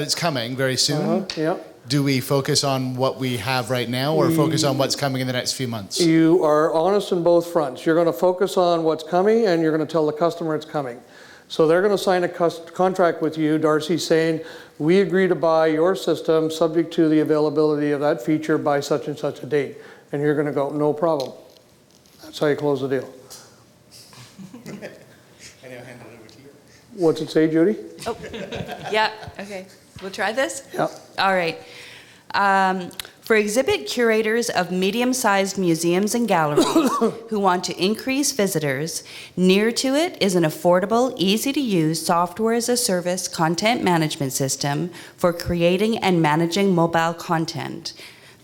S20: it's coming very soon.
S1: Yeah.
S20: Do we focus on what we have right now, or focus on what's coming in the next few months?
S1: You are honest on both fronts. You're going to focus on what's coming, and you're going to tell the customer it's coming. So they're going to sign a contract with you, Darcy, saying, we agree to buy your system subject to the availability of that feature by such and such a date. And you're going to go, no problem. That's how you close the deal. What's it say, Judy?
S14: Oh, yeah, okay. We'll try this?
S1: Yeah.
S14: All right. For exhibit curators of medium-sized museums and galleries who want to increase visitors, near to it is an affordable, easy-to-use software-as-a-service content management system for creating and managing mobile content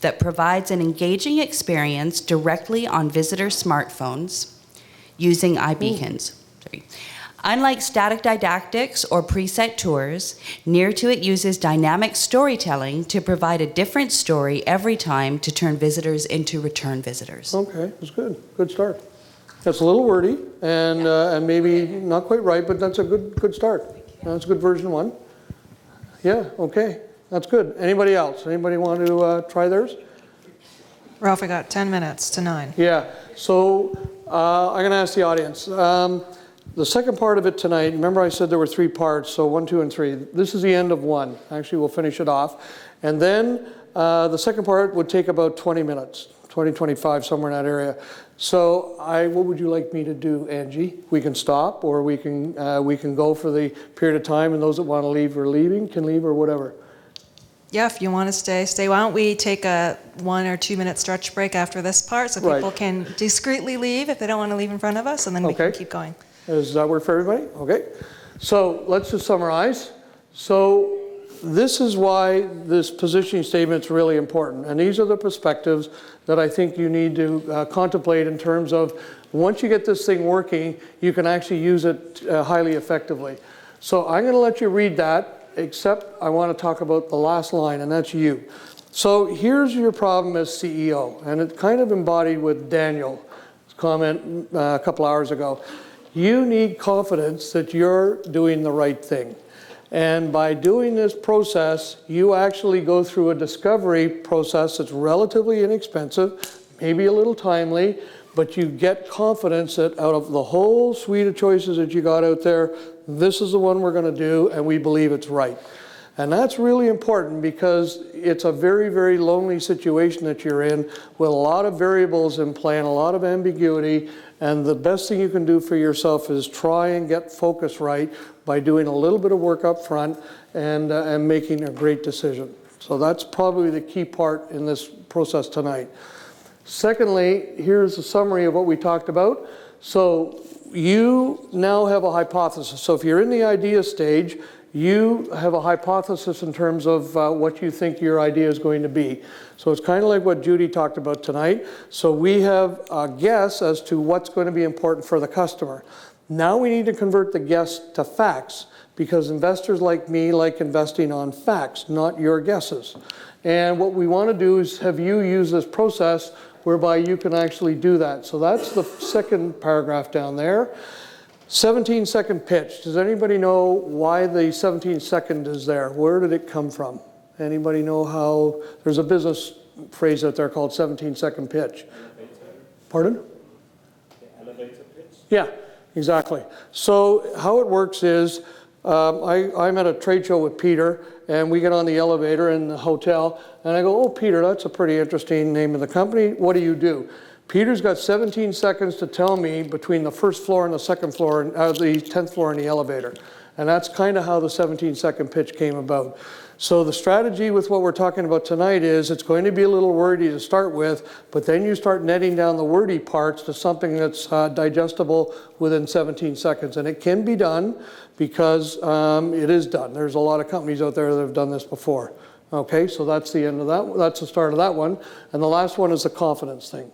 S14: that provides an engaging experience directly on visitor smartphones using iBeacons. Unlike static didactics or preset tours, Near to It uses dynamic storytelling to provide a different story every time to turn visitors into return visitors.
S1: Okay, that's good. Good start. That's a little wordy and maybe not quite right, but that's a good start. That's a good version 1. Yeah, okay. That's good. Anybody else? Anybody want to try theirs?
S2: Ralph, we got 10 minutes to 9.
S1: Yeah, so I'm going to ask the audience. The second part of it tonight, remember I said there were 3 parts, so 1, 2, and 3. This is the end of 1. Actually, we'll finish it off. And then the second part would take about 20 minutes, 20, 25, somewhere in that area. So what would you like me to do, Angie? We can stop, or we can go for the period of time, and those that want to leave can leave, or whatever.
S2: Yeah, if you want to stay. Why don't we take a 1 or 2 minute stretch break after this part so people can discreetly leave if they don't want to leave in front of us, and then we can keep going.
S1: Does that work for everybody? Okay. So let's just summarize. So this is why this positioning statement is really important. And these are the perspectives that I think you need to contemplate in terms of once you get this thing working, you can actually use it highly effectively. So I'm going to let you read that, except I want to talk about the last line, and that's you. So here's your problem as CEO, and it's kind of embodied with Daniel's comment a couple hours ago. You need confidence that you're doing the right thing. And by doing this process, you actually go through a discovery process that's relatively inexpensive, maybe a little timely, but you get confidence that out of the whole suite of choices that you got out there, this is the one we're going to do, and we believe it's right. And that's really important because it's a very, very lonely situation that you're in with a lot of variables in play and a lot of ambiguity. And the best thing you can do for yourself is try and get focus right by doing a little bit of work up front and making a great decision. So that's probably the key part in this process tonight. Secondly, here's a summary of what we talked about. So you now have a hypothesis. So if you're in the idea stage, you have a hypothesis in terms of what you think your idea is going to be. So it's kind of like what Judy talked about tonight. So we have a guess as to what's going to be important for the customer. Now we need to convert the guess to facts, because investors like me like investing on facts, not your guesses. And what we want to do is have you use this process whereby you can actually do that. So that's the second paragraph down there. 17-second pitch. Does anybody know why the 17-second is there? Where did it come from? Anybody know how? There's a business phrase out there called 17-second pitch. Pardon? The elevator pitch? Yeah, exactly. So how it works is I'm at a trade show with Peter, and we get on the elevator in the hotel, and I go, oh, Peter, that's a pretty interesting name of the company. What do you do? Peter's got 17 seconds to tell me between the first floor and the second floor, the 10th floor in the elevator. And that's kind of how the 17-second pitch came about. So the strategy with what we're talking about tonight is it's going to be a little wordy to start with, but then you start netting down the wordy parts to something that's digestible within 17 seconds. And it can be done because it is done. There's a lot of companies out there that have done this before. Okay, so that's the end of that. That's the start of that one. And the last one is the confidence thing.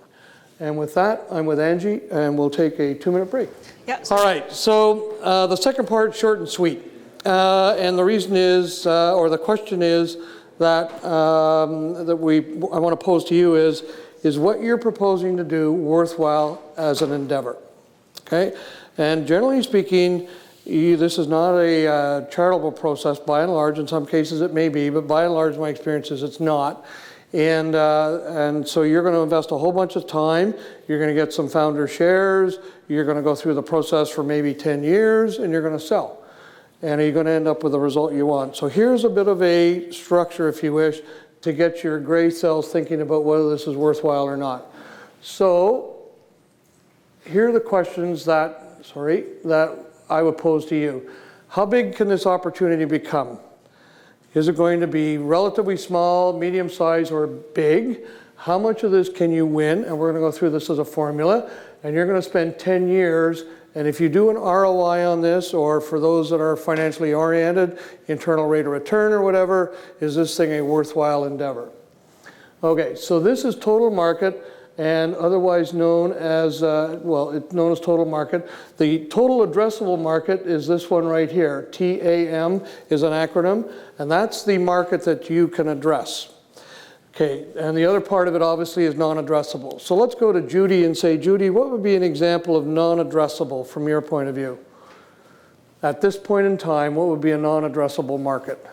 S1: And with that, I'm with Angie, and we'll take a 2-minute break.
S2: Yep.
S1: All right, so the second part, short and sweet. And the reason is, or the question is, that, I want to pose to you is what you're proposing to do worthwhile as an endeavor, okay? And generally speaking, this is not a charitable process by and large. In some cases it may be, but by and large my experience is it's not. And so you're going to invest a whole bunch of time, you're going to get some founder shares, you're going to go through the process for maybe 10 years, and you're going to sell. And you're going to end up with the result you want. So here's a bit of a structure, if you wish, to get your gray cells thinking about whether this is worthwhile or not. So here are the questions that I would pose to you. How big can this opportunity become? Is it going to be relatively small, medium size, or big? How much of this can you win? And we're going to go through this as a formula. And you're going to spend 10 years. And if you do an ROI on this, or for those that are financially oriented, internal rate of return or whatever, is this thing a worthwhile endeavor? Okay, so this is total market, and otherwise known as, it's known as total market. The total addressable market is this one right here. TAM is an acronym, and that's the market that you can address. Okay, and the other part of it obviously is non-addressable. So let's go to Judy and say, Judy, what would be an example of non-addressable from your point of view? At this point in time, what would be a non-addressable market?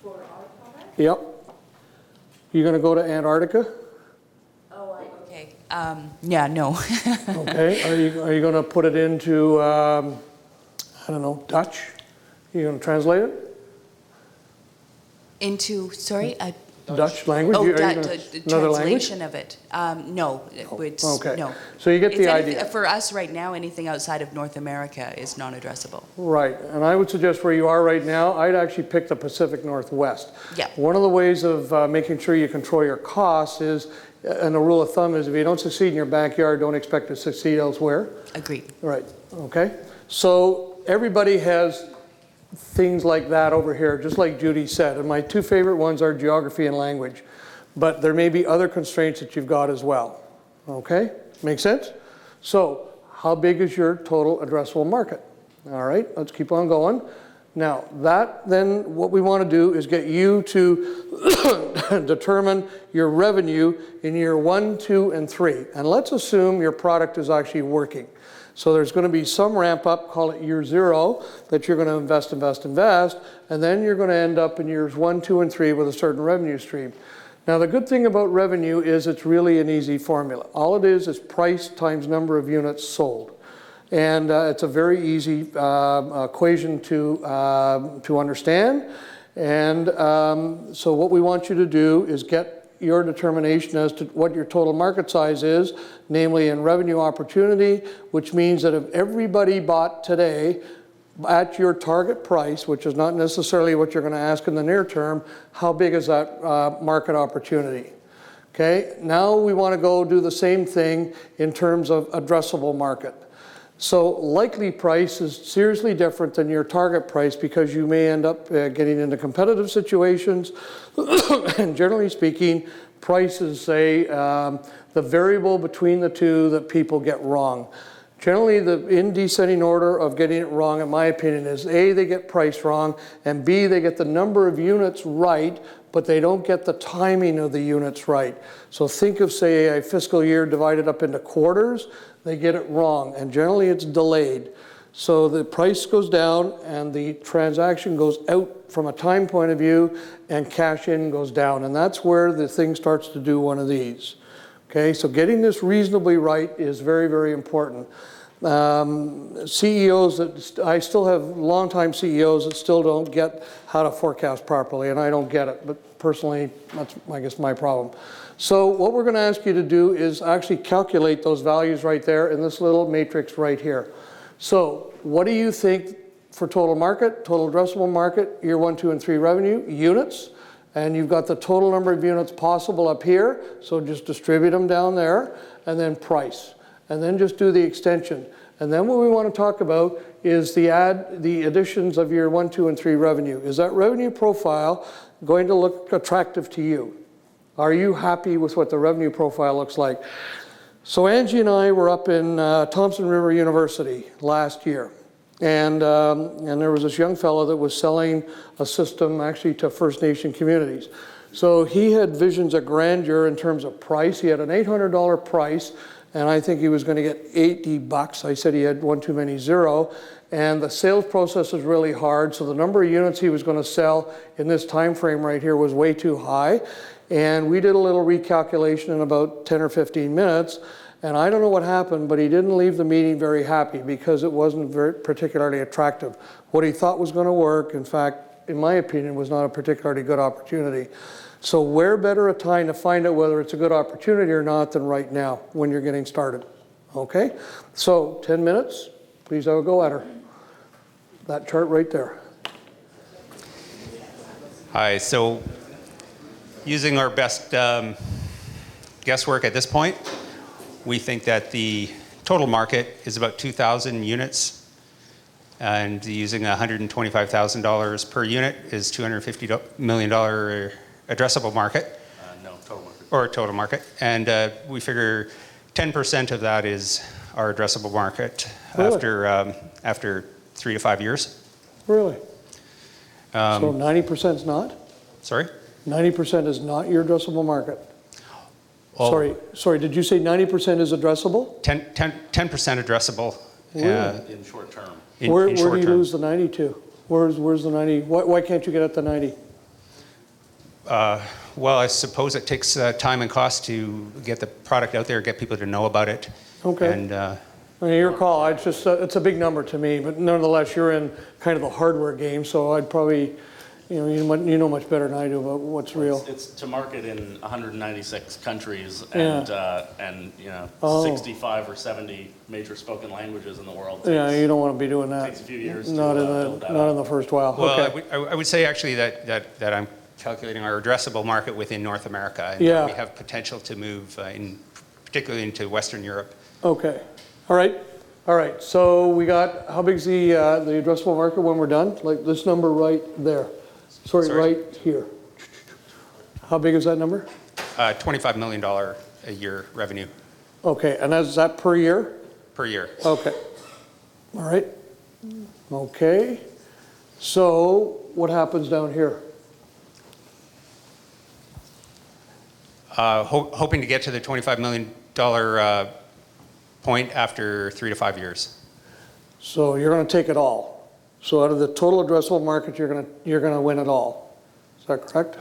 S5: For our product?
S1: Yep. You going to go to Antarctica?
S14: Oh, okay. Yeah, no.
S1: Okay, are you going to put it into, I don't know, Dutch? Are you going to translate it?
S14: Into, sorry?
S1: Dutch language?
S14: Oh,
S1: Another
S14: translation
S1: language?
S14: of it. No, it's,
S1: okay.
S14: no.
S1: So you get the idea.
S14: For us right now, anything outside of North America is non-addressable.
S1: Right, and I would suggest where you are right now, I'd actually pick the Pacific Northwest.
S14: Yeah.
S1: One of the ways of making sure you control your costs is, and the rule of thumb is if you don't succeed in your backyard, don't expect to succeed elsewhere.
S14: Agreed.
S1: Right, okay. So everybody has things like that over here, just like Judy said. And my two favorite ones are geography and language. But there may be other constraints that you've got as well. Okay? Make sense? So how big is your total addressable market? All right, let's keep on going. Now, then what we want to do is get you to determine your revenue in year 1, 2, and 3. And let's assume your product is actually working. So there's going to be some ramp up, call it year 0, that you're going to invest, and then you're going to end up in years 1, 2, and 3 with a certain revenue stream. Now the good thing about revenue is it's really an easy formula. All it is price times number of units sold. And it's a very easy equation to understand. And so what we want you to do is get your determination as to what your total market size is, namely in revenue opportunity, which means that if everybody bought today at your target price, which is not necessarily what you're going to ask in the near term, how big is that market opportunity? Okay, now we want to go do the same thing in terms of addressable market. So likely price is seriously different than your target price because you may end up getting into competitive situations. And generally speaking, price is the variable between the two that people get wrong. Generally, in descending order of getting it wrong, in my opinion, is A, they get price wrong, and B, they get the number of units right, but they don't get the timing of the units right. So think of, say, a fiscal year divided up into quarters. They get it wrong, and generally it's delayed. So the price goes down and the transaction goes out from a time point of view, and cash in goes down. And that's where the thing starts to do one of these. Okay, so getting this reasonably right is very, very important. CEOs I still have longtime CEOs that still don't get how to forecast properly, and I don't get it, but personally, that's, I guess, my problem. So what we're going to ask you to do is actually calculate those values right there in this little matrix right here. So what do you think for total market, total addressable market, year 1, 2, and 3 revenue, units, and you've got the total number of units possible up here, so just distribute them down there, and then price. And then just do the extension. And then what we want to talk about is the additions of year 1, 2, and 3 revenue. Is that revenue profile going to look attractive to you? Are you happy with what the revenue profile looks like? So Angie and I were up in Thompson River University last year. And there was this young fellow that was selling a system actually to First Nation communities. So he had visions of grandeur in terms of price. He had an $800 price, and I think he was going to get $80. I said he had one too many, 0. And the sales process was really hard, so the number of units he was going to sell in this time frame right here was way too high. And we did a little recalculation in about 10 or 15 minutes, and I don't know what happened, but he didn't leave the meeting very happy because it wasn't very particularly attractive. What he thought was going to work, in fact, in my opinion, was not a particularly good opportunity. So where better a time to find out whether it's a good opportunity or not than right now when you're getting started, okay? So 10 minutes, please have a go at her. That chart right there.
S19: Hi, so using our best guesswork at this point, we think that the total market is about 2,000 units, and using $125,000 per unit is $250 million addressable market.
S17: No, total market.
S19: Or total market. And we figure 10% of that is our addressable market
S1: Really?
S19: after 3 to 5 years.
S1: Really? So 90% is not?
S19: Sorry?
S1: 90% is not your addressable market?
S19: Oh.
S1: Sorry, did you say 90% is addressable?
S19: 10% addressable.
S1: Really?
S17: In short term.
S1: Where do you lose the 90 to? Where's the 90? Why can't you get at the 90?
S19: Well, I suppose it takes time and cost to get the product out there, get people to know about it.
S1: Okay.
S19: And
S1: I mean, your call. It's just it's a big number to me, but nonetheless, you're in kind of the hardware game, so I'd probably, you know much better than I do about what's real.
S17: It's to market in 196 countries
S1: Yeah.
S17: and 65 or 70 major spoken languages in the world.
S1: Yeah, you don't want to be doing that.
S17: Takes a few years
S1: Not
S17: to
S1: in
S17: build that
S1: not
S17: up.
S1: in the first while.
S19: Well,
S1: Okay.
S19: I would say actually that I'm calculating our addressable market within North America, and
S1: Yeah.
S19: we have potential to move particularly into Western Europe.
S1: Okay. All right. All right. So we got, how big's the addressable market when we're done? Like this number right there. Sorry. Right here. How big is that number?
S19: $25 million a year revenue
S1: Okay. And is that per year?
S19: per year.
S1: Okay. All right. Okay. So what happens down here?
S19: Hoping to get to the $25 million point after 3 to 5 years.
S1: So you're going to take it all. So out of the total addressable market, you're going to win it all. Is that correct?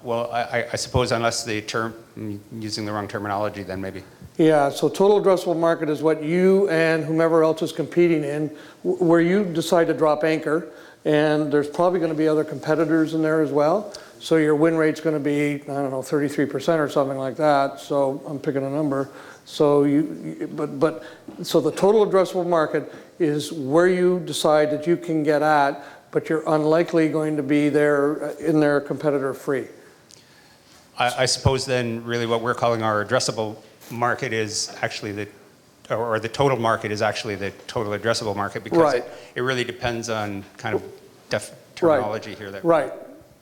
S19: Well, I suppose unless the term, I'm using the wrong terminology, then maybe.
S1: Yeah, so total addressable market is what you and whomever else is competing in, where you decide to drop anchor, and there's probably going to be other competitors in there as well. So your win rate's going to be, I don't know, 33% or something like that. So I'm picking a number. So so the total addressable market is where you decide that you can get at, but you're unlikely going to be there in their competitor free.
S19: I suppose then really what we're calling our addressable market is actually the total market is actually the total addressable market, because
S1: Right.
S19: it really depends on kind of terminology here.
S1: Right.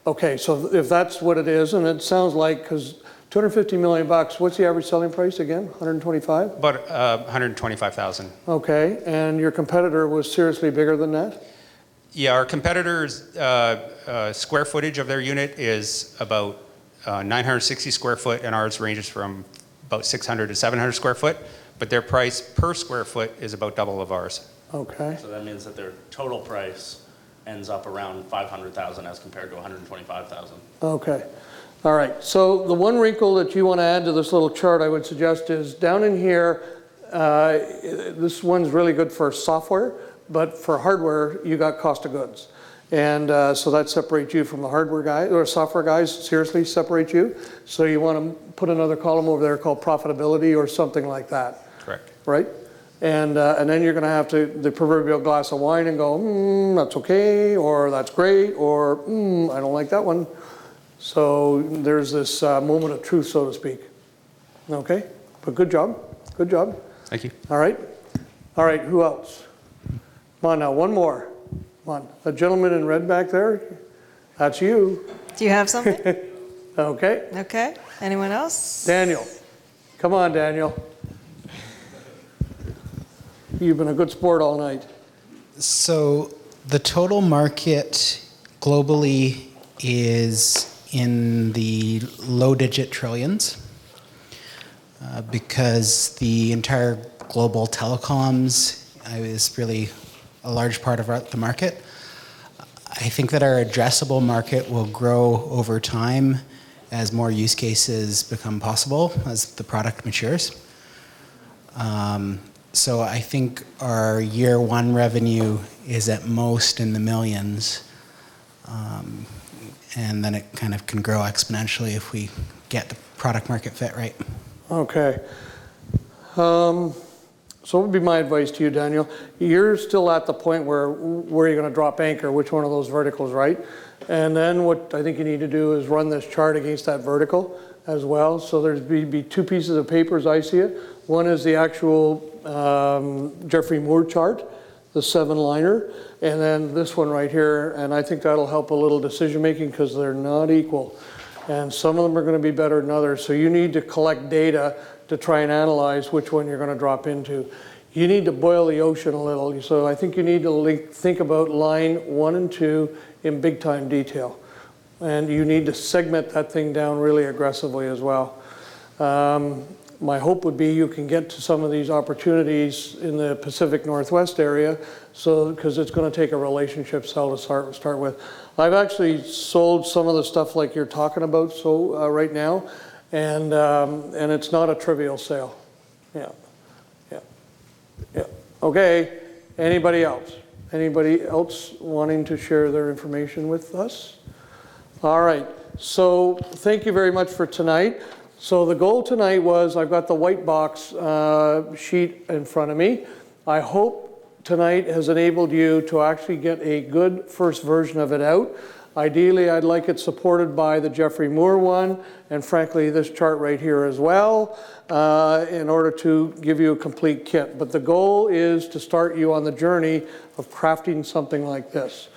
S1: Okay, so if that's what it is, and it sounds like, because $250 million, what's the average selling price again? 125?
S19: About 125,000.
S1: Okay, and your competitor was seriously bigger than that?
S19: Yeah, our competitor's square footage of their unit is about 960 square foot, and ours ranges from about 600 to 700 square foot, but their price per square foot is about double of ours.
S1: Okay.
S17: So that means that their total price ends up around 500,000 as compared to 125,000.
S1: Okay. All right. So the one wrinkle that you want to add to this little chart, I would suggest, is down in here, this one's really good for software, but for hardware, you got cost of goods. And so that separates you from the hardware guys, or software guys, seriously separate you. So you want to put another column over there called profitability or something like that.
S19: Correct.
S1: Right? And then you're going to have the proverbial glass of wine and go, that's okay, or that's great, or I don't like that one. So there's this moment of truth, so to speak. Okay? But good job. Good job.
S19: Thank you.
S1: All right. All right, who else? Come on now, one more. Come on. The gentleman in red back there, that's you.
S2: Do you have something?
S1: Okay.
S2: Okay. Anyone else?
S1: Daniel. Come on, Daniel. You've been a good sport all night.
S4: So the total market globally is in the low digit trillions because the entire global telecoms is really a large part of the market. I think that our addressable market will grow over time as more use cases become possible, as the product matures. So I think our year one revenue is at most in the millions. And then it kind of can grow exponentially if we get the product market fit right.
S1: Okay. So what would be my advice to you, Daniel? You're still at the point where you're going to drop anchor, which one of those verticals, right? And then what I think you need to do is run this chart against that vertical as well. So there's be two pieces of paper as I see it. One is the actual Jeffrey Moore chart, the 7-liner, and then this one right here. And I think that'll help a little decision making because they're not equal. And some of them are going to be better than others. So you need to collect data to try and analyze which one you're going to drop into. You need to boil the ocean a little. So I think you need to think about line 1 and 2 in big time detail. And you need to segment that thing down really aggressively as well. My hope would be you can get to some of these opportunities in the Pacific Northwest area, because it's going to take a relationship sell to start with. I've actually sold some of the stuff like you're talking about right now, and it's not a trivial sale. Yeah. Okay. Anybody else? Anybody else wanting to share their information with us? All right. So thank you very much for tonight. So the goal tonight was, I've got the white box sheet in front of me. I hope tonight has enabled you to actually get a good first version of it out. Ideally, I'd like it supported by the Jeffrey Moore one, and frankly, this chart right here as well, in order to give you a complete kit. But the goal is to start you on the journey of crafting something like this.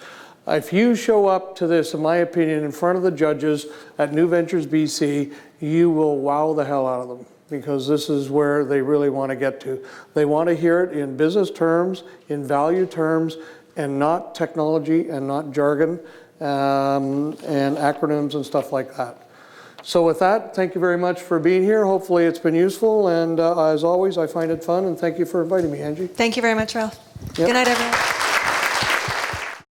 S1: If you show up to this, in my opinion, in front of the judges at New Ventures BC, you will wow the hell out of them, because this is where they really want to get to. They want to hear it in business terms, in value terms, and not technology and not jargon and acronyms and stuff like that. So with that, thank you very much for being here. Hopefully it's been useful, and as always, I find it fun, and thank you for inviting me, Angie.
S2: Thank you very much, Ralph.
S1: Yep.
S2: Good night, everyone.